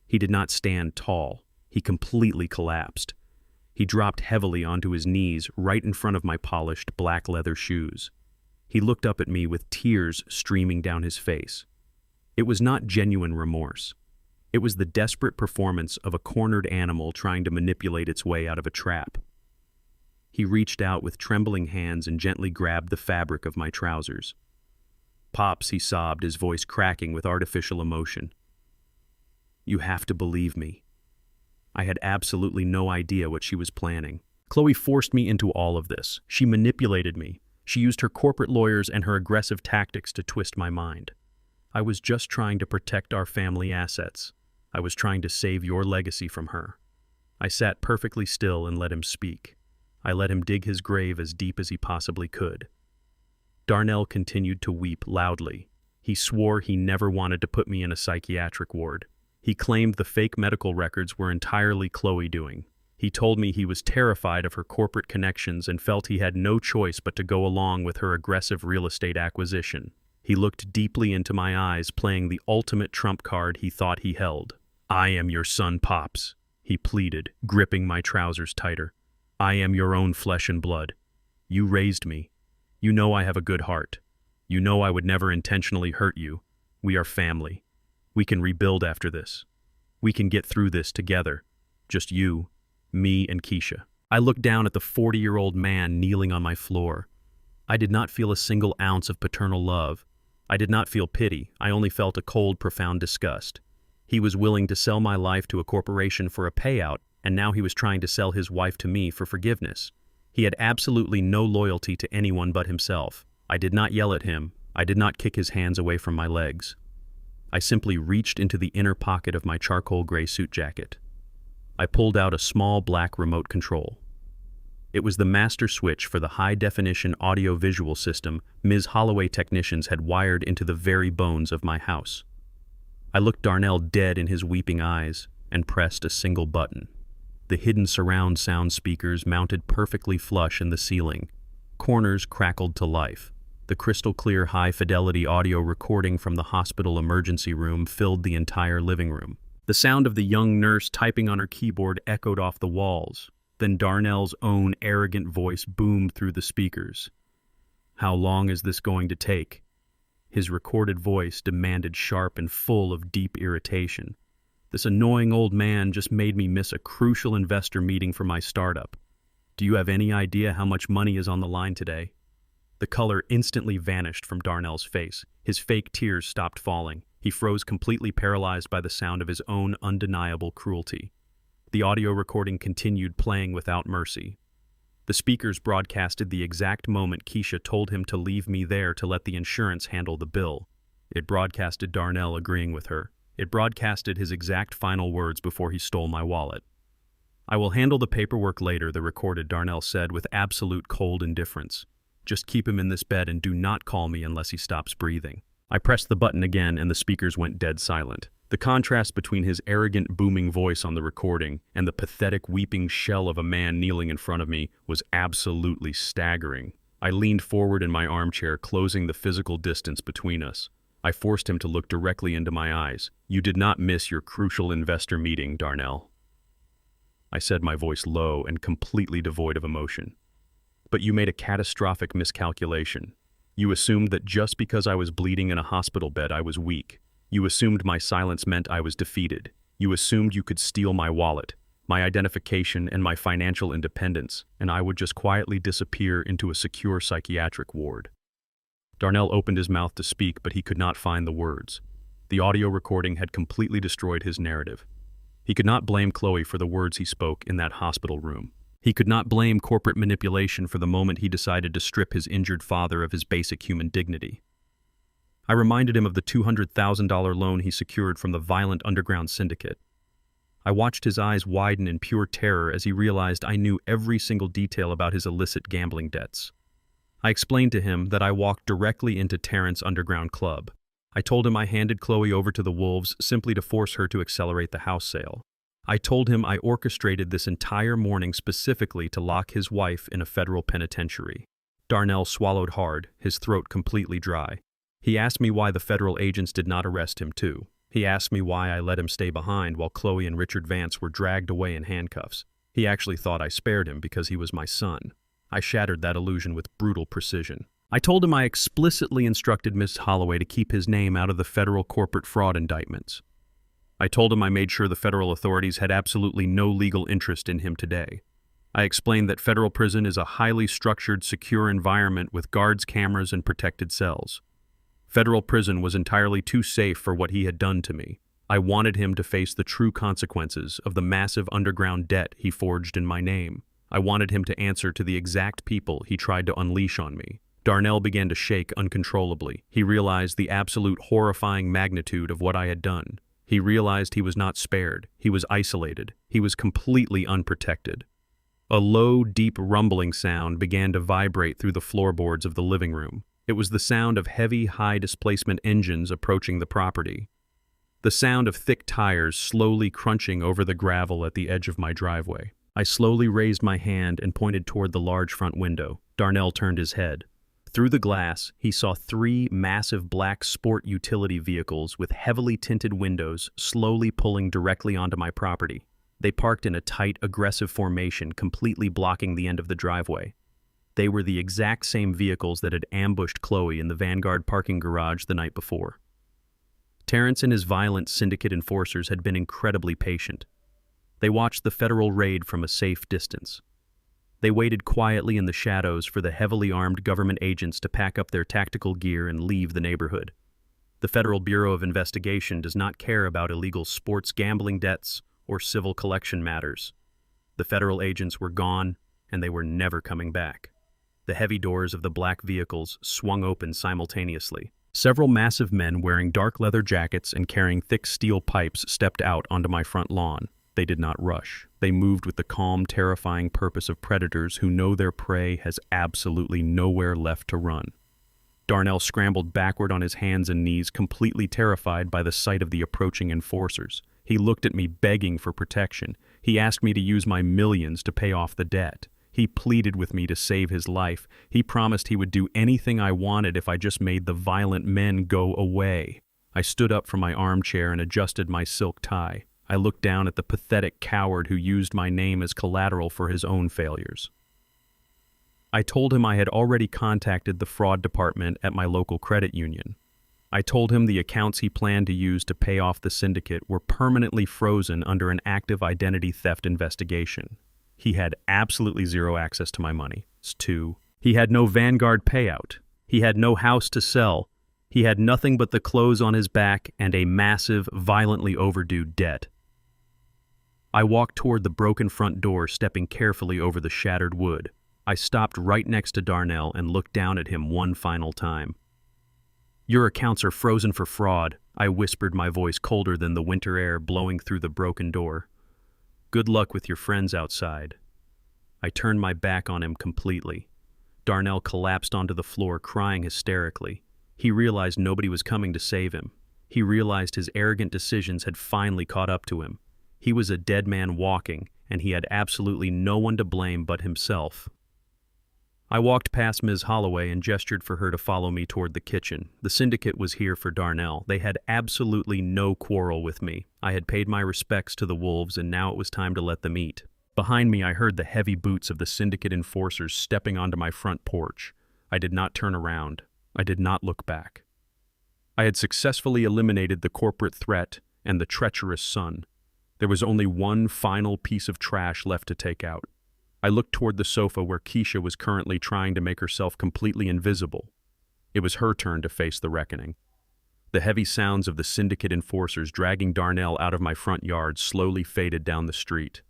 He did not stand tall. He completely collapsed. He dropped heavily onto his knees right in front of my polished black leather shoes. He looked up at me with tears streaming down his face. It was not genuine remorse. It was the desperate performance of a cornered animal trying to manipulate its way out of a trap. He reached out with trembling hands and gently grabbed the fabric of my trousers. "Pops," he sobbed, his voice cracking with artificial emotion. "You have to believe me." I had absolutely no idea what she was planning. Chloe forced me into all of this. She manipulated me. She used her corporate lawyers and her aggressive tactics to twist my mind. I was just trying to protect our family assets. I was trying to save your legacy from her. I sat perfectly still and let him speak. I let him dig his grave as deep as he possibly could. Darnell continued to weep loudly. He swore he never wanted to put me in a psychiatric ward. He claimed the fake medical records were entirely Chloe doing. He told me he was terrified of her corporate connections and felt he had no choice but to go along with her aggressive real estate acquisition. He looked deeply into my eyes, playing the ultimate trump card he thought he held. "I am your son, Pops," he pleaded, gripping my trousers tighter. "I am your own flesh and blood. You raised me. You know I have a good heart. You know I would never intentionally hurt you. We are family. We can rebuild after this. We can get through this together. Just you, me, and Keisha." I looked down at the 40-year-old man kneeling on my floor. I did not feel a single ounce of paternal love. I did not feel pity. I only felt a cold, profound disgust. He was willing to sell my life to a corporation for a payout, and now he was trying to sell his wife to me for forgiveness. He had absolutely no loyalty to anyone but himself. I did not yell at him. I did not kick his hands away from my legs. I simply reached into the inner pocket of my charcoal gray suit jacket. I pulled out a small black remote control. It was the master switch for the high-definition audio-visual system Ms. Holloway technicians had wired into the very bones of my house. I looked Darnell dead in his weeping eyes and pressed a single button. The hidden surround sound speakers mounted perfectly flush in the ceiling. Corners crackled to life. The crystal-clear high-fidelity audio recording from the hospital emergency room filled the entire living room. The sound of the young nurse typing on her keyboard echoed off the walls. Then Darnell's own arrogant voice boomed through the speakers. "How long is this going to take?" His recorded voice demanded, sharp and full of deep irritation. "This annoying old man just made me miss a crucial investor meeting for my startup. Do you have any idea how much money is on the line today?" The color instantly vanished from Darnell's face. His fake tears stopped falling. He froze, completely paralyzed by the sound of his own undeniable cruelty. The audio recording continued, playing without mercy. The speakers broadcasted the exact moment Keisha told him to leave me there to let the insurance handle the bill. It broadcasted Darnell agreeing with her. It broadcasted his exact final words before he stole my wallet. "I will handle the paperwork later," the recorded Darnell said with absolute cold indifference. "Just keep him in this bed and do not call me unless he stops breathing." I pressed the button again and the speakers went dead silent. The contrast between his arrogant, booming voice on the recording and the pathetic, weeping shell of a man kneeling in front of me was absolutely staggering. I leaned forward in my armchair, closing the physical distance between us. I forced him to look directly into my eyes. "You did not miss your crucial investor meeting, Darnell," I said, my voice low and completely devoid of emotion. "But you made a catastrophic miscalculation. You assumed that just because I was bleeding in a hospital bed, I was weak. You assumed my silence meant I was defeated. You assumed you could steal my wallet, my identification, and my financial independence, and I would just quietly disappear into a secure psychiatric ward." Darnell opened his mouth to speak, but he could not find the words. The audio recording had completely destroyed his narrative. He could not blame Chloe for the words he spoke in that hospital room. He could not blame corporate manipulation for the moment he decided to strip his injured father of his basic human dignity. I reminded him of the $200,000 loan he secured from the violent underground syndicate. I watched his eyes widen in pure terror as he realized I knew every single detail about his illicit gambling debts. I explained to him that I walked directly into Terrence's underground club. I told him I handed Chloe over to the wolves simply to force her to accelerate the house sale. I told him I orchestrated this entire morning specifically to lock his wife in a federal penitentiary. Darnell swallowed hard, his throat completely dry. He asked me why the federal agents did not arrest him too. He asked me why I let him stay behind while Chloe and Richard Vance were dragged away in handcuffs. He actually thought I spared him because he was my son. I shattered that illusion with brutal precision. I told him I explicitly instructed Miss Holloway to keep his name out of the federal corporate fraud indictments. I told him I made sure the federal authorities had absolutely no legal interest in him today. I explained that federal prison is a highly structured, secure environment with guards, cameras, and protected cells. Federal prison was entirely too safe for what he had done to me. I wanted him to face the true consequences of the massive underground debt he forged in my name. I wanted him to answer to the exact people he tried to unleash on me. Darnell began to shake uncontrollably. He realized the absolute horrifying magnitude of what I had done. He realized he was not spared. He was isolated. He was completely unprotected. A low, deep rumbling sound began to vibrate through the floorboards of the living room. It was the sound of heavy, high-displacement engines approaching the property. The sound of thick tires slowly crunching over the gravel at the edge of my driveway. I slowly raised my hand and pointed toward the large front window. Darnell turned his head. Through the glass, he saw 3 massive black sport utility vehicles with heavily tinted windows slowly pulling directly onto my property. They parked in a tight, aggressive formation, completely blocking the end of the driveway. They were the exact same vehicles that had ambushed Chloe in the Vanguard parking garage the night before. Terrence and his violent syndicate enforcers had been incredibly patient. They watched the federal raid from a safe distance. They waited quietly in the shadows for the heavily armed government agents to pack up their tactical gear and leave the neighborhood. The Federal Bureau of Investigation does not care about illegal sports gambling debts or civil collection matters. The federal agents were gone, and they were never coming back. The heavy doors of the black vehicles swung open simultaneously. Several massive men wearing dark leather jackets and carrying thick steel pipes stepped out onto my front lawn. They did not rush. They moved with the calm, terrifying purpose of predators who know their prey has absolutely nowhere left to run. Darnell scrambled backward on his hands and knees, completely terrified by the sight of the approaching enforcers. He looked at me begging for protection. He asked me to use my millions to pay off the debt. He pleaded with me to save his life. He promised he would do anything I wanted if I just made the violent men go away. I stood up from my armchair and adjusted my silk tie. I looked down at the pathetic coward who used my name as collateral for his own failures. I told him I had already contacted the fraud department at my local credit union. I told him the accounts he planned to use to pay off the syndicate were permanently frozen under an active identity theft investigation. He had absolutely zero access to my money. 2. He had no Vanguard payout. He had no house to sell. He had nothing but the clothes on his back and a massive, violently overdue debt. I walked toward the broken front door, stepping carefully over the shattered wood. I stopped right next to Darnell and looked down at him one final time. "Your accounts are frozen for fraud," I whispered, my voice colder than the winter air blowing through the broken door. "Good luck with your friends outside." I turned my back on him completely. Darnell collapsed onto the floor, crying hysterically. He realized nobody was coming to save him. He realized his arrogant decisions had finally caught up to him. He was a dead man walking, and he had absolutely no one to blame but himself. I walked past Ms. Holloway and gestured for her to follow me toward the kitchen. The syndicate was here for Darnell. They had absolutely no quarrel with me. I had paid my respects to the wolves, and now it was time to let them eat. Behind me, I heard the heavy boots of the syndicate enforcers stepping onto my front porch. I did not turn around. I did not look back. I had successfully eliminated the corporate threat and the treacherous son. There was only one final piece of trash left to take out. I looked toward the sofa where Keisha was currently trying to make herself completely invisible. It was her turn to face the reckoning. The heavy sounds of the syndicate enforcers dragging Darnell out of my front yard slowly faded down the street.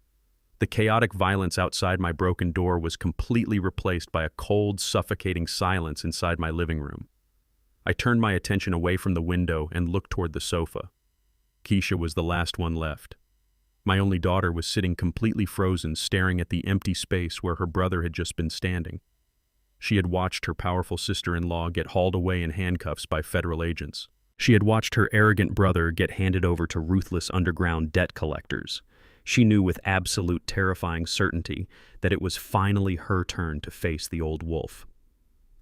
The chaotic violence outside my broken door was completely replaced by a cold, suffocating silence inside my living room. I turned my attention away from the window and looked toward the sofa. Keisha was the last one left. My only daughter was sitting completely frozen, staring at the empty space where her brother had just been standing. She had watched her powerful sister-in-law get hauled away in handcuffs by federal agents. She had watched her arrogant brother get handed over to ruthless underground debt collectors. She knew with absolute terrifying certainty that it was finally her turn to face the old wolf.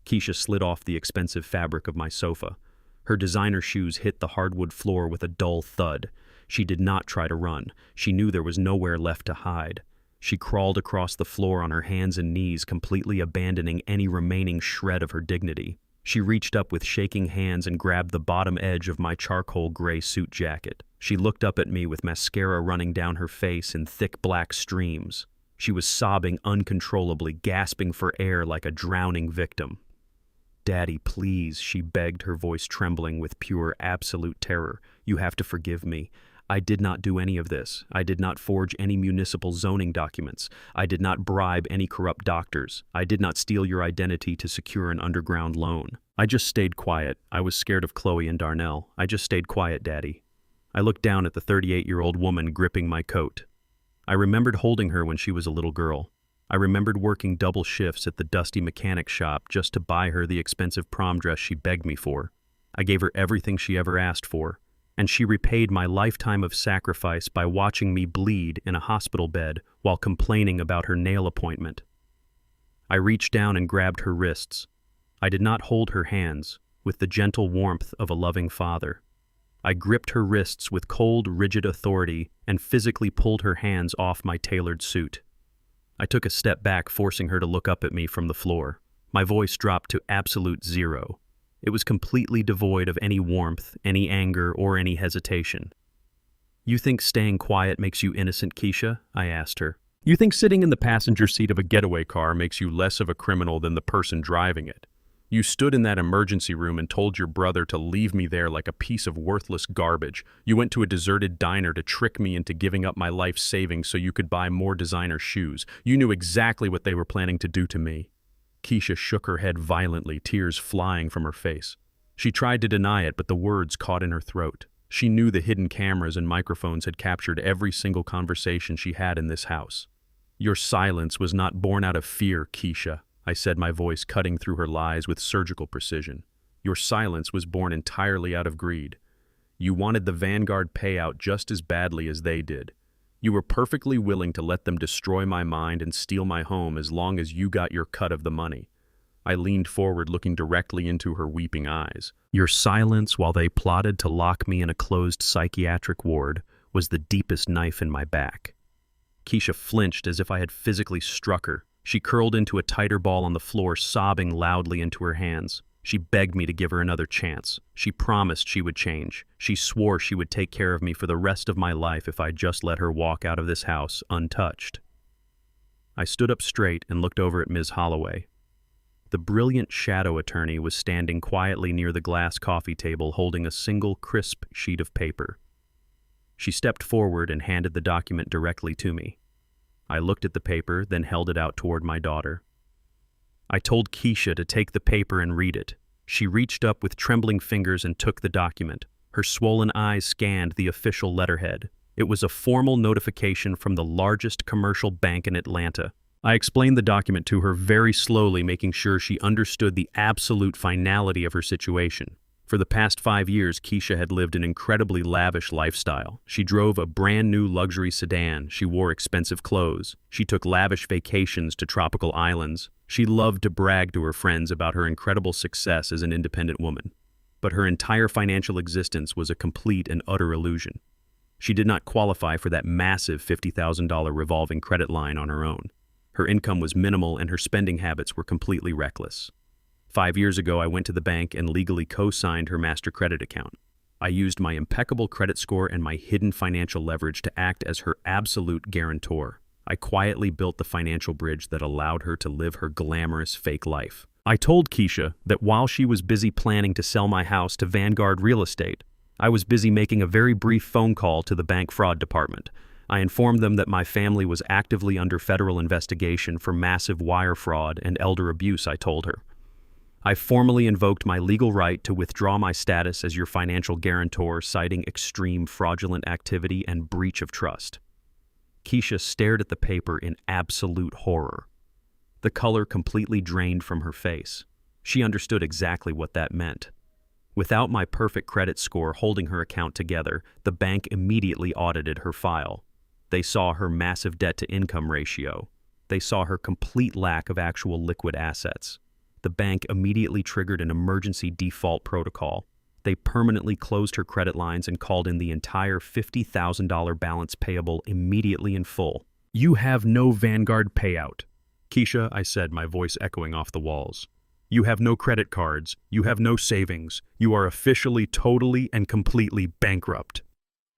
Keisha slid off the expensive fabric of my sofa. Her designer shoes hit the hardwood floor with a dull thud. She did not try to run. She knew there was nowhere left to hide. She crawled across the floor on her hands and knees, completely abandoning any remaining shred of her dignity. She reached up with shaking hands and grabbed the bottom edge of my charcoal gray suit jacket. She looked up at me with mascara running down her face in thick black streams. She was sobbing uncontrollably, gasping for air like a drowning victim. "Daddy, please," she begged, her voice trembling with pure, absolute terror. "You have to forgive me. I did not do any of this. I did not forge any municipal zoning documents. I did not bribe any corrupt doctors. I did not steal your identity to secure an underground loan. I just stayed quiet. I was scared of Chloe and Darnell. I just stayed quiet, Daddy." I looked down at the 38-year-old woman gripping my coat. I remembered holding her when she was a little girl. I remembered working double shifts at the dusty mechanic shop just to buy her the expensive prom dress she begged me for. I gave her everything she ever asked for, and she repaid my lifetime of sacrifice by watching me bleed in a hospital bed while complaining about her nail appointment. I reached down and grabbed her wrists. I did not hold her hands with the gentle warmth of a loving father. I gripped her wrists with cold, rigid authority and physically pulled her hands off my tailored suit. I took a step back, forcing her to look up at me from the floor. My voice dropped to absolute zero. It was completely devoid of any warmth, any anger, or any hesitation. "You think staying quiet makes you innocent, Keisha?" I asked her. "You think sitting in the passenger seat of a getaway car makes you less of a criminal than the person driving it? You stood in that emergency room and told your brother to leave me there like a piece of worthless garbage. You went to a deserted diner to trick me into giving up my life savings so you could buy more designer shoes. You knew exactly what they were planning to do to me." Keisha shook her head violently, tears flying from her face. She tried to deny it, but the words caught in her throat. She knew the hidden cameras and microphones had captured every single conversation she had in this house. "Your silence was not born out of fear, Keisha," I said, my voice cutting through her lies with surgical precision. "Your silence was born entirely out of greed. You wanted the Vanguard payout just as badly as they did. You were perfectly willing to let them destroy my mind and steal my home as long as you got your cut of the money." I leaned forward, looking directly into her weeping eyes. "Your silence while they plotted to lock me in a closed psychiatric ward was the deepest knife in my back." Keisha flinched as if I had physically struck her. She curled into a tighter ball on the floor, sobbing loudly into her hands. She begged me to give her another chance. She promised she would change. She swore she would take care of me for the rest of my life if I just let her walk out of this house untouched. I stood up straight and looked over at Ms. Holloway. The brilliant shadow attorney was standing quietly near the glass coffee table, holding a single crisp sheet of paper. She stepped forward and handed the document directly to me. I looked at the paper, then held it out toward my daughter. I told Keisha to take the paper and read it. She reached up with trembling fingers and took the document. Her swollen eyes scanned the official letterhead. It was a formal notification from the largest commercial bank in Atlanta. I explained the document to her very slowly, making sure she understood the absolute finality of her situation. For the past 5 years, Keisha had lived an incredibly lavish lifestyle. She drove a brand new luxury sedan. She wore expensive clothes. She took lavish vacations to tropical islands. She loved to brag to her friends about her incredible success as an independent woman. But her entire financial existence was a complete and utter illusion. She did not qualify for that massive $50,000 revolving credit line on her own. Her income was minimal and her spending habits were completely reckless. 5 years ago, I went to the bank and legally co-signed her master credit account. I used my impeccable credit score and my hidden financial leverage to act as her absolute guarantor. I quietly built the financial bridge that allowed her to live her glamorous fake life. I told Keisha that while she was busy planning to sell my house to Vanguard Real Estate, I was busy making a very brief phone call to the bank fraud department. I informed them that my family was actively under federal investigation for massive wire fraud and elder abuse, I told her. I formally invoked my legal right to withdraw my status as your financial guarantor, citing extreme fraudulent activity and breach of trust. Keisha stared at the paper in absolute horror. The color completely drained from her face. She understood exactly what that meant. Without my perfect credit score holding her account together, the bank immediately audited her file. They saw her massive debt-to-income ratio. They saw her complete lack of actual liquid assets. The bank immediately triggered an emergency default protocol. They permanently closed her credit lines and called in the entire $50,000 balance payable immediately in full. "You have no Vanguard payout." "Keisha," I said, my voice echoing off the walls. "You have no credit cards. You have no savings. You are officially, totally, and completely bankrupt."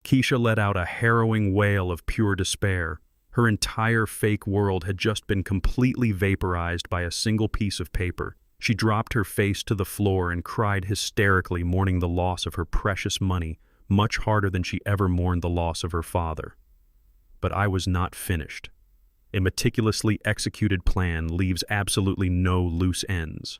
Keisha let out a harrowing wail of pure despair. Her entire fake world had just been completely vaporized by a single piece of paper. She dropped her face to the floor and cried hysterically, mourning the loss of her precious money, much harder than she ever mourned the loss of her father. But I was not finished. A meticulously executed plan leaves absolutely no loose ends.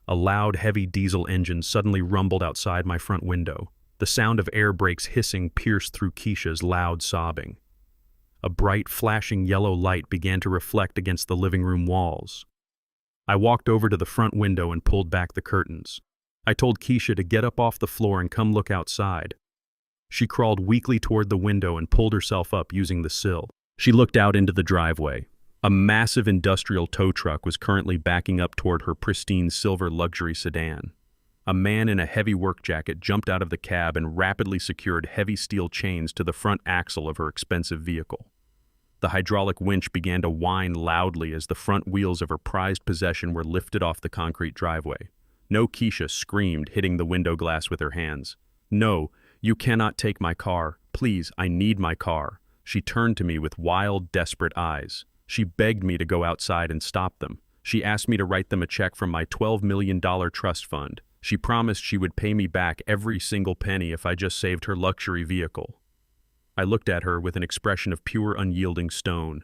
A loud, heavy diesel engine suddenly rumbled outside my front window. The sound of air brakes hissing pierced through Keisha's loud sobbing. A bright, flashing yellow light began to reflect against the living room walls. I walked over to the front window and pulled back the curtains. I told Keisha to get up off the floor and come look outside. She crawled weakly toward the window and pulled herself up using the sill. She looked out into the driveway. A massive industrial tow truck was currently backing up toward her pristine silver luxury sedan. A man in a heavy work jacket jumped out of the cab and rapidly secured heavy steel chains to the front axle of her expensive vehicle. The hydraulic winch began to whine loudly as the front wheels of her prized possession were lifted off the concrete driveway. "No," Keisha screamed, hitting the window glass with her hands. "No, you cannot take my car. Please, I need my car." She turned to me with wild, desperate eyes. She begged me to go outside and stop them. She asked me to write them a check from my $12 million trust fund. She promised she would pay me back every single penny if I just saved her luxury vehicle. I looked at her with an expression of pure, unyielding stone.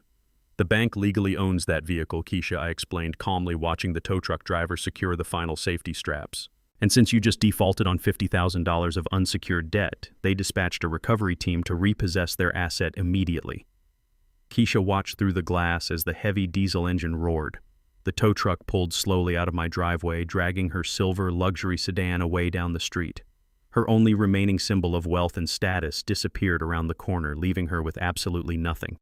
"The bank legally owns that vehicle, Keisha," I explained calmly, watching the tow truck driver secure the final safety straps. And since you just defaulted on $50,000 of unsecured debt, they dispatched a recovery team to repossess their asset immediately. Keisha watched through the glass as the heavy diesel engine roared. The tow truck pulled slowly out of my driveway, dragging her silver luxury sedan away down the street. Her only remaining symbol of wealth and status disappeared around the corner, leaving her with absolutely nothing.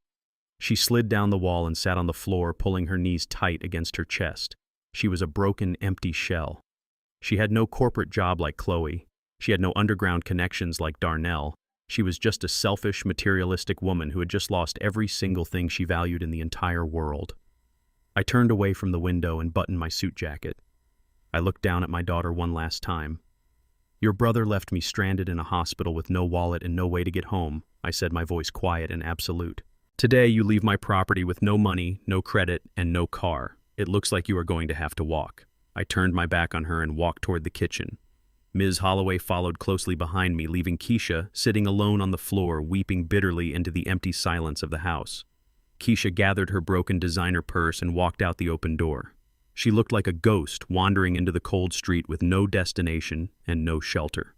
She slid down the wall and sat on the floor, pulling her knees tight against her chest. She was a broken, empty shell. She had no corporate job like Chloe. She had no underground connections like Darnell. She was just a selfish, materialistic woman who had just lost every single thing she valued in the entire world. I turned away from the window and buttoned my suit jacket. I looked down at my daughter one last time. "Your brother left me stranded in a hospital with no wallet and no way to get home," I said, my voice quiet and absolute. "Today you leave my property with no money, no credit, and no car. It looks like you are going to have to walk." I turned my back on her and walked toward the kitchen. Ms. Holloway followed closely behind me, leaving Keisha sitting alone on the floor, weeping bitterly into the empty silence of the house. Keisha gathered her broken designer purse and walked out the open door. She looked like a ghost wandering into the cold street with no destination and no shelter.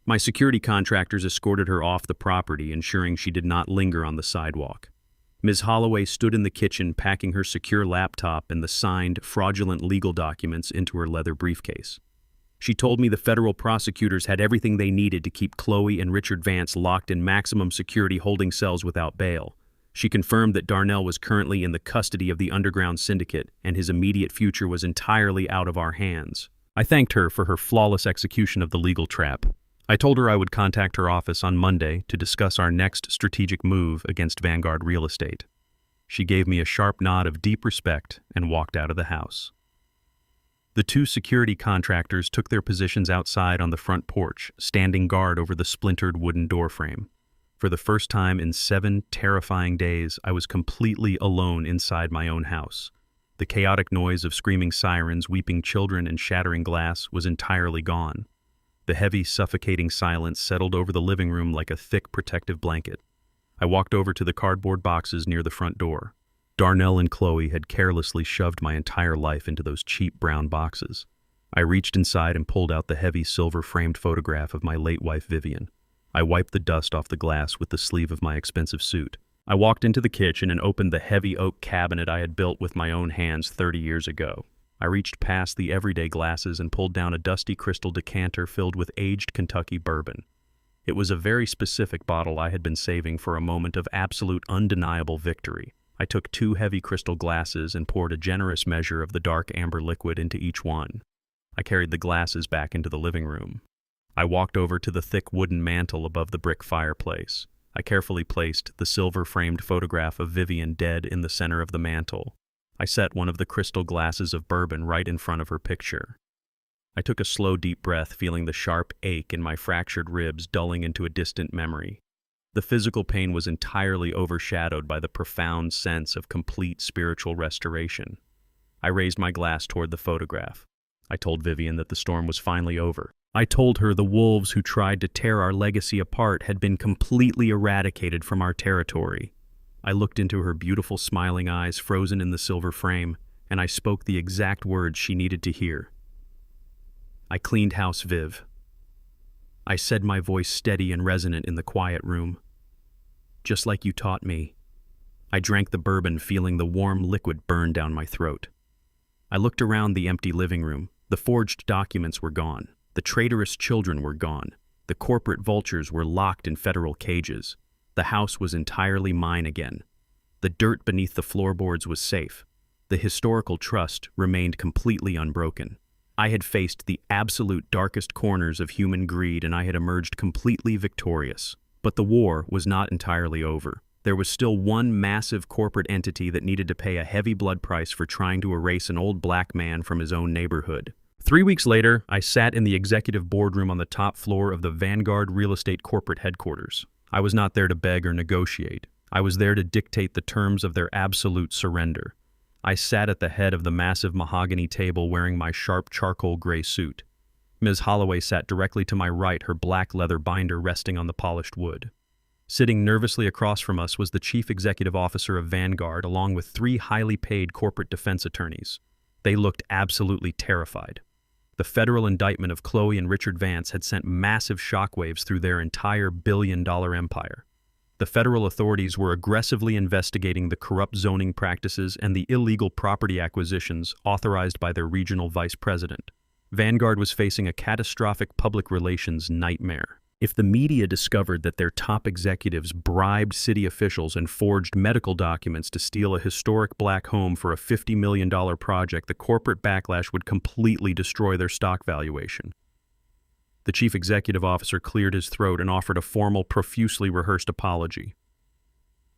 My security contractors escorted her off the property, ensuring she did not linger on the sidewalk. Ms. Holloway stood in the kitchen, packing her secure laptop and the signed, fraudulent legal documents into her leather briefcase. She told me the federal prosecutors had everything they needed to keep Chloe and Richard Vance locked in maximum security holding cells without bail. She confirmed that Darnell was currently in the custody of the underground syndicate, and his immediate future was entirely out of our hands. I thanked her for her flawless execution of the legal trap. I told her I would contact her office on Monday to discuss our next strategic move against Vanguard Real Estate. She gave me a sharp nod of deep respect and walked out of the house. The two security contractors took their positions outside on the front porch, standing guard over the splintered wooden doorframe. For the first time in 7 terrifying days, I was completely alone inside my own house. The chaotic noise of screaming sirens, weeping children, and shattering glass was entirely gone. The heavy, suffocating silence settled over the living room like a thick, protective blanket. I walked over to the cardboard boxes near the front door. Darnell and Chloe had carelessly shoved my entire life into those cheap brown boxes. I reached inside and pulled out the heavy silver-framed photograph of my late wife Vivian. I wiped the dust off the glass with the sleeve of my expensive suit. I walked into the kitchen and opened the heavy oak cabinet I had built with my own hands 30 years ago. I reached past the everyday glasses and pulled down a dusty crystal decanter filled with aged Kentucky bourbon. It was a very specific bottle I had been saving for a moment of absolute undeniable victory. I took 2 heavy crystal glasses and poured a generous measure of the dark amber liquid into each one. I carried the glasses back into the living room. I walked over to the thick wooden mantel above the brick fireplace. I carefully placed the silver-framed photograph of Vivian dead in the center of the mantel. I set one of the crystal glasses of bourbon right in front of her picture. I took a slow, deep breath, feeling the sharp ache in my fractured ribs dulling into a distant memory. The physical pain was entirely overshadowed by the profound sense of complete spiritual restoration. I raised my glass toward the photograph. I told Vivian that the storm was finally over. I told her the wolves who tried to tear our legacy apart had been completely eradicated from our territory. I looked into her beautiful smiling eyes frozen in the silver frame, and I spoke the exact words she needed to hear. I cleaned house, Viv. I said, my voice steady and resonant in the quiet room. Just like you taught me. I drank the bourbon, feeling the warm liquid burn down my throat. I looked around the empty living room. The forged documents were gone. The traitorous children were gone. The corporate vultures were locked in federal cages. The house was entirely mine again. The dirt beneath the floorboards was safe. The historical trust remained completely unbroken. I had faced the absolute darkest corners of human greed, and I had emerged completely victorious. But the war was not entirely over. There was still one massive corporate entity that needed to pay a heavy blood price for trying to erase an old black man from his own neighborhood. 3 weeks later, I sat in the executive boardroom on the top floor of the Vanguard Real Estate corporate headquarters. I was not there to beg or negotiate. I was there to dictate the terms of their absolute surrender. I sat at the head of the massive mahogany table wearing my sharp charcoal gray suit. Ms. Holloway sat directly to my right, her black leather binder resting on the polished wood. Sitting nervously across from us was the chief executive officer of Vanguard, along with 3 highly paid corporate defense attorneys. They looked absolutely terrified. The federal indictment of Chloe and Richard Vance had sent massive shockwaves through their entire billion-dollar empire. The federal authorities were aggressively investigating the corrupt zoning practices and the illegal property acquisitions authorized by their regional vice president. Vanguard was facing a catastrophic public relations nightmare. If the media discovered that their top executives bribed city officials and forged medical documents to steal a historic black home for a $50 million project, the corporate backlash would completely destroy their stock valuation. The chief executive officer cleared his throat and offered a formal, profusely rehearsed apology.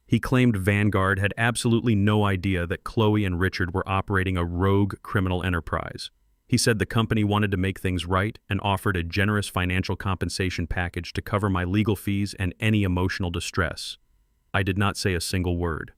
He claimed Vanguard had absolutely no idea that Chloe and Richard were operating a rogue criminal enterprise. He said the company wanted to make things right and offered a generous financial compensation package to cover my legal fees and any emotional distress. I did not say a single word.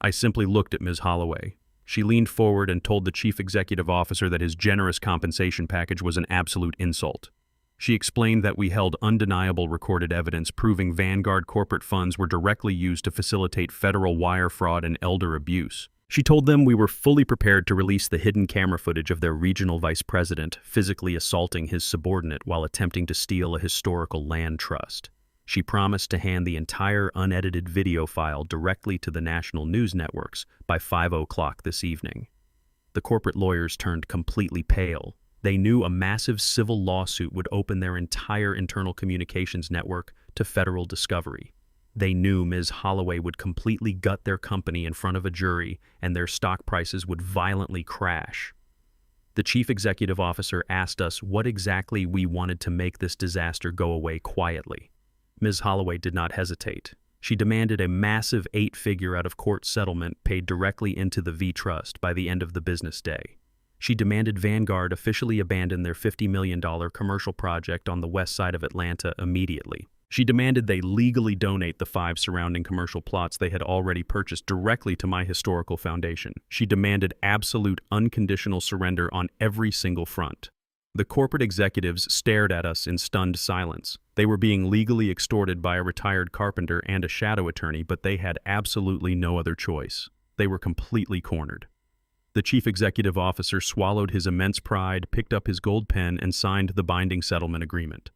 I simply looked at Ms. Holloway. She leaned forward and told the chief executive officer that his generous compensation package was an absolute insult. She explained that we held undeniable recorded evidence proving Vanguard corporate funds were directly used to facilitate federal wire fraud and elder abuse. She told them we were fully prepared to release the hidden camera footage of their regional vice president physically assaulting his subordinate while attempting to steal a historical land trust. She promised to hand the entire unedited video file directly to the national news networks by 5 o'clock this evening. The corporate lawyers turned completely pale. They knew a massive civil lawsuit would open their entire internal communications network to federal discovery. They knew Ms. Holloway would completely gut their company in front of a jury and their stock prices would violently crash. The chief executive officer asked us what exactly we wanted to make this disaster go away quietly. Ms. Holloway did not hesitate. She demanded a massive 8-figure out-of-court settlement paid directly into the V Trust by the end of the business day. She demanded Vanguard officially abandon their $50 million commercial project on the west side of Atlanta immediately. She demanded they legally donate the 5 surrounding commercial plots they had already purchased directly to my historical foundation. She demanded absolute unconditional surrender on every single front. The corporate executives stared at us in stunned silence. They were being legally extorted by a retired carpenter and a shadow attorney, but they had absolutely no other choice. They were completely cornered. The chief executive officer swallowed his immense pride, picked up his gold pen, and signed the binding settlement agreement.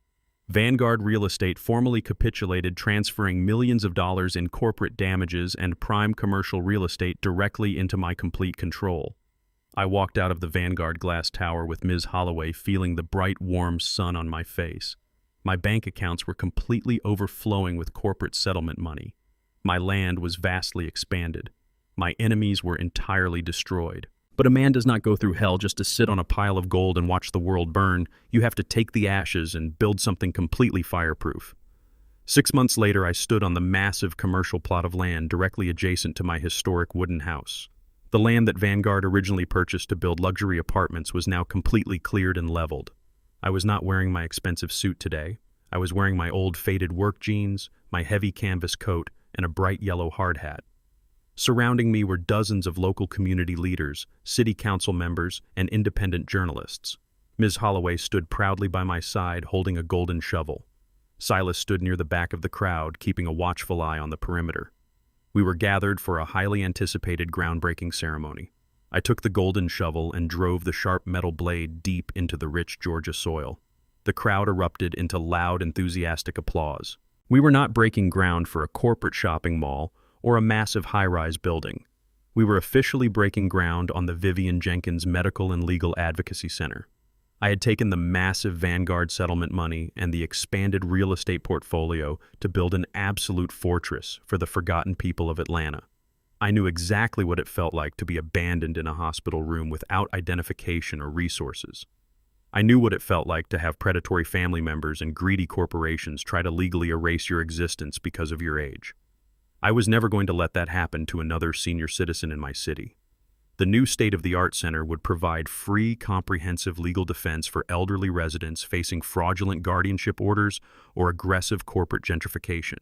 Vanguard Real Estate formally capitulated, transferring millions of dollars in corporate damages and prime commercial real estate directly into my complete control. I walked out of the Vanguard glass tower with Ms. Holloway feeling the bright, warm sun on my face. My bank accounts were completely overflowing with corporate settlement money. My land was vastly expanded. My enemies were entirely destroyed. But a man does not go through hell just to sit on a pile of gold and watch the world burn. You have to take the ashes and build something completely fireproof. 6 months later, I stood on the massive commercial plot of land directly adjacent to my historic wooden house. The land that Vanguard originally purchased to build luxury apartments was now completely cleared and leveled. I was not wearing my expensive suit today. I was wearing my old faded work jeans, my heavy canvas coat, and a bright yellow hard hat. Surrounding me were dozens of local community leaders, city council members, and independent journalists. Ms. Holloway stood proudly by my side, holding a golden shovel. Silas stood near the back of the crowd, keeping a watchful eye on the perimeter. We were gathered for a highly anticipated groundbreaking ceremony. I took the golden shovel and drove the sharp metal blade deep into the rich Georgia soil. The crowd erupted into loud, enthusiastic applause. We were not breaking ground for a corporate shopping mall or a massive high-rise building. We were officially breaking ground on the Vivian Jenkins Medical and Legal Advocacy Center. I had taken the massive Vanguard settlement money and the expanded real estate portfolio to build an absolute fortress for the forgotten people of Atlanta. I knew exactly what it felt like to be abandoned in a hospital room without identification or resources. I knew what it felt like to have predatory family members and greedy corporations try to legally erase your existence because of your age. I was never going to let that happen to another senior citizen in my city. The new state-of-the-art center would provide free, comprehensive legal defense for elderly residents facing fraudulent guardianship orders or aggressive corporate gentrification.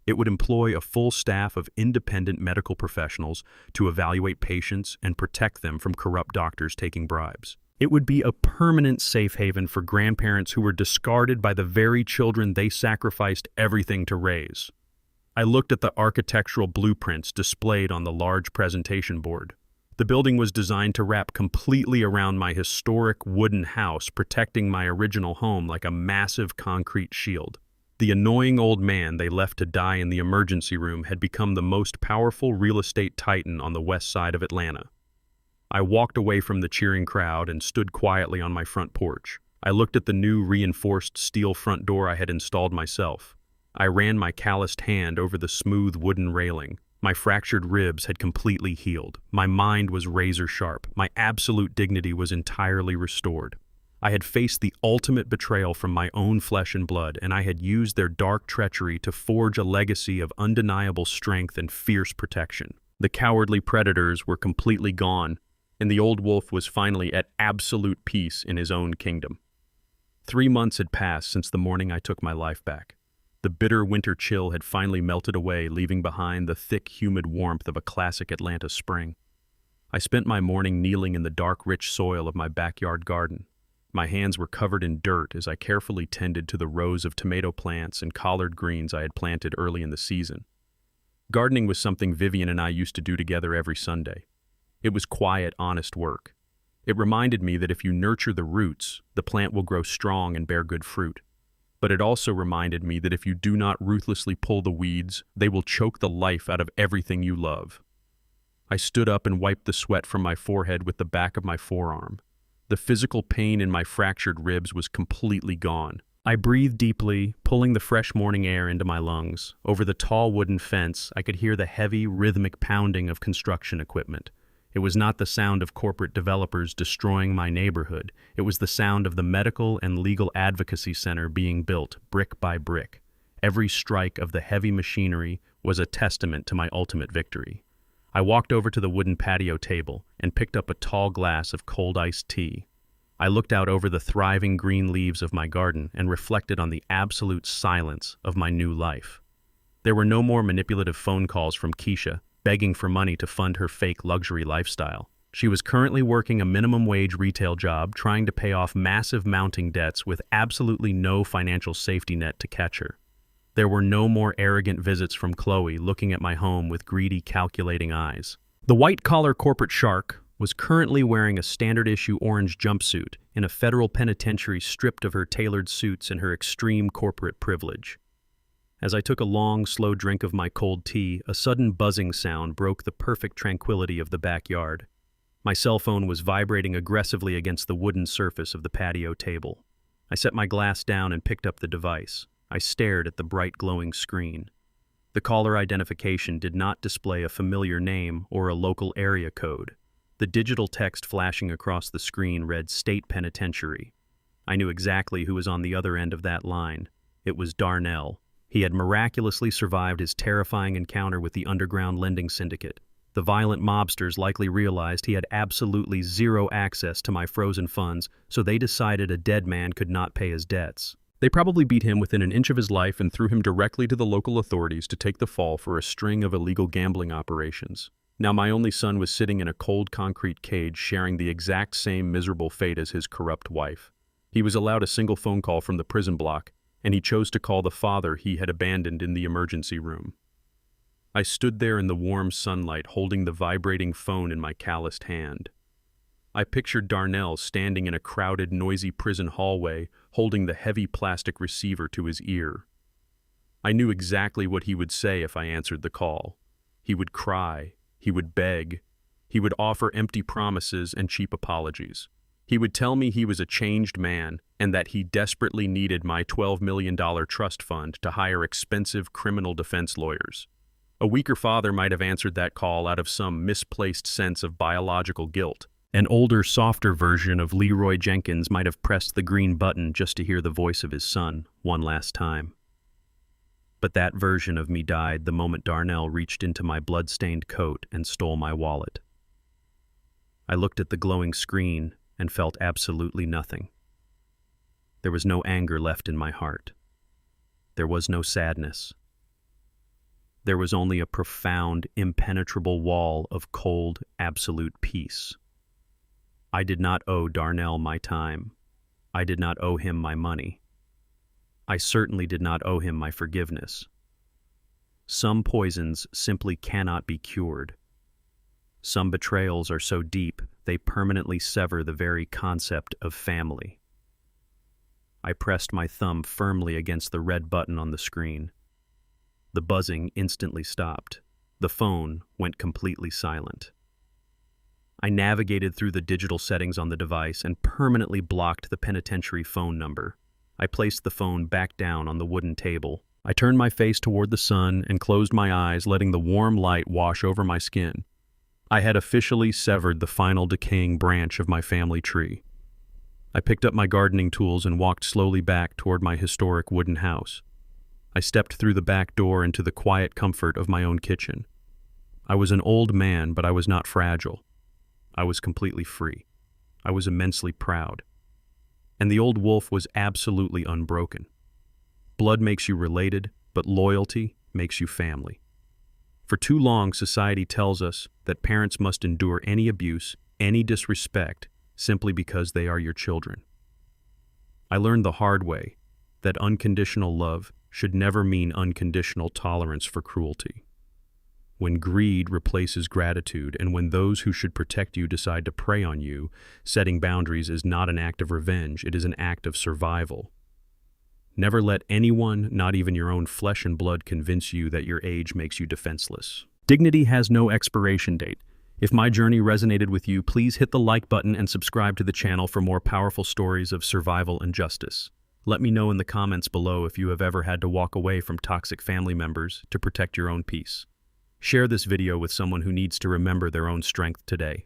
It would employ a full staff of independent medical professionals to evaluate patients and protect them from corrupt doctors taking bribes. It would be a permanent safe haven for grandparents who were discarded by the very children they sacrificed everything to raise. I looked at the architectural blueprints displayed on the large presentation board. The building was designed to wrap completely around my historic wooden house, protecting my original home like a massive concrete shield. The annoying old man they left to die in the emergency room had become the most powerful real estate titan on the west side of Atlanta. I walked away from the cheering crowd and stood quietly on my front porch. I looked at the new reinforced steel front door I had installed myself. I ran my calloused hand over the smooth wooden railing. My fractured ribs had completely healed. My mind was razor sharp. My absolute dignity was entirely restored. I had faced the ultimate betrayal from my own flesh and blood, and I had used their dark treachery to forge a legacy of undeniable strength and fierce protection. The cowardly predators were completely gone, and the old wolf was finally at absolute peace in his own kingdom. 3 months had passed since the morning I took my life back. The bitter winter chill had finally melted away, leaving behind the thick, humid warmth of a classic Atlanta spring. I spent my morning kneeling in the dark, rich soil of my backyard garden. My hands were covered in dirt as I carefully tended to the rows of tomato plants and collard greens I had planted early in the season. Gardening was something Vivian and I used to do together every Sunday. It was quiet, honest work. It reminded me that if you nurture the roots, the plant will grow strong and bear good fruit. But it also reminded me that if you do not ruthlessly pull the weeds, they will choke the life out of everything you love. I stood up and wiped the sweat from my forehead with the back of my forearm. The physical pain in my fractured ribs was completely gone. I breathed deeply, pulling the fresh morning air into my lungs. Over the tall wooden fence, I could hear the heavy, rhythmic pounding of construction equipment. It was not the sound of corporate developers destroying my neighborhood. It was the sound of the medical and legal advocacy center being built, brick by brick. Every strike of the heavy machinery was a testament to my ultimate victory. I walked over to the wooden patio table and picked up a tall glass of cold iced tea. I looked out over the thriving green leaves of my garden and reflected on the absolute silence of my new life. There were no more manipulative phone calls from Keisha, begging for money to fund her fake luxury lifestyle. She was currently working a minimum wage retail job, trying to pay off massive mounting debts with absolutely no financial safety net to catch her. There were no more arrogant visits from Chloe looking at my home with greedy, calculating eyes. The white-collar corporate shark was currently wearing a standard-issue orange jumpsuit in a federal penitentiary, stripped of her tailored suits and her extreme corporate privilege. As I took a long, slow drink of my cold tea, a sudden buzzing sound broke the perfect tranquility of the backyard. My cell phone was vibrating aggressively against the wooden surface of the patio table. I set my glass down and picked up the device. I stared at the bright, glowing screen. The caller identification did not display a familiar name or a local area code. The digital text flashing across the screen read State Penitentiary. I knew exactly who was on the other end of that line. It was Darnell. He had miraculously survived his terrifying encounter with the underground lending syndicate. The violent mobsters likely realized he had absolutely zero access to my frozen funds, so they decided a dead man could not pay his debts. They probably beat him within an inch of his life and threw him directly to the local authorities to take the fall for a string of illegal gambling operations. Now my only son was sitting in a cold concrete cage, sharing the exact same miserable fate as his corrupt wife. He was allowed a single phone call from the prison block, and he chose to call the father he had abandoned in the emergency room. I stood there in the warm sunlight, holding the vibrating phone in my calloused hand. I pictured Darnell standing in a crowded, noisy prison hallway, holding the heavy plastic receiver to his ear. I knew exactly what he would say if I answered the call. He would cry, he would beg, he would offer empty promises and cheap apologies. He would tell me he was a changed man and that he desperately needed my $12 million trust fund to hire expensive criminal defense lawyers. A weaker father might have answered that call out of some misplaced sense of biological guilt. An older, softer version of Leroy Jenkins might have pressed the green button just to hear the voice of his son one last time. But that version of me died the moment Darnell reached into my blood-stained coat and stole my wallet. I looked at the glowing screen and felt absolutely nothing. There was no anger left in my heart. There was no sadness. There was only a profound, impenetrable wall of cold, absolute peace. I did not owe Darnell my time. I did not owe him my money. I certainly did not owe him my forgiveness. Some poisons simply cannot be cured. Some betrayals are so deep, they permanently sever the very concept of family. I pressed my thumb firmly against the red button on the screen. The buzzing instantly stopped. The phone went completely silent. I navigated through the digital settings on the device and permanently blocked the penitentiary phone number. I placed the phone back down on the wooden table. I turned my face toward the sun and closed my eyes, letting the warm light wash over my skin. I had officially severed the final decaying branch of my family tree. I picked up my gardening tools and walked slowly back toward my historic wooden house. I stepped through the back door into the quiet comfort of my own kitchen. I was an old man, but I was not fragile. I was completely free. I was immensely proud. And the old wolf was absolutely unbroken. Blood makes you related, but loyalty makes you family. For too long, society tells us that parents must endure any abuse, any disrespect, simply because they are your children. I learned the hard way that unconditional love should never mean unconditional tolerance for cruelty. When greed replaces gratitude, and when those who should protect you decide to prey on you, setting boundaries is not an act of revenge, it is an act of survival. Never let anyone, not even your own flesh and blood, convince you that your age makes you defenseless. Dignity has no expiration date. If my journey resonated with you, please hit the like button and subscribe to the channel for more powerful stories of survival and justice. Let me know in the comments below if you have ever had to walk away from toxic family members to protect your own peace. Share this video with someone who needs to remember their own strength today.